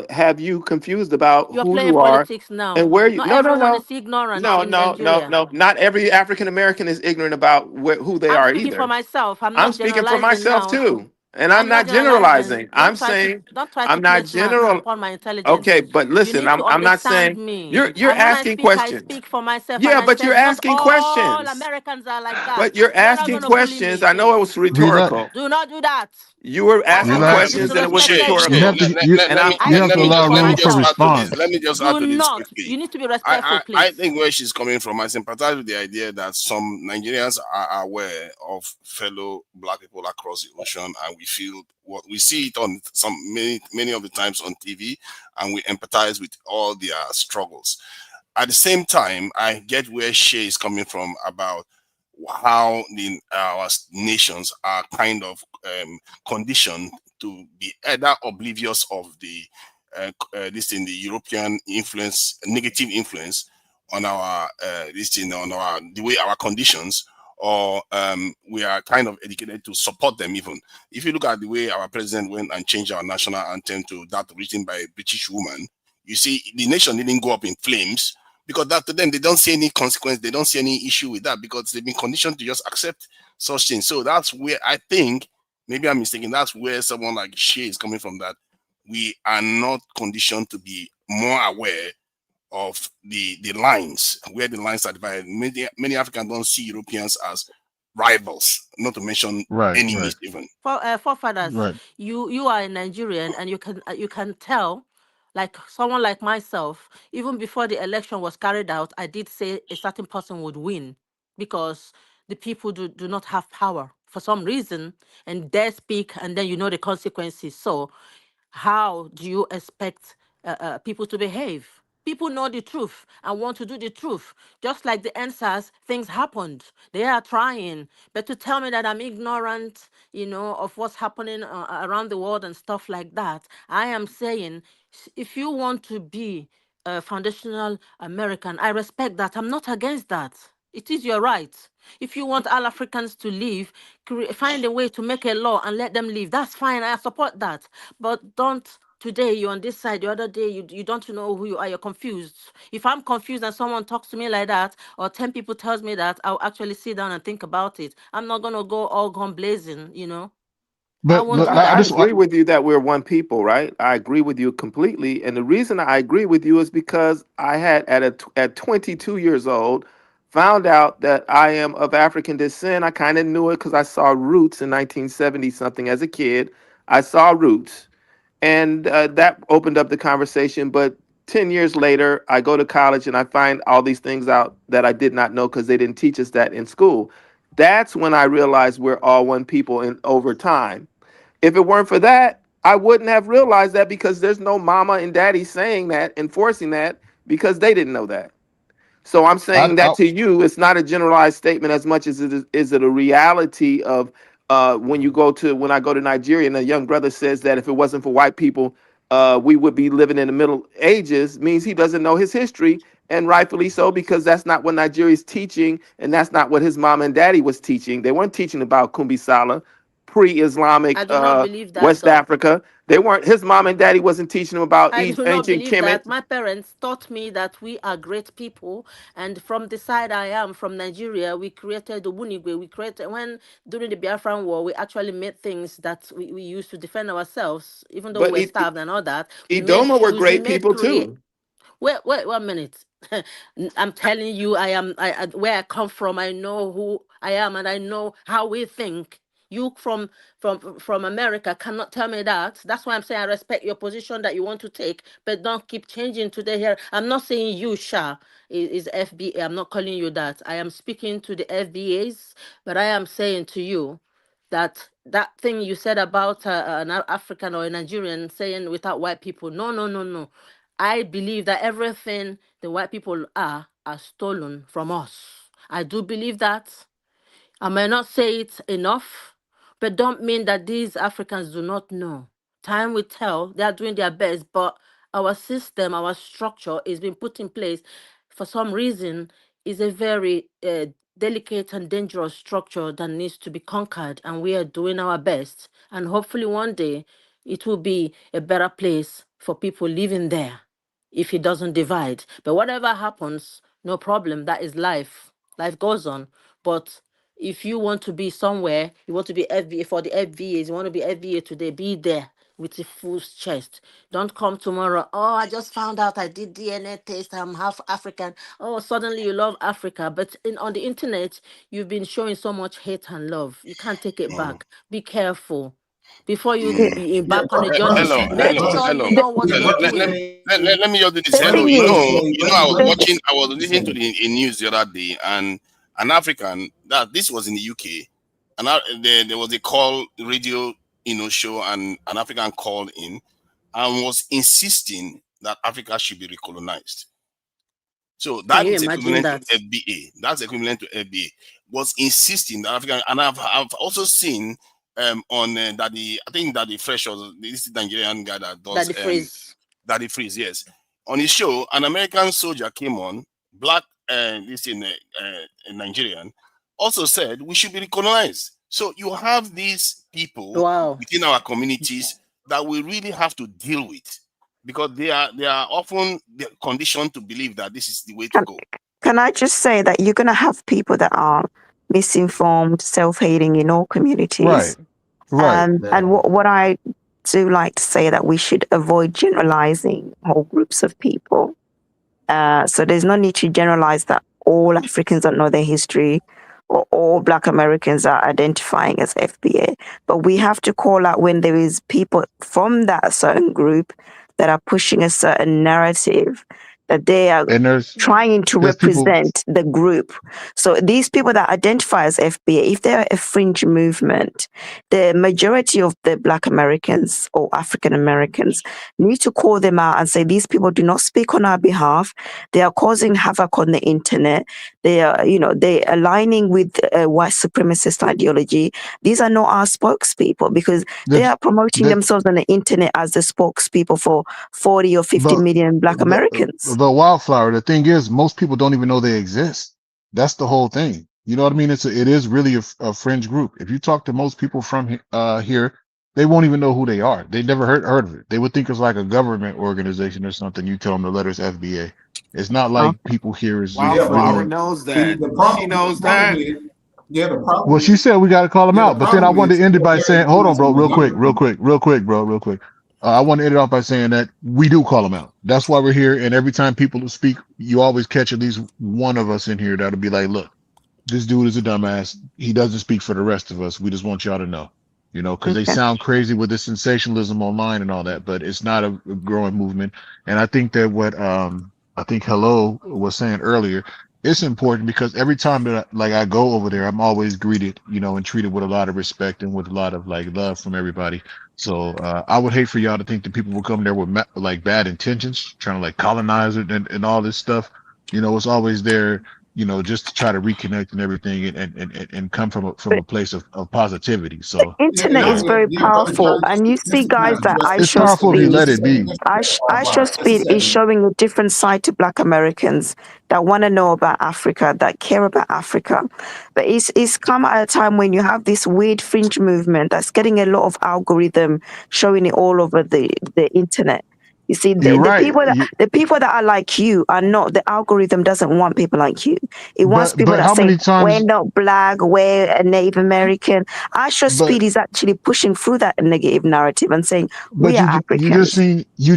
have you confused about You're who playing you are politics now. and where you. Not No, no, everyone no, is ignorant no, in no, no, Nigeria. no. Not every African American is ignorant about who they I'm are speaking for either. myself. I'm I'm not speaking for generalizing myself now. too, and I'm I'm not not generalizing. generalizing. I'm saying Don't try to I'm not place marks general. upon my intelligence. Okay, but You listen, need to I'm not understand saying me. you're And when asking I questions. speak for myself and Yeah, I but you're said not asking all questions. Americans are like that. But you're You're not asking gonna bully questions. me, I know it please. was Relax. rhetorical. Do not do that. You were I asking have never Relax. questions and it was disrespected You Shay, have you. to. rhetorical. And I'm I You have to speak allow for room for myself. let response. me just add Do to this not. quickly. You need to be respectful, I please. think where she's coming from, I sympathize with the idea that some Nigerians are aware of fellow black people across the ocean, and we feel what we see it on many of the times on TV, and we empathize with all their struggles. At the same time, I get where Shay is coming from about how our nations are kind of conditioned to be either oblivious of this in the European influence, negative influence on our this thing on our the way our conditions, or we are kind of educated to support them. Even if you look at the way our president went and changed our national anthem to that written by a British woman, you see the nation didn't go up in flames because that to them they don't see any consequence, they don't see any issue with that because they've been conditioned to just accept such things. So that's where I think maybe I'm mistaken. That's where someone like Shay is coming from. That we are not conditioned to be more aware of the lines where the lines are divided. Many Africans don't see Europeans as rivals, not to mention Right. Right. enemies even. Forefathers, Right. you are a Nigerian, and you can tell, like someone like myself, even before the election was carried out, I did say a certain person would win because the people do not have power for some reason, and they speak, and then you know the consequences. So how do you expect people to behave? People know the truth and want to do the truth. Just like the answers, things happened. They are trying. But to tell me that I'm ignorant, of what's happening around the world and stuff like that, I am saying, if you want to be a foundational American, I respect that. I'm not against that. It is your right. If you want all Africans to live, find a way to make a law and let them live. That's fine. I support that. But don't today you're on this side, the other day you don't know who you are. You're confused. If I'm confused and someone talks to me like that, or 10 people tells me that, I'll actually sit down and think about it. I'm not gonna go all gone blazing. I won't But do I I just that. agree with you that we're one people, right? I agree with you completely, and the reason I agree with you is because I had at 22 years old found out that I am of African descent. I kind of knew it because I saw Roots in 1970 something as a kid. I saw Roots, and that opened up the conversation. But 10 years later, I go to college and I find all these things out that I did not know because they didn't teach us that in school. That's when I realized we're all one people, and over time. If it weren't for that, I wouldn't have realized that because there's no mama and daddy saying that, enforcing that, because they didn't know that. So I'm saying I that to you, it's not a generalized statement as much as it a reality of when I go to Nigeria and a young brother says that if it wasn't for white people, we would be living in the Middle Ages, means he doesn't know his history, and rightfully so, because that's not what Nigeria is teaching, and that's not what his mom and daddy was teaching. They weren't teaching about Kumbi Sala pre-Islamic I do not believe that, West though. Africa. They weren't. His mom and daddy wasn't teaching him about I do not ancient believe Kemet. that. My parents taught me that we are great people, and from the side I am, from Nigeria, we created the Wunigwe. We created when during the Biafran War, we actually made things that we used to defend ourselves, even though we But were starved and all that. We made Idoma were shoes. We great made people create. too. Wait 1 minute. I'm telling you, where I come from. I know who I am, and I know how we think. You from America cannot tell me that. That's why I'm saying I respect your position that you want to take, but don't keep changing today here. I'm not saying you, Sha, is FBA. I'm not calling you that. I am speaking to the FBAs, but I am saying to you that thing you said about an African or a Nigerian saying without white people. No, no, no, no. I believe that everything the white people are stolen from us. I do believe that. I may not say it enough, but don't mean that these Africans do not know. Time will tell. They are doing their best, but our system, our structure is being put in place for some reason is a very delicate and dangerous structure that needs to be conquered, and we are doing our best. And hopefully one day it will be a better place for people living there if it doesn't divide. But whatever happens, no problem. That is life. Life goes on. But if you want to be somewhere, you want to be FBA for the FBAs, you want to be FBA today, be there with a full chest. Don't come tomorrow. Oh, I just found out I did DNA test. I'm half African. Oh, suddenly you love Africa. But on the internet, you've been showing so much hate and love. You can't take it back. Be careful. Before you Yeah, embark on a hello, journey, make hello, sure you hello. know what Let, you're let, let, let, doing. let me just do this. The Hello, thing you is, know, I was the, watching, I was listening to the in news the other day, and an African that this was in the UK, and there was a call radio, show, and an African called in and was insisting that Africa should be recolonized. So Can that you is imagine equivalent to that? FBA. That's equivalent to FBA. Was insisting that African, and I've also seen on I think that the fresh or this Nigerian guy that That does the phrase. Daddy Freeze, yes. On his show, an American soldier came on, black, this in Nigerian, also said we should be recolonized. So you have these people Wow. within our communities that we really have to deal with because they are often conditioned to believe that this is the way to can, go. can I just say that you're going to have people that are misinformed, self-hating in all communities. Right. Right. And what I do like to say that we should avoid generalizing whole groups of people. So there's no need to generalize that all Africans don't know their history or all Black Americans are identifying as FBA. But we have to call out when there is people from that certain group that are pushing a certain narrative that they are And trying to there's people. represent the group. So these people that identify as FBA, if they're a fringe movement, the majority of the Black Americans or African Americans need to call them out and say, these people do not speak on our behalf. They are causing havoc on the internet. They are, they're aligning with white supremacist ideology. These are not our spokespeople because they are promoting themselves on the internet as the spokespeople for 40 or 50 But million Black Americans. but Wildflower, the thing is, most people don't even know they exist. That's the whole thing. You know what I mean? It is really a fringe group. If you talk to most people from here, they won't even know who they are. They never heard of it. They would think it's like a government organization or something. You tell them the letters FBA. It's not like people here is Yeah, but Wildflower really. knows see, that. the She problem, knows that. the Well, problem she is, said we got to call them yeah, the out, but then I problem wanted to is end it by they're saying, hold on, bro, influencing the real quick, younger people. bro, real quick. I want to end it off by saying that we do call them out. That's why we're here. And every time people speak, you always catch at least one of us in here that'll be like, look, this dude is a dumbass. He doesn't speak for the rest of us. We just want y'all to know, because they Okay. sound crazy with the sensationalism online and all that, but it's not a growing movement. And I think that what I think Hello was saying earlier, it's important because every time that I go over there, I'm always greeted, and treated with a lot of respect and with a lot of love from everybody. So I would hate for y'all to think that people will come there with bad intentions, trying to colonize it and all this stuff. It's always there just to try to reconnect and everything, and come from a place of positivity. The So internet is very Brother powerful, John, and you see just to kind guys of that address I this, it's show powerful if you speed. let it be. I show speed is showing a different side to Black Americans that want to know about Africa, that care about Africa. But it's come at a time when you have this weird fringe movement that's getting a lot of algorithm showing it all over the internet. You see, You're right. the people that are like you are not. The algorithm doesn't want people like you. It wants people But that how say many we're times? not black, we're a Native American. Asha But Speed is actually pushing through that negative narrative and saying we But are you Africans.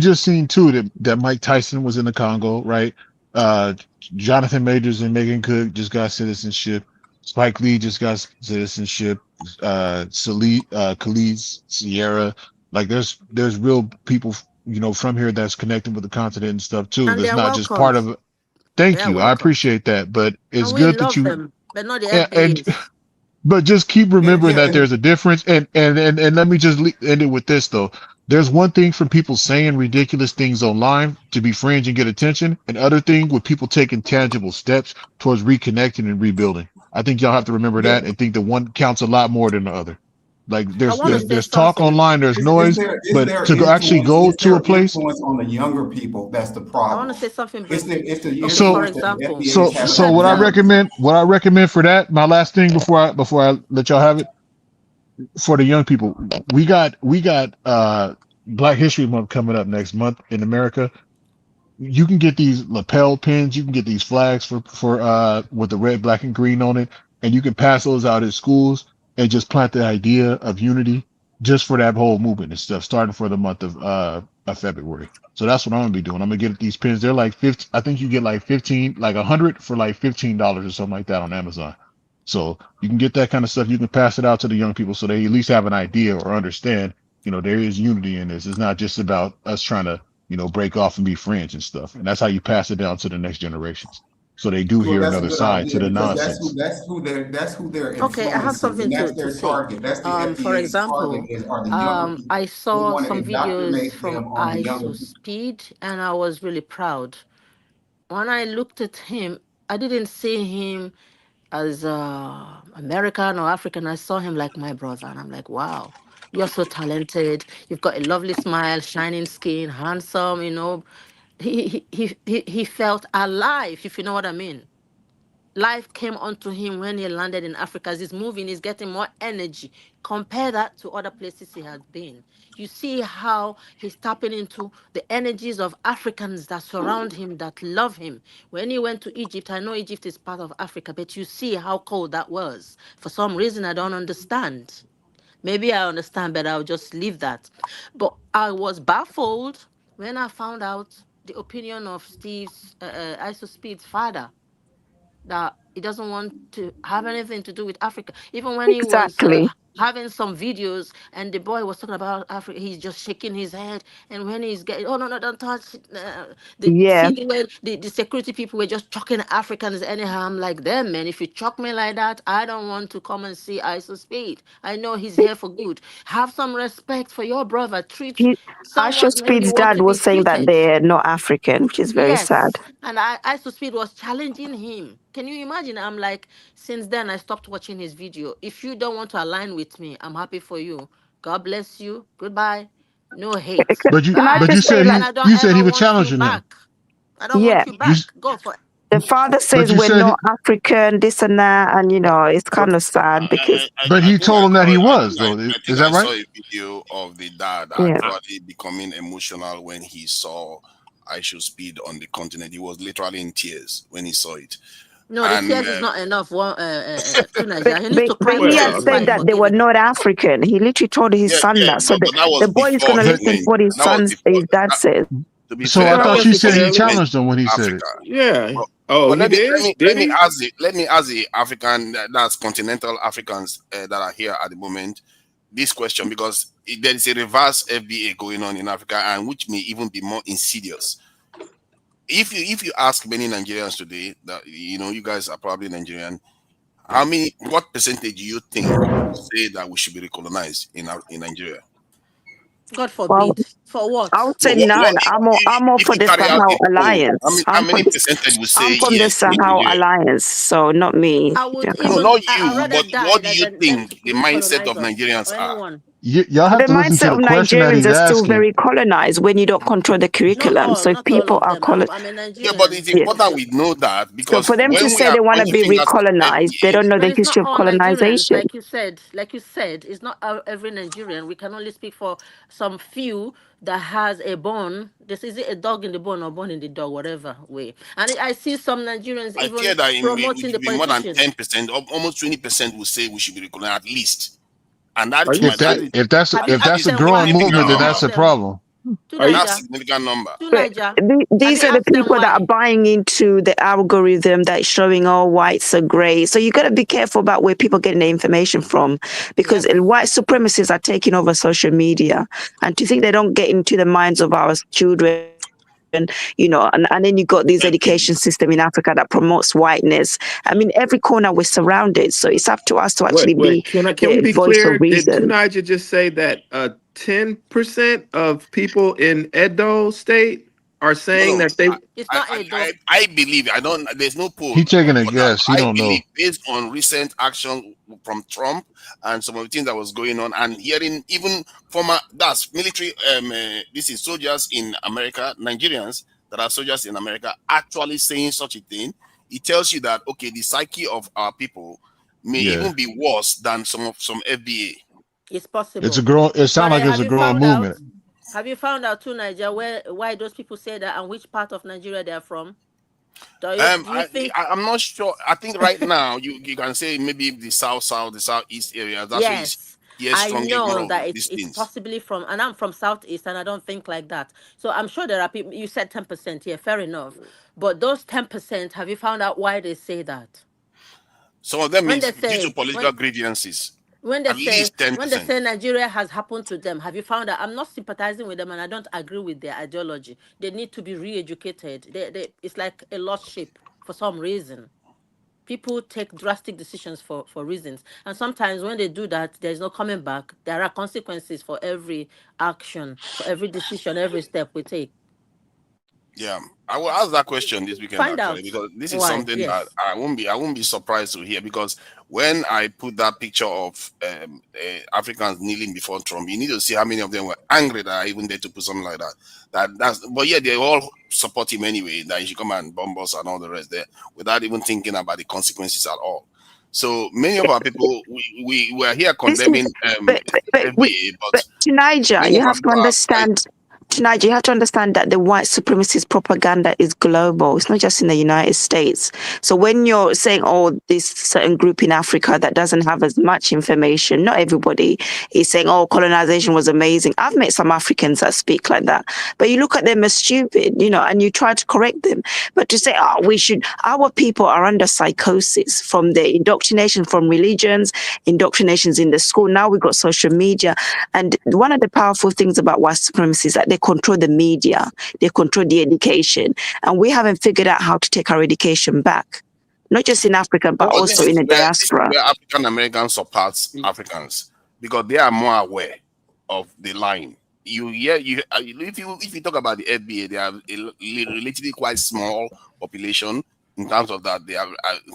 just seen too that Mike Tyson was in the Congo, right? Jonathan Majors and Megan Cook just got citizenship. Spike Lee just got citizenship. Khalid Sierra, like there's real people from here that's connecting with the continent and stuff too. And That's they're not just part welcomed. of it. Thank They're you, I welcomed. appreciate that, but it's And we good that love you them, but not the and FBAs. but just keep And, remembering yeah, that and there's a difference. And let me just end it with this though. There's one thing for people saying ridiculous things online to be fringe and get attention, and other thing with people taking tangible steps towards reconnecting and rebuilding. I think y'all have to remember yeah, that and think that one counts a lot more than the other. Like I there's want to there's say there's talk something. online, there's noise, is but their to actually influence? go Is to a their place. influence on the younger people that's the I want to problem? say something, It's Britt. the Okay, for So influence that the example, FBA is so having you so on what the I younger examine. people. recommend, for that, my last thing before I let y'all have it, for the young people, we got Black History Month coming up next month in America. You can get these lapel pins, you can get these flags for with the red, black, and green on it, and you can pass those out at schools and just plant the idea of unity just for that whole movement and stuff, starting for the month of February. So that's what I'm gonna be doing. I'm gonna get these pins. They're like 50, I think you get like 15, like 100 for like $15 or something like that on Amazon. So you can get that kind of stuff. You can pass it out to the young people so they at least have an idea or understand, there is unity in this. It's not just about us trying to, break off and be friends and stuff. And that's how you pass it down to the next generations. So they do Well, hear that's a another good side to idea the because nonsense. that's who they're Okay, I have influencing, and something that's to their say. target. That's the For FBA's target example, are the younger people. I They saw want to some videos indoctrinate from them on the younger ISO people. Speed, and I was really proud. When I looked at him, I didn't see him as American or African. I saw him like my brother, and I'm like, wow, you're so talented. You've got a lovely smile, shining skin, handsome. He felt alive, if you know what I mean. Life came onto him when he landed in Africa. As he's moving, he's getting more energy. Compare that to other places he has been. You see how he's tapping into the energies of Africans that surround him, that love him. When he went to Egypt, I know Egypt is part of Africa, but you see how cold that was. For some reason, I don't understand. Maybe I understand, but I'll just leave that. But I was baffled when I found out the opinion of ISO Speed's father, that he doesn't want to have anything to do with Africa. Even when he was Exactly. having some videos and the boy was talking about Africa, he's just shaking his head. And when he's getting, oh no, no, don't touch it. Yeah. See the way the security people were just chucking Africans anyhow. I'm like, them, man, if you chuck me like that, I don't want to come and see ISO Speed. I know he's here for good. Have some respect for your brother. Treat He, Asha someone when you Speed's want dad to be was saying that treated. they're not African, which is very sad. Yes, and I Speed was challenging him. Can you imagine? I'm like, since then I stopped watching his video. If you don't want to align with me, I'm happy for you. God bless you. Goodbye. No hate. But you Can I but you Bye. just say, said And like, he I don't you said he ever was want you challenging him. back. I don't yeah, want you You back. s- Go for the father but says you we're said not he African, this and that, and it's kind of sad because but I he think told him that he was though. I Is think that I right? saw a video of the dad yeah, actually becoming emotional when he saw I Should Speed on the continent. He was literally in tears when he saw it. no, the And tears is not enough. One, but, Tunaja, he need but to but cry he tears had well, before said I that they forgive were him. not African. He literally told his yeah, son yeah, that, so but that was the boy is before gonna he But listen to went. what That was before. his dad says. To be so fair, I that thought was you before said he he went challenged him when to he said it. Africa. Yeah. But, Oh, but he let me did? let me Did let me he? ask the African that's continental Africans that are here at the moment this question, because there is a reverse FBA going on in Africa, and which may even be more insidious. If you ask many Nigerians today, that you guys are probably Nigerian, what percentage do you think say that we should be recolonized in Nigeria? God Well, forbid. For what? I would say No, none. I'm all if for you the carry out Sahel a poll, Alliance. how many percentage will say I'm from the yes, we need to Sahel do it? Alliance, so not me. I would No, even, not I'd you, rather but what die do you than think to the mindset recolonize of us Nigerians or are? anyone. Y'all have The to listen to mindset the of question that Nigerians he's are still asking. very colonized when you don't control the Not curriculum. all, So if not all people of are them. I'm a Yeah, but Nigerian. it's important we know that so because for them to when we say are they want to pointing be fingers to recolonized, they FBA, don't know No, the it's not history of all Nigerians, colonization. like you said, it's not every Nigerian. We can only speak for some few that has a bone. This is it a dog in the bone or bone in the dog, whatever way. And I see some Nigerians I even fear that it promoting the will be more than politicians. 10%, almost 20% will say we should be recognized at least. And that Are is you my If that that is if that's Have you if that asked that's is a them growing why? significant movement, Have then you number. that's asked a them problem. to are you That's Niger? significant number. To But Niger. Have these you are the asked them people that are why? buying into the algorithm that's showing all whites are grey. So you got to be careful about where people getting their information from, because Yes. white supremacists are taking over social media, and to think they don't get into the minds of our children, and then you got this education system in Africa that promotes whiteness. I mean, every corner we're surrounded, so it's up to us to actually be wait, can we the be voice of clear? Did reason. Tunisia just say that 10% of people in Edo state are No, saying no. that they It's not Edo. I believe I don't. There's no poll He taking a for that. guess. He I don't believe know. based on recent action from Trump and some of the things that was going on, and hearing even former that's military this is soldiers in America, Nigerians that are soldiers in America actually saying such a thing. It tells you that okay, the psyche of our people may Yeah, even be worse than some FBA. It's it's a possible. grow. It sounds But like it's have a you growing found out? movement. Have you found out too, Niger, why those people say that and which part of Nigeria they are from? Do you think? I'm not sure. I think right now you can say maybe the the southeast area. That's where you Yes, hear I strongly more know of that these it's things. possibly from, and I'm from Southeast, and I don't think like that. So I'm sure there are people. You said 10%, yeah, fair enough. But those 10%, have you found out why they say that? Some of them When is they due to say political grievances. when they At say least ten when they percent. say Nigeria has happened to them, have you found out? I'm not sympathizing with them, and I don't agree with their ideology. They need to be re-educated. It's like a lost sheep for some reason. People take drastic decisions for reasons, and sometimes when they do that, there's no coming back. There are consequences for every action, for every decision, every step we take. Yeah, I will ask that question this weekend Find actually out because this is why. something that Yes. I won't be surprised to hear because when I put that picture of Africans kneeling before Trump, you need to see how many of them were angry that I even dared to put something like that. But yeah, they all support him anyway. That he should come and bomb us and all the rest there without even thinking about the consequences at all. So many of our people we were here Listen, condemning but FBA, but but to Niger, many you of our have to people are quite. understand. To Niger, you have to understand that the white supremacist propaganda is global. It's not just in the United States. So when you're saying, "Oh, this certain group in Africa that doesn't have as much information," not everybody is saying, "Oh, colonization was amazing." I've met some Africans that speak like that, but you look at them as stupid, and you try to correct them. But to say, "Oh, we should," our people are under psychosis from the indoctrination from religions, indoctrinations in the school. Now we've got social media. And one of the powerful things about white supremacy is that they control the media, they control the education. And we haven't figured out how to take our education back, not just in Africa, but Well, also in the this is diaspora. where African Americans surpass Africans because they are more aware of the line. If you talk about the FBA, they have a relatively quite small population in terms of that. They are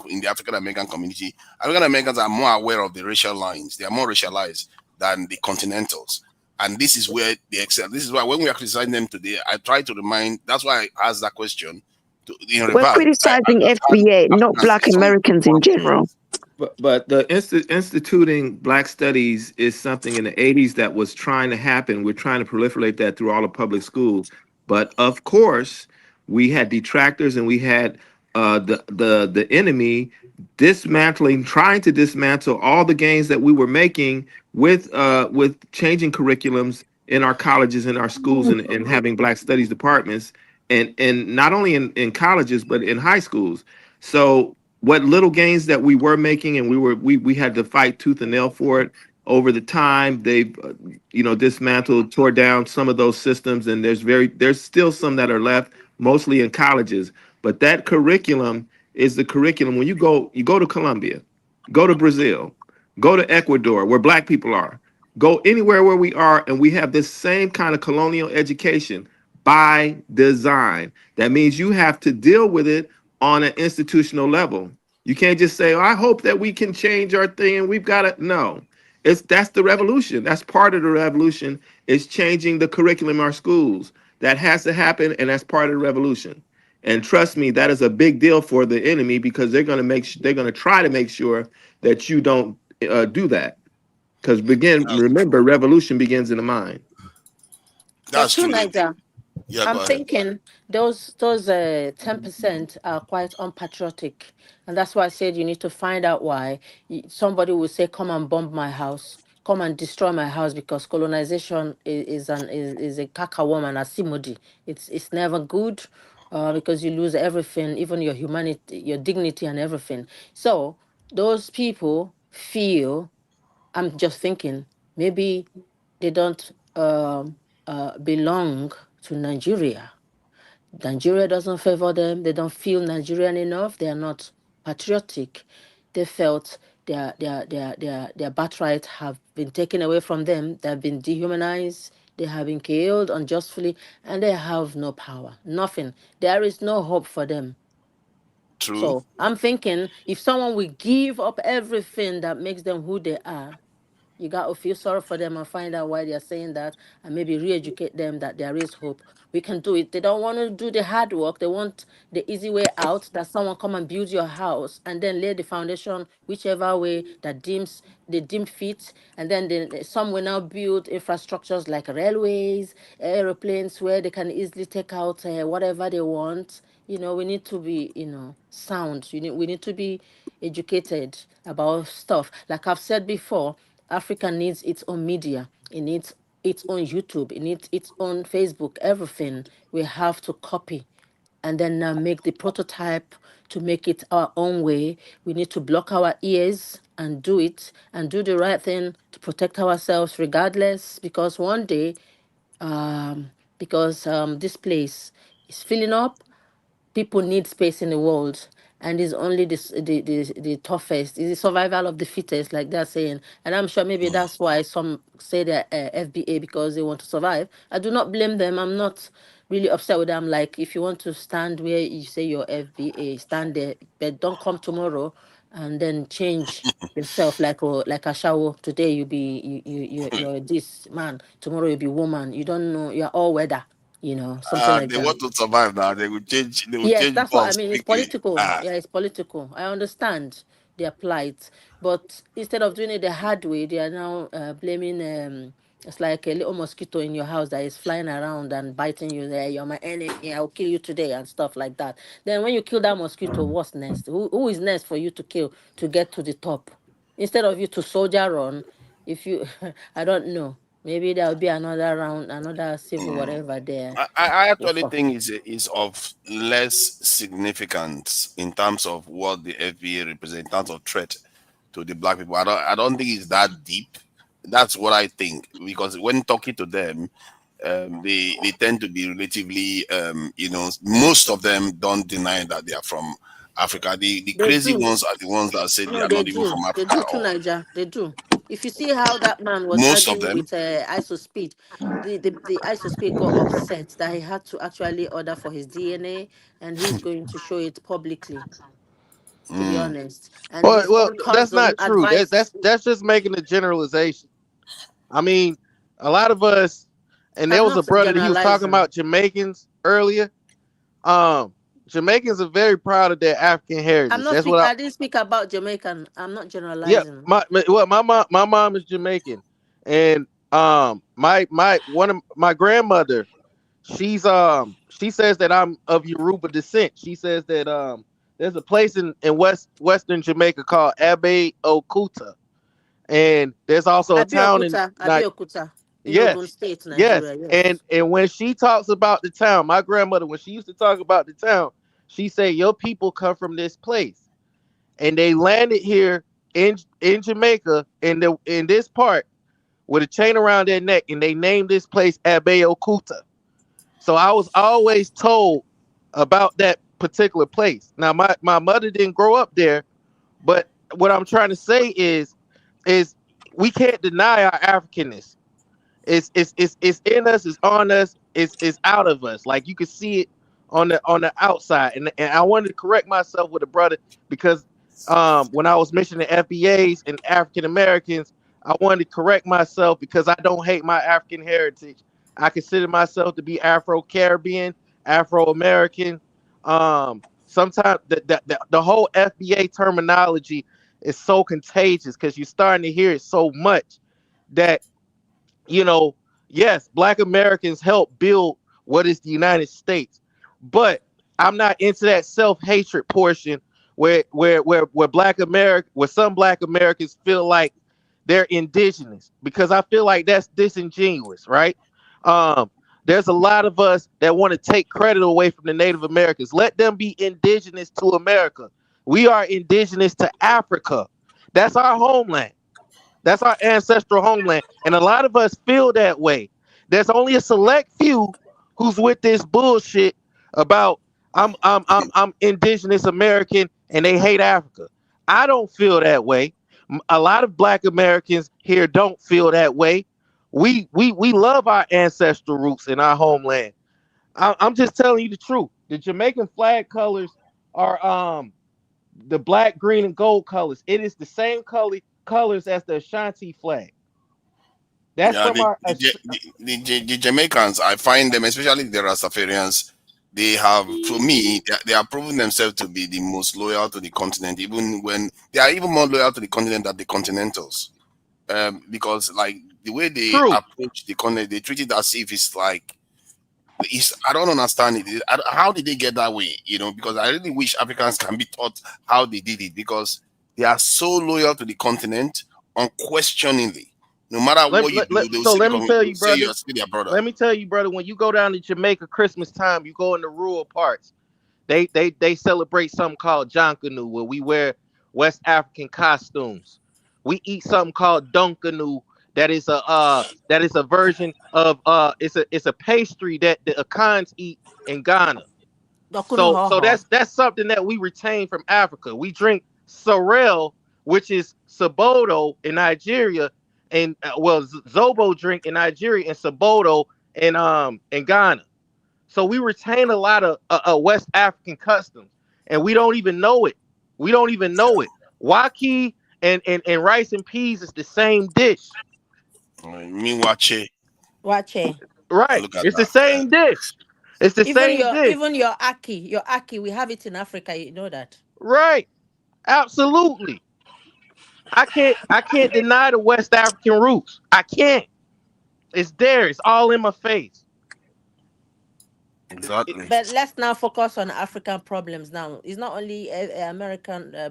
in the African American community. African Americans are more aware of the racial lines. They are more racialized than the continentals. And this is where they excel. This is why when we are criticizing them today, I try to remind. That's why I asked that question in We're reverse. criticizing FBA, not Africans Black in some Americans in general. But the instituting black studies is something in the 80s that was trying to happen. We're trying to proliferate that through all the public schools. But of course, we had detractors and we had the enemy dismantling, trying to dismantle all the gains that we were making with changing curriculums in our colleges and our schools and having black studies departments and not only in colleges but in high schools. So what little gains that we were making and we had to fight tooth and nail for it over the time they've dismantled, tore down some of those systems, and there's still some that are left, mostly in colleges. But that curriculum is the curriculum. When you go to Colombia, go to Brazil, go to Ecuador where black people are, Go anywhere where we are, and we have this same kind of colonial education by design. That means you have to deal with it on an institutional level. You can't just say, oh, I hope that we can change our thing. We've got to. No, that's the revolution. That's part of the revolution, is changing the curriculum in our schools. That has to happen, and that's part of the revolution. And trust me, that is a big deal for the enemy, because they're going to they're going to try to make sure that you don't do that. Because remember, revolution begins in the mind. But That's true, true. Niger. Yeah, I'm go ahead. thinking those 10% are quite unpatriotic, and that's why I said you need to find out why. Somebody will say, "Come and bomb my house, come and destroy my house," because colonization is a kaka woman, a simodi. It's never good, because you lose everything, even your humanity, your dignity, and everything. So those people feel. I'm just thinking maybe they don't belong to Nigeria. Nigeria doesn't favor them. They don't feel Nigerian enough. They are not patriotic. They felt their birthright have been taken away from them. They have been dehumanized. They have been killed unjustly, and they have no power. Nothing. There is no hope for them. True. So I'm thinking if someone will give up everything that makes them who they are, you got to feel sorry for them and find out why they're saying that, and maybe re-educate them that there is hope. We can do it. They don't want to do the hard work. They want the easy way out, that someone come and build your house and then lay the foundation whichever way that they deem fit. And then some will now build infrastructures like railways, aeroplanes, where they can easily take out whatever they want. We need to be, sound. We need to be educated about stuff. Like I've said before, Africa needs its own media. It needs its own YouTube. It needs its own Facebook. Everything we have to copy, and then make the prototype to make it our own way. We need to block our ears and do it, and do the right thing to protect ourselves regardless, because one day, because this place is filling up. People need space in the world, and it's only the toughest, is the survival of the fittest, like they're saying. And I'm sure maybe that's why some say they're FBA, because they want to survive. I do not blame them. I'm not really upset with them. Like, if you want to stand where you say you're FBA, stand there, but don't come tomorrow and then change yourself, like a shower. Today you be you're this man, tomorrow you be woman. You don't know, you're all weather, something like They that. want to survive now. They will change. They will Yes, change that's what I bombs mean. It's quickly. political. Yeah, it's political. I understand their plight, but instead of doing it the hard way, they are now blaming. It's like a little mosquito in your house that is flying around and biting you. There, you're my enemy. I'll kill you today and stuff like that. Then when you kill that mosquito, what's next? Who is next for you to kill to get to the top? Instead of you to soldier on, if you, I don't know. Maybe there'll be another round, another civil whatever there. I actually think is of less significance in terms of what the FBA represents in terms of threat to the black people. I don't think it's that deep. That's what I think, because when talking to them, they tend to be relatively, most of them don't deny that they are from Africa. The They crazy do. ones are the ones that say they No, are they not even do. from They Africa do at too, all. Niger. They do. If you see how that man was Most of arguing them. with ISO Speed, the ISO Speed got upset that he had to actually order for his DNA, and he's going to show it publicly, to be Mm. honest. And Well, his well, own that's cousin not true. advised. That's just making a generalization. I mean, a lot of us, and there I'm was a not brother that he was talking generalizing. about Jamaicans earlier. Um, Jamaicans are very proud of their African I'm heritage. not That's speak. what I. I didn't speak about Jamaican. I'm not Yeah, generalizing. my mom is Jamaican, and one of my grandmother, she says that I'm of Yoruba descent. She says that there's a place in western Jamaica called Abe Okuta, and there's also a town in Abeokuta, in Ogun yes, State, yes. Nigeria. And Yes. when she talks about the town, my grandmother, when she used to talk about the town, she say your people come from this place, and they landed here in Jamaica in this part with a chain around their neck, and they named this place Abe Okuta. So I was always told about that particular place. Now my mother didn't grow up there, but what I'm trying to say is we can't deny our Africanness. It's in us, it's on us, it's out of us. Like you can see it on the outside. And I wanted to correct myself with a brother because when I was mentioning FBAs and African Americans, I wanted to correct myself because I don't hate my African heritage. I consider myself to be Afro Caribbean, Afro American. Sometimes the whole FBA terminology is so contagious because you're starting to hear it so much that you know, yes, Black Americans help build what is the United States, but I'm not into that self-hatred portion where Black America, where some Black Americans feel like they're indigenous because I feel like that's disingenuous, right? Um, there's a lot of us that want to take credit away from the Native Americans. Let them be indigenous to America. We are indigenous to Africa. That's our homeland. That's our ancestral homeland. And a lot of us feel that way. There's only a select few who's with this bullshit about I'm indigenous American and they hate Africa. I don't feel that way. A lot of Black Americans here don't feel that way. We love our ancestral roots in our homeland. I'm just telling you the truth. The Jamaican flag colors are the black, green, and gold colors. It is the same colors as the Ashanti flag. That's Yeah, from our the Jamaicans, I find them, especially the Rastafarians, they have, for me, they are proving themselves to be the most loyal to the continent, even when they are even more loyal to the continent than the Continentals. Because like the way they true. approach the continent, they treat it as if it's like I don't understand it. How did they get that way? Because I really wish Africans can be taught how they did it because they are so loyal to the continent unquestioningly. No matter what you do, they will So still let me tell they will you, say you brother. are still their brother. Let me tell you, brother. When you go down to Jamaica Christmas time, you go in the rural parts. They celebrate something called Jonkanu, where we wear West African costumes. We eat something called Dunkanu. That is a version of it's a pastry that the Akans eat in Ghana. So Dokuno that's something that we retain from Africa. We drink sorrel, which is Sabodo in Nigeria, and Zobo drink in Nigeria and Sabodo in Ghana. So we retain a lot of West African customs, and we don't even know it. We don't even know it. Waki and rice and peas is the same dish, Me watch it. Wache. right? Look at It's the that. same dish. It's the Even same your dish, even your aki, we have it in Africa. You know that. right? Absolutely. I can't deny the West African roots. I can't. It's there. It's all in my face. Exactly. But let's now focus on African problems. Now, it's not only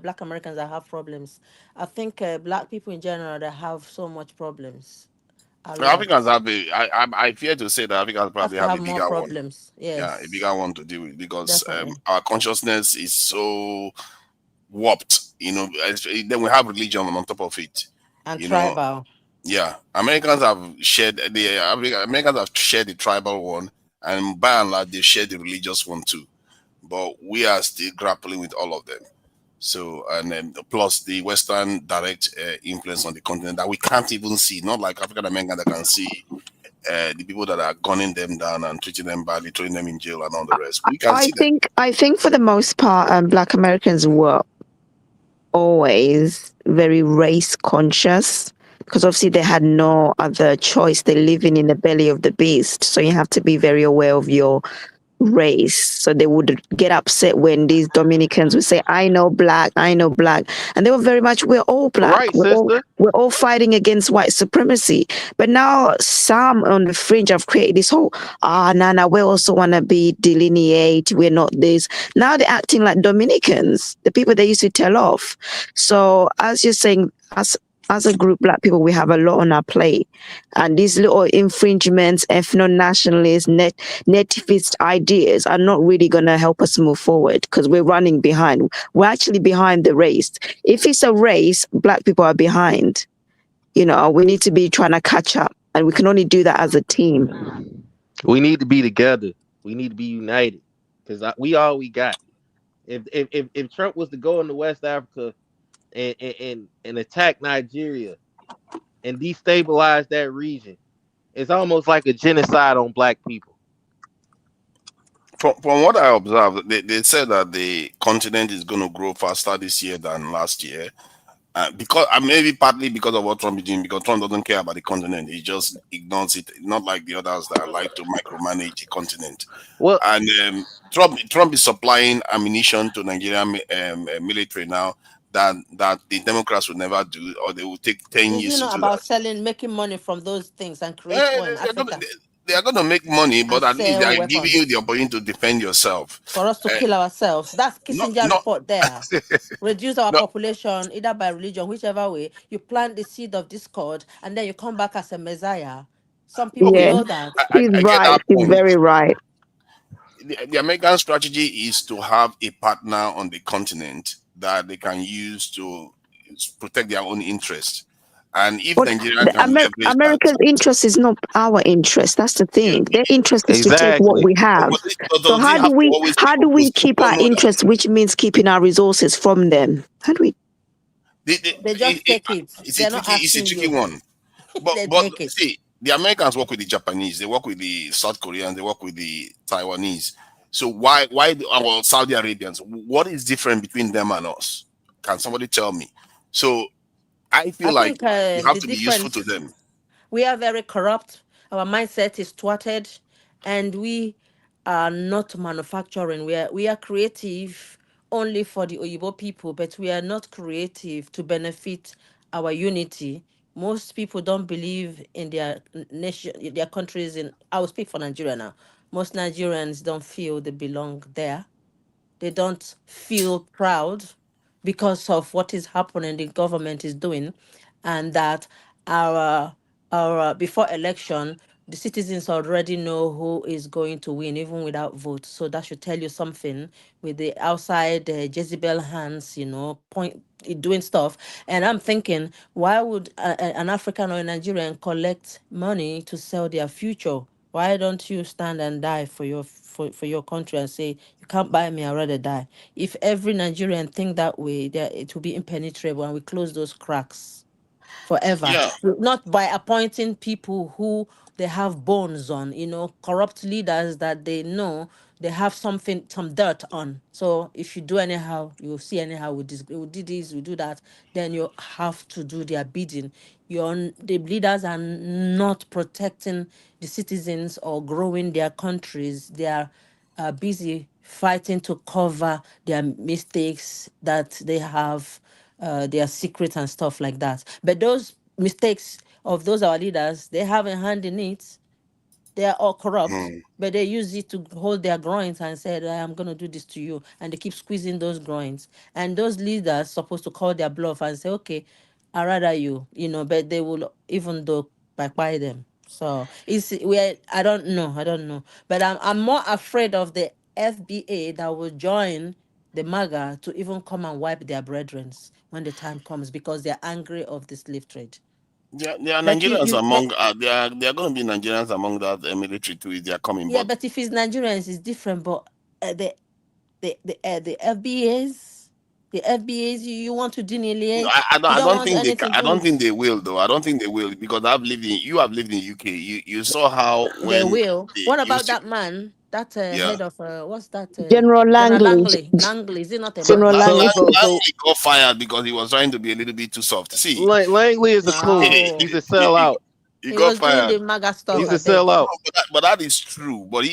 Black Americans that have problems. I think Black people in general that have so much problems. A lot. Africans have I fear to say that Africans probably Africa have have a more bigger one. problems. Yeah, a Yes, bigger one to deal with because definitely. our consciousness is so warped. Then we have religion on top of it. And You know, tribal. yeah. Americans have shared the tribal one, and by and large, they've shared the religious one too. But we are still grappling with all of them. So, and then plus the Western direct influence on the continent that we can't even see. Not like African Americans that can see the people that are gunning them down and treating them badly, throwing them in jail and all the rest. We can see them. I think for the most part, Black Americans were always very race conscious because obviously they had no other choice. They're living in the belly of the beast, so you have to be very aware of your race. So they would get upset when these Dominicans would say, I know black. And they were very much, we're all black. Right, sister. We're all fighting against white supremacy. But now some on the fringe have created this whole, nah, we also want to be delineate. We're not this. Now they're acting like Dominicans, the people they used to tell off. So as you're saying, as a group, Black people, we have a lot on our plate. And these little infringements, ethno-nationalist, nativist ideas are not really going to help us move forward because we're running behind. We're actually behind the race. If it's a race, Black people are behind. We need to be trying to catch up. And we can only do that as a team. We need to be together. We need to be united because we all we got. If Trump was to go into West Africa and attack Nigeria, and destabilize that region. It's almost like a genocide on black people. From what I observed, they said that the continent is going to grow faster this year than last year. Because maybe partly because of what Trump is doing, because Trump doesn't care about the continent, he just ignores it. Not like the others that like to micromanage the continent. Well, And Trump is supplying ammunition to Nigerian military now that the Democrats would never do, or they will take 10 Is years it to not do about that. selling, making money from those things and create Eh, war in they're gonna, Africa they are going to make money, and but at least they sell are giving you the weapons opportunity to defend yourself. for us to Uh, kill ourselves? That's not Kissinger not report there. Reduce our no. population either by religion, whichever way. You plant the seed of discord and then you come back as a messiah. Some people Okay, Yeah, know that. he's I get right. that He's point. very right. The American strategy is to have a partner on the continent that they can use to protect their own interest. And if But Nigeria the can leverage that, America's interest is not our interest. That's the you, thing. Their interest is to take what exactly. we have. but So does it have to always be how do we opposite? We keep don't our know that. interest, which means keeping our resources from them? How do we? They just take it. They're not It's a asking tricky you. one. They But take it. see, the Americans work with the Japanese, they work with the South Koreans, they work with the Taiwanese. So why our Saudi Arabians? What is different between them and us? Can somebody tell me? So I I feel like think we have the to be useful to difference, them. we are very corrupt. Our mindset is thwarted, and we are not manufacturing. We are creative only for the Oyibo people, but we are not creative to benefit our unity. Most people don't believe in their nation, their countries. I will speak for Nigeria now. Most Nigerians don't feel they belong there. They don't feel proud because of what is happening, the government is doing, and that our before election, the citizens already know who is going to win, even without vote. So that should tell you something. With the outside Jezebel hands, point doing stuff. And I'm thinking, why would an African or a Nigerian collect money to sell their future? Why don't you stand and die for your country and say, you can't buy me, I'd rather die? If every Nigerian think that way, it will be impenetrable and we close those cracks forever. Yeah, Not by appointing people who they have bones on, corrupt leaders that they know they have some dirt on. So if you do anyhow, you see anyhow, we do this, we do that, then you have to do their bidding. The leaders are not protecting the citizens or growing their countries. They are busy fighting to cover their mistakes that they have, their secrets and stuff like that. But those mistakes of those our leaders, they have a hand in it. They are all corrupt, mm, but they use it to hold their groins and said, I am going to do this to you. And they keep squeezing those groins. And those leaders supposed to call their bluff and say, okay, I rather you, but they will, even though by them. So I don't know. I don't know. But I'm more afraid of the FBA that will join the MAGA to even come and wipe their brethren when the time comes, because they're angry of the slave trade. there are But Nigerians among there are going to be Nigerians among that military too if they are coming. yeah, But but if it's Nigerians, it's different. But the FBAs, you want to deniliate. You I don't don't want think anything to I do don't think with. they will though. I don't think they will because you have lived in UK. You saw how They when will. What you about see, that man? That yeah. head of what's that? General General Langley, Langley. Langley is he not a So General MAGA? so Langley. so so Langley got fired because he was trying to be a little bit too soft. See, Langley is a coon. No, He's a sellout. he he got was doing fired. the MAGA He's stuff. a I beg. sellout. No, but that is true. But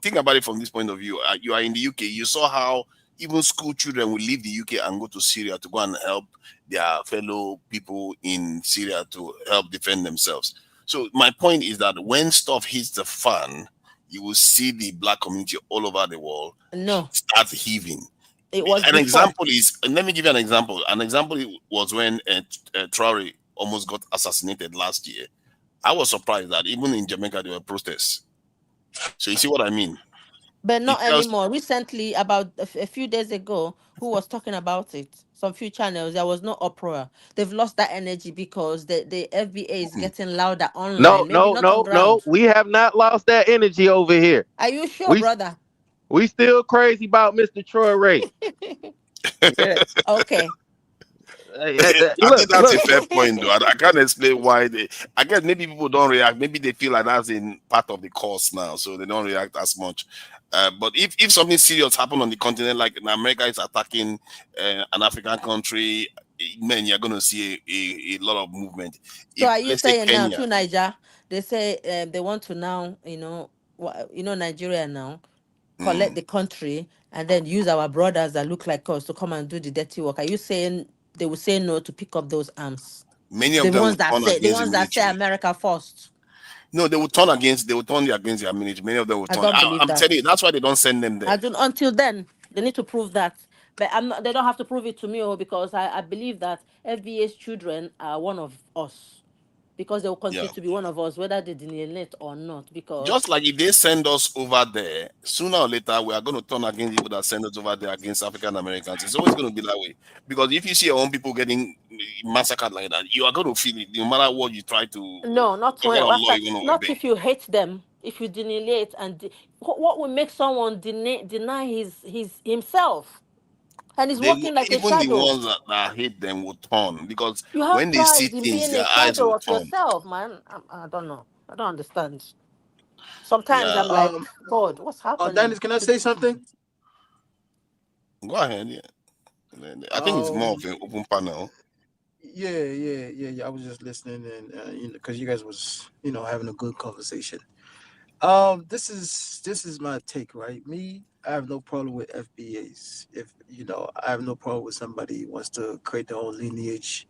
think about it from this point of view. You are in the UK. You saw how even school children will leave the UK and go to Syria to go and help their fellow people in Syria to help defend themselves. So my point is that when stuff hits the fan, you will see the black community all over the world No, start heaving. it was An before. example is, and let me give you an example. An example was when Traore almost got assassinated last year. I was surprised that even in Jamaica there were protests. So you see what I mean? But It not tells anymore. Recently, about a few days ago, who was talking about it? Some few channels, there was no uproar. They've lost that energy because the FBA is mm, getting louder No, online, maybe no, not on no, no. ground. We have not lost that energy over here. Are you sure, We brother? we still crazy about Mr. Troy Ray. Yeah. Okay. I think that's a fair point, though. I can't explain why they. I guess maybe people don't react. Maybe they feel like that's in part of the course now, so they don't react as much. But if something serious happened on the continent, like America is attacking an African country, man, you're going to see a lot of movement. So If are you let's say saying now Kenya, to Niger, they say they want to now, Nigeria now collect the country and then use our brothers that look like us to come and do the dirty work? Are you saying they will say no to pick up those arms? many The of them ones will that turn say against the military. America first. No, they will turn against. They will turn against their military. Many of them will I turn. don't believe I'm that. telling you, that's why they don't send them there. Until then, they need to prove that. But they don't have to prove it to me, because I believe that FBA's children are one of us, because they will Yeah. continue to be one of us, whether they deny it or not. Because Just like if they send us over there, sooner or later we are going to turn against people that send us over there against African Americans. It's always going to be that way. Because if you see your own people getting massacred like that, you are going to feel it, no matter what you try to, no, not what when, kind of law you want to not obey. if you hate them, if you deny it, and what will make someone deny his himself, and he's walking like a Even the shadow. ones that hate them will turn, because You have when they see pride in things, being their a eyes shadow will of turn. yourself, man. I don't know. I don't understand. Sometimes Yeah. I'm like, God, what's happening? Dennis, can I say something? Go ahead. Yeah. I think it's more of an open panel. Yeah. I was just listening, and because you guys was having a good conversation. This is my take, right? Me, I have no problem with FBAs. If I have no problem with somebody who wants to create their own lineage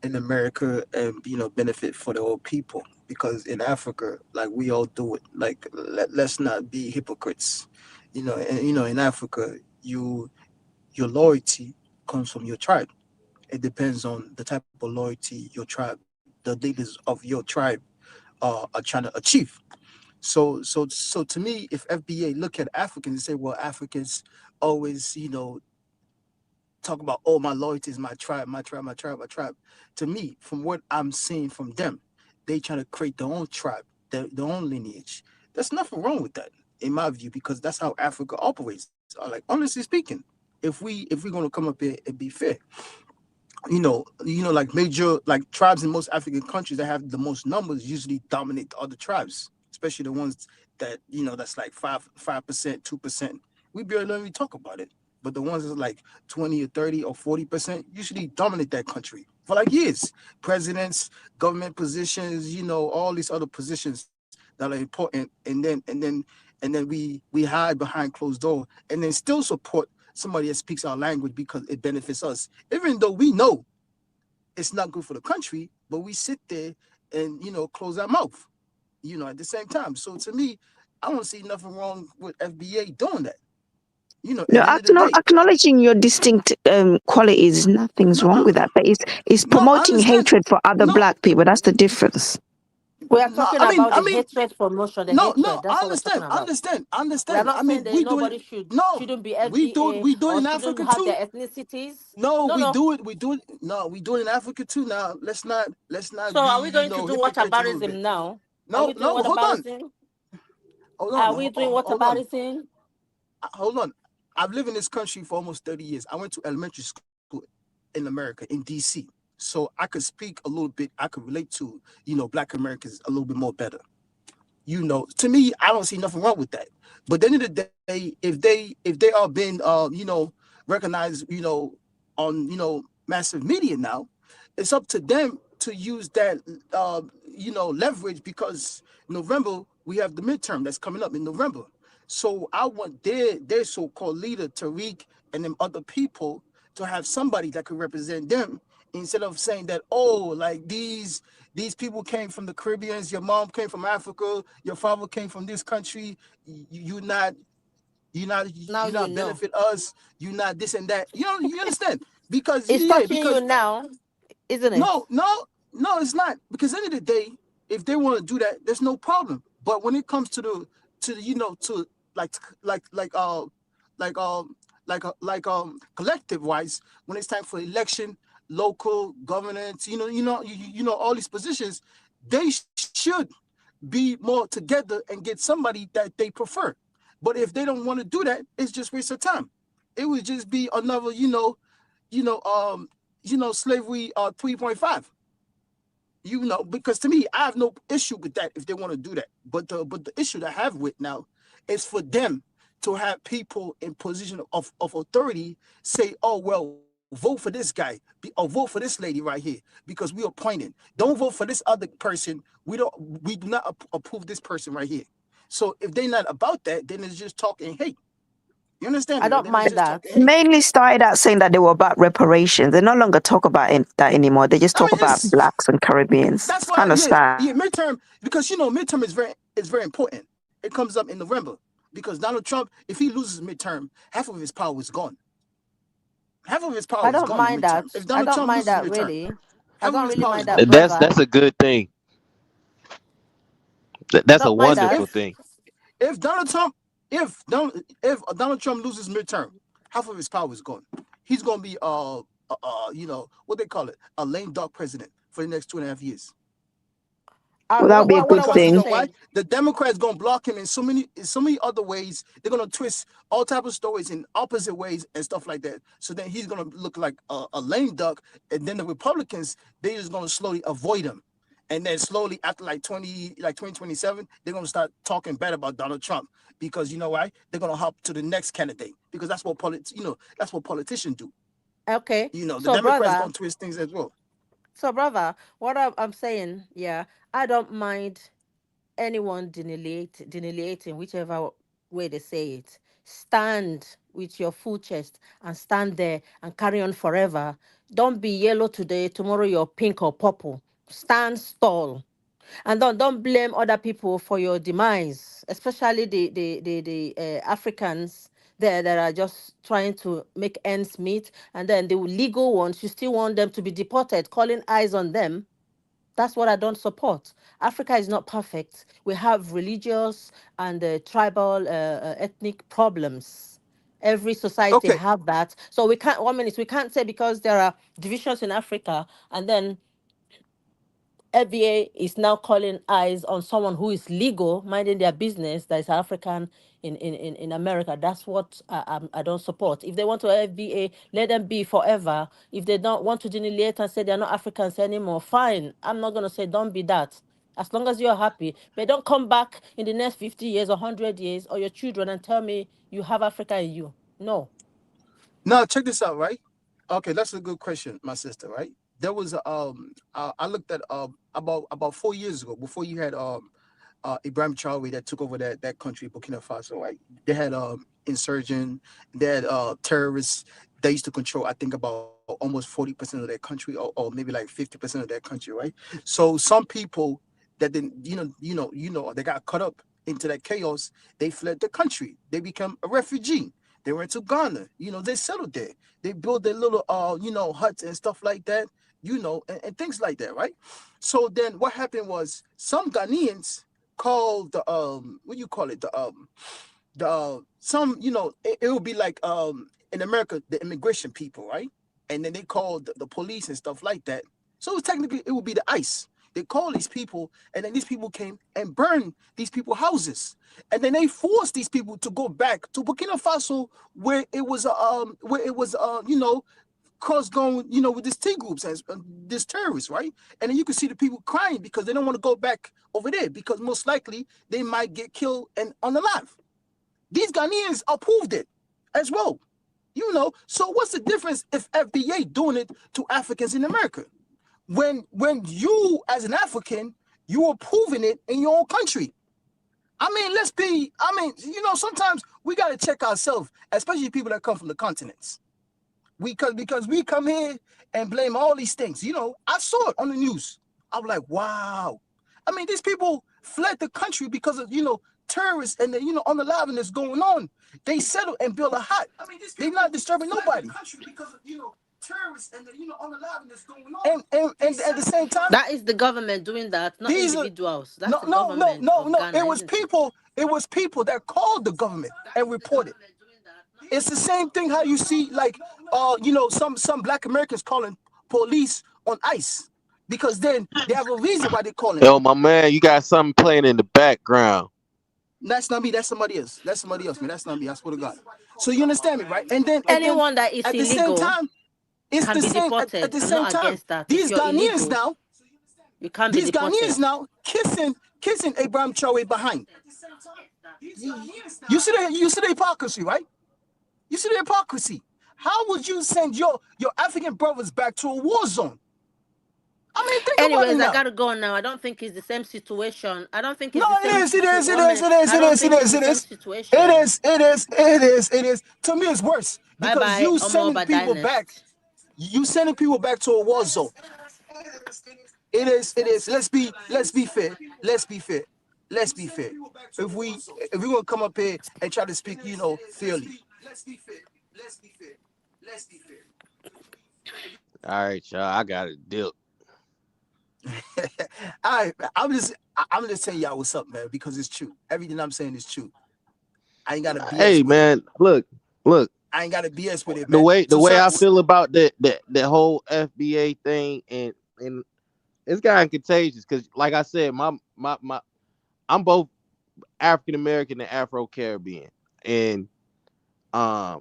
in America and benefit for the whole people. Because in Africa, like we all do it. Like let's not be hypocrites. And in Africa, your loyalty comes from your tribe. It depends on the type of loyalty your tribe, the leaders of your tribe are trying to achieve. So to me, if FBA look at Africans and say, well, Africans always, talk about, oh, my loyalty is my tribe, my tribe, my tribe, my tribe. To me, from what I'm seeing from them, they trying to create their own tribe, their own lineage. There's nothing wrong with that, in my view, because that's how Africa operates. Like honestly speaking, if we're gonna come up here and be fair, like major like tribes in most African countries that have the most numbers usually dominate the other tribes, especially the ones that that's like 5%, 2%. We barely don't even talk about it. But the ones that's like 20 or 30 or 40% usually dominate that country for like years. Presidents, government positions, all these other positions that are important, and then we hide behind closed door and then still support somebody that speaks our language because it benefits us, even though we know it's not good for the country, but we sit there and close our mouth, at the same time. So to me, I don't see nothing wrong with FBA doing that. At No, the end of the day, acknowledging your distinct qualities, nothing's wrong with that. But it's I promoting understand. hatred for other black people. That's the difference. We are No, talking I mean, about the hatred promotion, the hatred. That's I what we're talking understand. about. I We are understand. I not saying mean, that we do it. nobody No, shouldn't be we do it. FBA We do it or in shouldn't Africa have too. their ethnicities. No, No, we no. do it. We do it. No, we do it in Africa too. Now, let's not So be are we going to do hypocrites a little whataboutism bit. now? Are No, we doing no, hold on, whataboutism? hold on, Are we doing hold on, whataboutism? hold on. I've lived in this country for almost 30 years. I went to elementary school in America, in DC. So I could speak a little bit. I could relate to, black Americans a little bit more better. To me, I don't see nothing wrong with that. But at the end of the day, if they are being recognized, on massive media now, it's up to them to use that leverage, because November we have the midterm that's coming up in November. So I want their so-called leader Tariq and them other people to have somebody that could represent them, instead of saying that, oh, like these people came from the Caribbeans, your mom came from Africa, your father came from this country, you not Now you not benefit us, you not this and that. You understand? Because it's touching you now, isn't it? No, it's not. Because at the end of the day, if they want to do that, there's no problem. But when it comes to like like like uh like collective wise, when it's time for election, local governance, all these positions, they should be more together and get somebody that they prefer. But if they don't want to do that, it's just waste of time. It would just be another, slavery 3.5. Because to me, I have no issue with that if they want to do that. But the issue that I have with now is for them to have people in position of authority say, oh well, vote for this guy or vote for this lady right here because we appointed. Don't vote for this other person. We do not approve this person right here. So if they're not about that, then it's just talking hate. You understand I me? Right? don't Then it's mind just that. talking hate. Mainly started out saying that they were about reparations. They no longer talk about that anymore. They just talk about blacks and Caribbeans. That's It's why, kind of sad. midterm, because midterm is very important. It comes up in November because Donald Trump, if he loses midterm, half of his power is gone. Half of his I power is don't gone in mind that. midterm. If I Donald don't Trump mind loses that midterm, really. I half of don't his really power is mind gone. that, brother. That's a good thing. I That's a don't mind Because that. wonderful if thing. if Donald Trump if Donald Trump loses midterm, half of his power is gone. He's gonna be what they call it, a lame duck president for the next 2.5 years. Well, that would be a What good I want Because to you know thing. why? say, The Democrats gonna block him in so many other ways. They're gonna twist all type of stories in opposite ways and stuff like that. So then he's gonna look like a lame duck, and then the Republicans they just gonna slowly avoid him, and then slowly after like 2027, they're gonna start talking bad about Donald Trump because you know why? They're gonna hop to the next candidate because that's what politicians do. okay. The Democrats gonna twist things as well. So brother, what I'm saying, yeah, I don't mind anyone delineating whichever way they say it. Stand with your full chest and stand there and carry on forever. Don't be yellow today, tomorrow you're pink or purple. Stand tall. And don't blame other people for your demise, especially the Africans there that are just trying to make ends meet. And then the legal ones, you still want them to be deported, calling eyes on them. That's what I don't support. Africa is not perfect. We have religious and tribal, ethnic problems. Every society Okay. have that. So we can't, 1 minute, we can't say because there are divisions in Africa and then FBA is now calling eyes on someone who is legal, minding their business, that is African in America. That's what I don't support. If they want to FBA, let them be forever. If they don't want to delineate and say they're not Africans anymore, fine. I'm not going to say don't be that. As long as you're happy. But don't come back in the next 50 years or 100 years or your children and tell me you have Africa in you. No. Now check this out, right? Okay, that's a good question, my sister. Right? There was I looked at about 4 years ago before you had Ibrahim Traore that took over that country, Burkina Faso. Right? They had insurgent, they had terrorists. They used to control, I think, about almost 40% of their country, or maybe like 50% of their country. Right? So some people that didn't, they got caught up into that chaos. They fled the country. They become a refugee. They went to Ghana. They settled there. They built their little, huts and stuff like that. And things like that, right? So then, what happened was some Ghanaians called the what do you call it? The some it would be like in America the immigration people, right? And then they called the police and stuff like that. So technically it would be the ICE. They call these people, and then these people came and burned these people houses, and then they forced these people to go back to Burkina Faso, where it was cross going, with these T groups and this terrorists, right? And then you can see the people crying because they don't want to go back over there because most likely they might get killed and unalive. These Ghanaians approved it as well. So what's the difference if FBA doing it to Africans in America? When you as an African, you approving it in your own country. Sometimes we gotta check ourselves, especially people that come from the continents. Because we come here and blame all these things. I saw it on the news. I'm like, wow. These people fled the country because of terrorists and the on the live that's going on. They settled and built a hut. They're not disturbing nobody. The country because of terrorists and the on the live that's going on. And at the same time, That is the government doing that, not these are individuals. That's no the no no government no of no. Ghana, isn't it? It was people that called the government and reported. It's the same thing how you see like some black Americans calling police on ICE because then they have a reason why they're calling Yo, them. my man, you got something playing in the background. That's not me. That's somebody else. That's somebody else, man. That's not me. I swear to God. So you understand me, right? And then Anyone that is at the same illegal, time, It's can the be same deported. at the I'm same not time. against that. If These you're Ghanaians illegal, now, you can't be these deported. Ghanaians now kissing Abraham Traore behind. You see the hypocrisy, right? You see the hypocrisy. How would you send your African brothers back to a war zone? I mean, think about it Anyways, I now. gotta go now. I don't think it's the same situation. I don't think No, it's the same. it is. One minute. I don't think it's the same situation. It is. To me, it's worse Bye because bye. you Omo sending people back. Badinist. You sending people back to a war zone. It is. Let's be fair. Let's be fair. Let's be fair. If we gonna come up here and try to speak, fairly. Let's be fair. Let's be fair. Let's be fair. All right, y'all. I got it. Deal. I'm just telling y'all what's up, man, because it's true. Everything I'm saying is true. I ain't got to BS. Hey, man. Look. I ain't got to BS with it, The man. way I feel about that whole FBA thing, and it's gotten contagious because, like I said, I'm both African American and Afro Caribbean, and I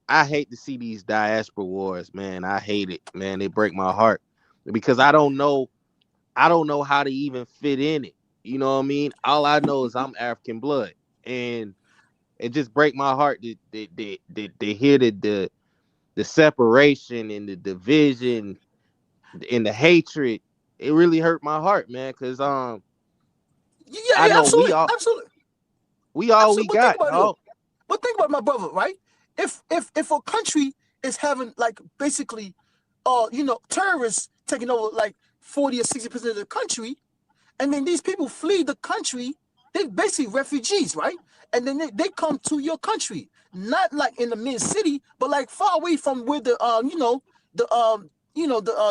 hate to see these diaspora wars, man. I hate it, man. They break my heart because I don't know how to even fit in it. You know what I mean? All I know is I'm African blood, and it just break my heart to hear the separation and the division and the hatred. It really hurt my heart, man, because I know absolutely. we all we got, dog. But think about it, my brother, right? If a country is having like basically terrorists taking over like 40 or 60% of the country, and then these people flee the country, they basically refugees, right? And then they come to your country, not like in the main city, but like far away from where the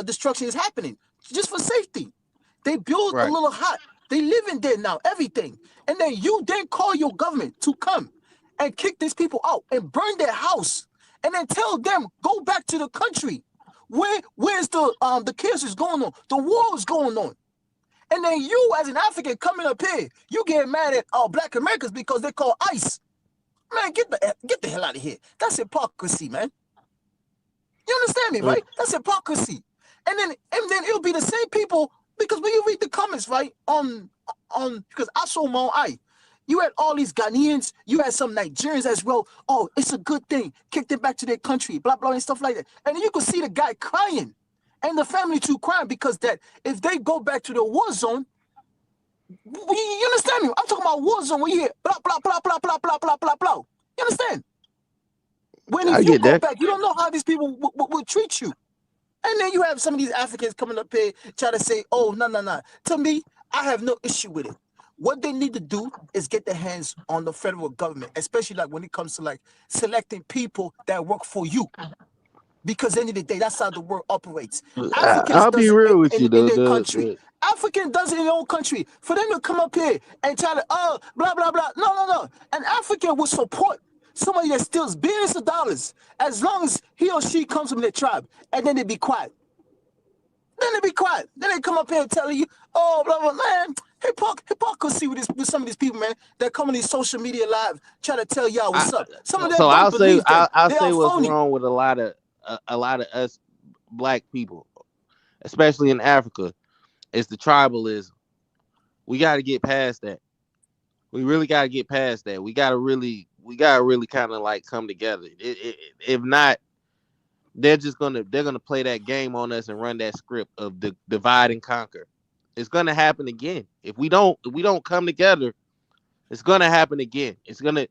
destruction is happening, just for safety. They build a little hut. They live in there now, everything. And then you call your government to come and kick these people out and burn their house, and then tell them go back to the country. Where's the chaos is going on? The war is going on. And then you, as an African, coming up here, you get mad at Black Americans because they call ICE. Man, get the hell out of here. That's hypocrisy, man. You understand me, right? That's hypocrisy. And then it'll be the same people, because when you read the comments, right, because I saw my own eye, you had all these Ghanaians, you had some Nigerians as well. Oh, it's a good thing. Kick them back to their country, blah, blah, and stuff like that. And then you could see the guy crying. And the family too crying, because that if they go back to the war zone, you understand me? I'm talking about war zone where you hear blah blah blah blah blah blah blah blah blah. You understand? If you go back, you don't know how these people will treat you. And then you have some of these Africans coming up here trying to say, oh, no. To me, I have no issue with it. What they need to do is get their hands on the federal government, especially like when it comes to like selecting people that work for you. Because at the end of the day, that's how the world operates. I'll be real with you, in their country. African does it in their own country. For them to come up here and try to, blah, blah, blah. No. An African will support somebody that steals billions of dollars as long as he or she comes from their tribe. And then they be quiet. Then they come up here and tell you, oh, blah, blah, man. Hypocrisy with some of these people, man, that come on these social media live trying to tell y'all what's up. Some of them don't believe that. I'll say what's wrong with a lot of us Black people, especially in Africa. It's the tribalism. We got to get past that. We really got to get past that. We got to really kind of like come together. If not, they're gonna play that game on us and run that script of the divide and conquer. It's gonna happen again. If we don't come together, it's gonna happen again. It's gonna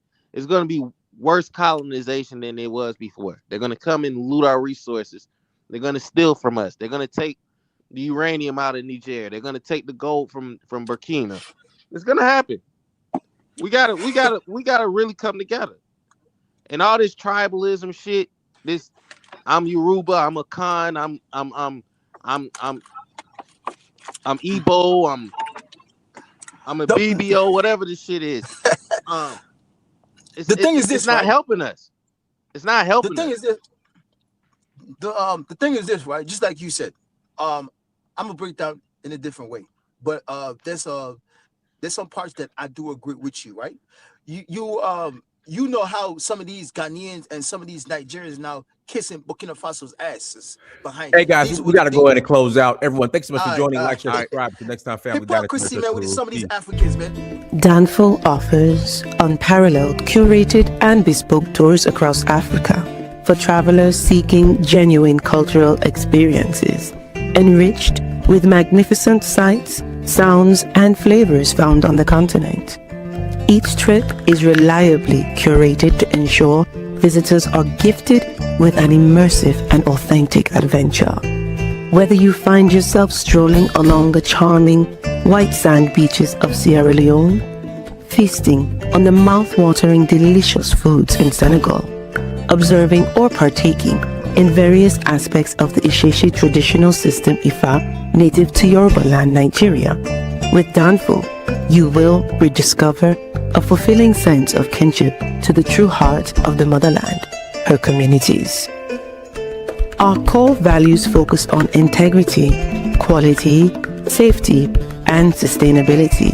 be worse colonization than it was before. They're gonna come and loot our resources. They're gonna steal from us. They're gonna take the uranium out of Niger. They're gonna take the gold from Burkina. It's gonna happen. We gotta really come together. And all this tribalism shit, this I'm Yoruba, I'm a Khan, I'm Igbo, I'm a BBO, whatever this shit is. It's not helping us. It's not helping. The thing is this. The thing is this, right? Just like you said, I'm gonna break down in a different way, but there's some parts that I do agree with you, right? You know how some of these Ghanaians and some of these Nigerians now kissing Burkina Faso's asses behind Hey it. guys, These we were the got to go things. ahead and close out. Everyone, thanks so much for joining. Like, share, All right. subscribe. Until next time, family. Hypocrisy, man, with some of these Africans, man. Danful offers unparalleled, curated, and bespoke tours across Africa for travelers seeking genuine cultural experiences, enriched with magnificent sights, sounds, and flavors found on the continent. Each trip is reliably curated to ensure visitors are gifted with an immersive and authentic adventure. Whether you find yourself strolling along the charming white sand beaches of Sierra Leone, feasting on the mouth-watering delicious foods in Senegal, observing or partaking in various aspects of the Isheshe traditional system Ifa native to Yoruba land, Nigeria, with Danful, you will rediscover a fulfilling sense of kinship to the true heart of the motherland, her communities. Our core values focus on integrity, quality, safety, and sustainability.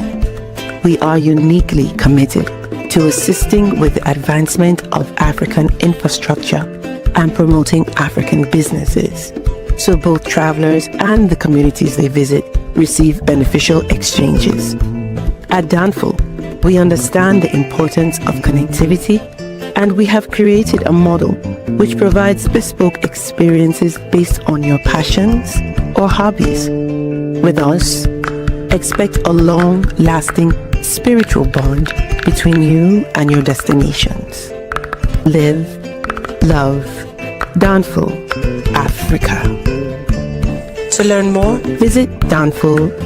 We are uniquely committed to assisting with the advancement of African infrastructure and promoting African businesses, so both travelers and the communities they visit receive beneficial exchanges. At Danful, we understand the importance of connectivity, and we have created a model which provides bespoke experiences based on your passions or hobbies. With us, expect a long-lasting spiritual bond between you and your destinations. Live, love, Danful, Africa. To learn more, visit danful.africa.